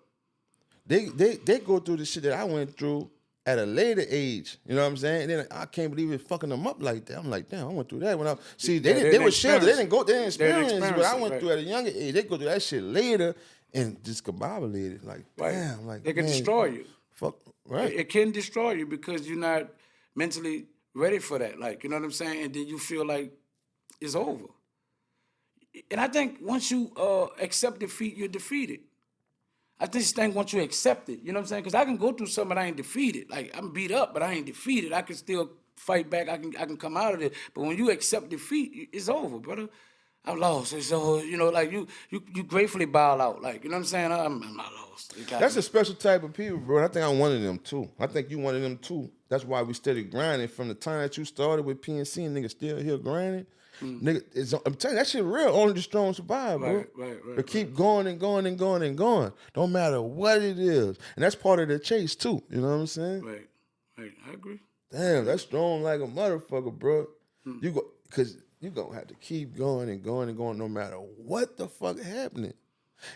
they go through the shit that I went through at a later age, you know what I'm saying? And then I can't believe it fucking them up like that. I'm like, damn, I went through that when I they were sheltered. They didn't experience what I went through at a younger age. They go through that shit later and just combobulated. Like, damn, like they can destroy you. Fuck, right? It can destroy you because you're not mentally ready for that. Like, you know what I'm saying? And then you feel like it's over. And I think once you accept defeat, you're defeated. I just think once you accept it, you know what I'm saying? Because I can go through something, but I ain't defeated. Like, I'm beat up, but I ain't defeated. I can still fight back. I can come out of it. But when you accept defeat, it's over, brother. I'm lost. So, like you gratefully bow out. Like, you know what I'm saying? I'm not lost. That's a special type of people, bro. I think I'm one of them, too. I think you one of them, too. That's why we steady grinding from the time that you started with PNC and niggas still here grinding. Nigga, I'm telling you, that shit real. Only the strong survive, bro. Right. But keep going and going and going and going. Don't matter what it is. And that's part of the chase, too. You know what I'm saying? Right. I agree. Damn, that's strong like a motherfucker, bro. Because you gonna have to keep going and going and going no matter what the fuck happening.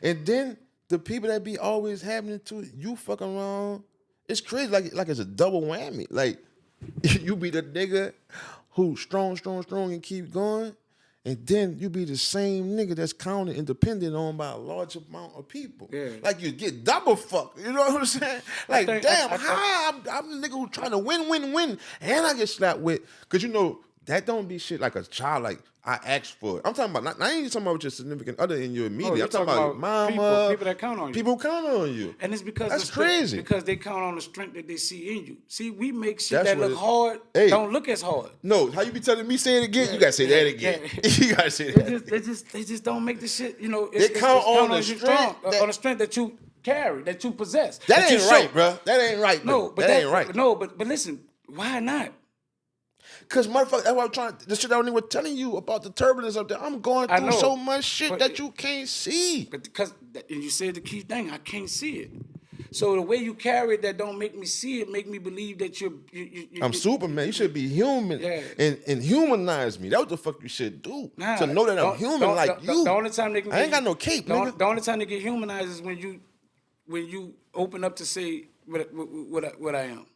And then the people that be always happening to you fucking around, it's crazy. Like it's a double whammy. Like, you be the nigga who's strong, and keep going, and then you be the same nigga that's counted and dependent on by a large amount of people. Yeah. Like you get double fucked. You know what I'm saying? Like, I'm the nigga who trying to win, and I get slapped with. Because that don't be shit like a child. Like, I asked for it. I'm talking about, I ain't talking about with your significant other in your immediate. I'm talking about mama. People that count on you. People count on you. And it's because that's crazy. Because they count on the strength that they see in you. See, we make shit that look hard don't look as hard. No, how you be telling me say it again? You gotta say that again. You gotta say that. They just don't make the shit. They count on the strength on the strength that you carry, that you possess. That ain't right, bro. That ain't right. No, but that ain't right. No, but listen, why not? Cause motherfucker, that's what I'm trying. The shit I was telling you about the turbulence up there. I'm going through so much shit that you can't see. But because and you said the key thing, I can't see it. So the way you carry it, that don't make me see it, make me believe that you're I'm Superman. You should be human and humanize me. That's what the fuck you should do. To know that I'm human like you. The only time they can I ain't got no cape, nigga. The only time they get humanized is when you open up to say what I am.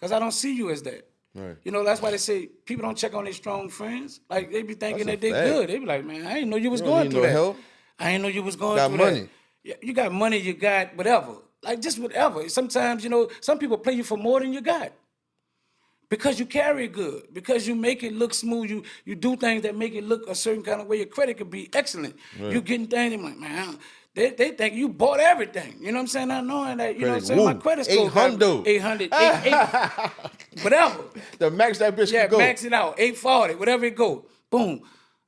Because I don't see you as that. Right. That's why they say people don't check on their strong friends. Like, they be thinking that they good. They be like, man, I didn't know you was going through that. Help. I didn't know you was going through money. That. You got money, you got whatever. Like, just whatever. Sometimes, some people play you for more than you got. Because you carry good. Because you make it look smooth. You do things that make it look a certain kind of way. Your credit could be excellent. Right. You getting things, they're like, man, they think you bought everything. You know what I'm saying? Not knowing that, you know what I'm saying? My credit score 800, 8, whatever. The max that bitch can go. Yeah, max it out, 840, whatever it go. Boom.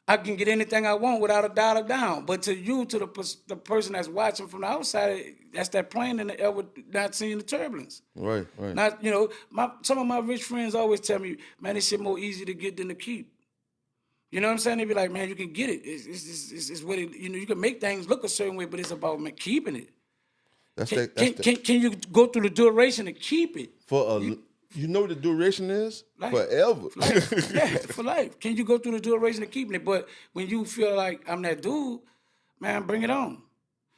I can get anything I want without a dollar down. But to you, to the person that's watching from the outside, that's that plane in the air with not seeing the turbulence. Right, right. Not, some of my rich friends always tell me, man, this shit more easy to get than to keep. You know what I'm saying? They be like, man, you can get it. It's what it, you can make things look a certain way, but it's about keeping it. Can you go through the duration to keep it? You know what the duration is? Life. Forever. For life. Yeah, for life. Can you go through the duration of keeping it? But when you feel like I'm that dude, man, bring it on.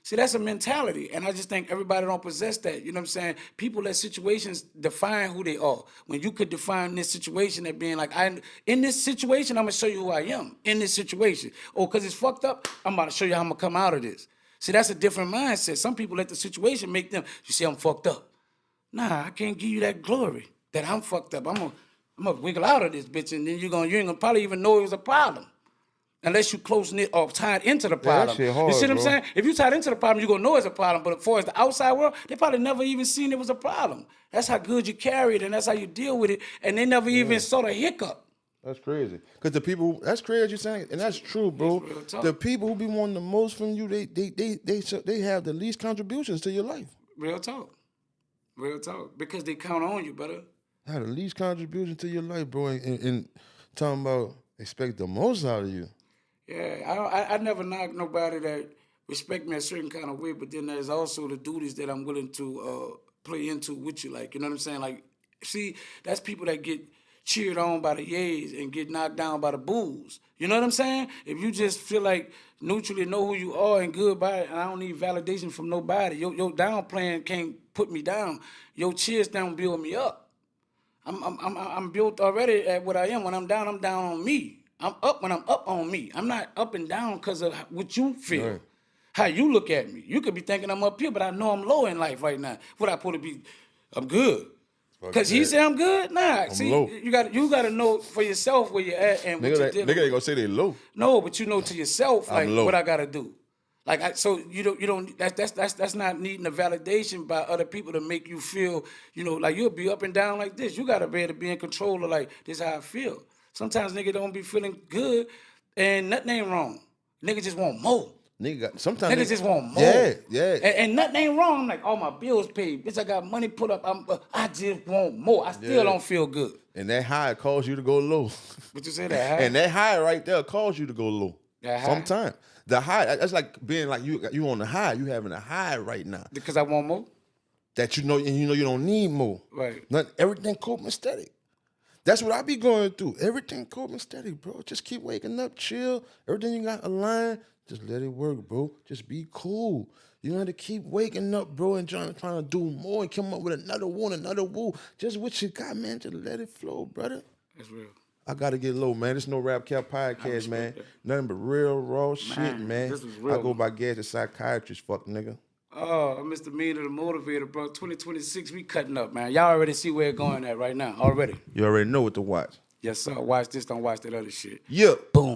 See, that's a mentality. And I just think everybody don't possess that. You know what I'm saying? People let situations define who they are. When you could define this situation as being like, in this situation, I'm going to show you who I am. In this situation. Oh, because it's fucked up, I'm about to show you how I'm going to come out of this. See, that's a different mindset. Some people let the situation make them, you see, I'm fucked up. Nah, I can't give you that glory that I'm fucked up. I'm gonna wiggle out of this bitch, and then you ain't gonna probably even know it was a problem. Unless you close-knit or tied into the problem. That shit hard, you see what I'm bro. saying? If you tied into the problem, you're gonna know it's a problem. But as far as the outside world, they probably never even seen it was a problem. That's how good you carry it, and that's how you deal with it. And they never even saw the hiccup. That's crazy. Because the people, that's crazy you're saying, and that's true, bro. That's real talk. The people who be wanting the most from you, they have the least contributions to your life. Real talk. Real talk. Because they count on you, brother. Have the least contribution to your life, bro, and talking about expect the most out of you. Yeah, I never knock nobody that respect me a certain kind of way, but then there's also the duties that I'm willing to play into with you. Like, you know what I'm saying? Like, see, that's people that get cheered on by the yays and get knocked down by the boos. You know what I'm saying? If you just feel like neutrally know who you are and good by it, and I don't need validation from nobody. Your downplaying can't put me down. Your cheers don't build me up. I'm built already at what I am. When I'm down on me. I'm up when I'm up on me. I'm not up and down because of what you feel, Right. how you look at me. You could be thinking I'm up here, but I know I'm low in life right now. What I put to be, I'm good. Because he said I'm good? Nah. See, low. you got to know for yourself where you're at and what you're dealing with. Nigga ain't gonna say they low. No, but you know to yourself like low. what I gotta do. Like so you don't that's not needing a validation by other people to make you feel, like you'll be up and down like this. You gotta be able to be in control of like this is how I feel. Sometimes nigga don't be feeling good and nothing ain't wrong. Nigga just want more. Sometimes Niggas just want more. Yeah. And nothing ain't wrong. I'm like, all my bills paid. Bitch, I got money put up. I just want more. I still don't feel good. And that high calls you to go low. But you say that high? And that high right there calls you to go low. That high? Sometimes. The high, that's like being like you on the high. You having a high right now. Because I want more? That you know you don't need more. Right. Everything cool and steady. That's what I be going through. Everything cool and steady, bro. Just keep waking up, chill. Everything you got aligned, just let it work, bro. Just be cool. You don't have to keep waking up, bro, and trying to do more and come up with another woo. Just what you got, man. Just let it flow, brother. That's real. I gotta get low, man. This no rap cap podcast, man. that. Nothing but real raw shit, man. this was real. I go by gas the psychiatrist, fuck nigga. Oh, Mr. MEANA, the motivator, bro. 2026, we cutting up, man. Y'all already see where it's going at right now, already. You already know what to watch. Yes, sir. Watch this, don't watch that other shit. Yeah. Boom.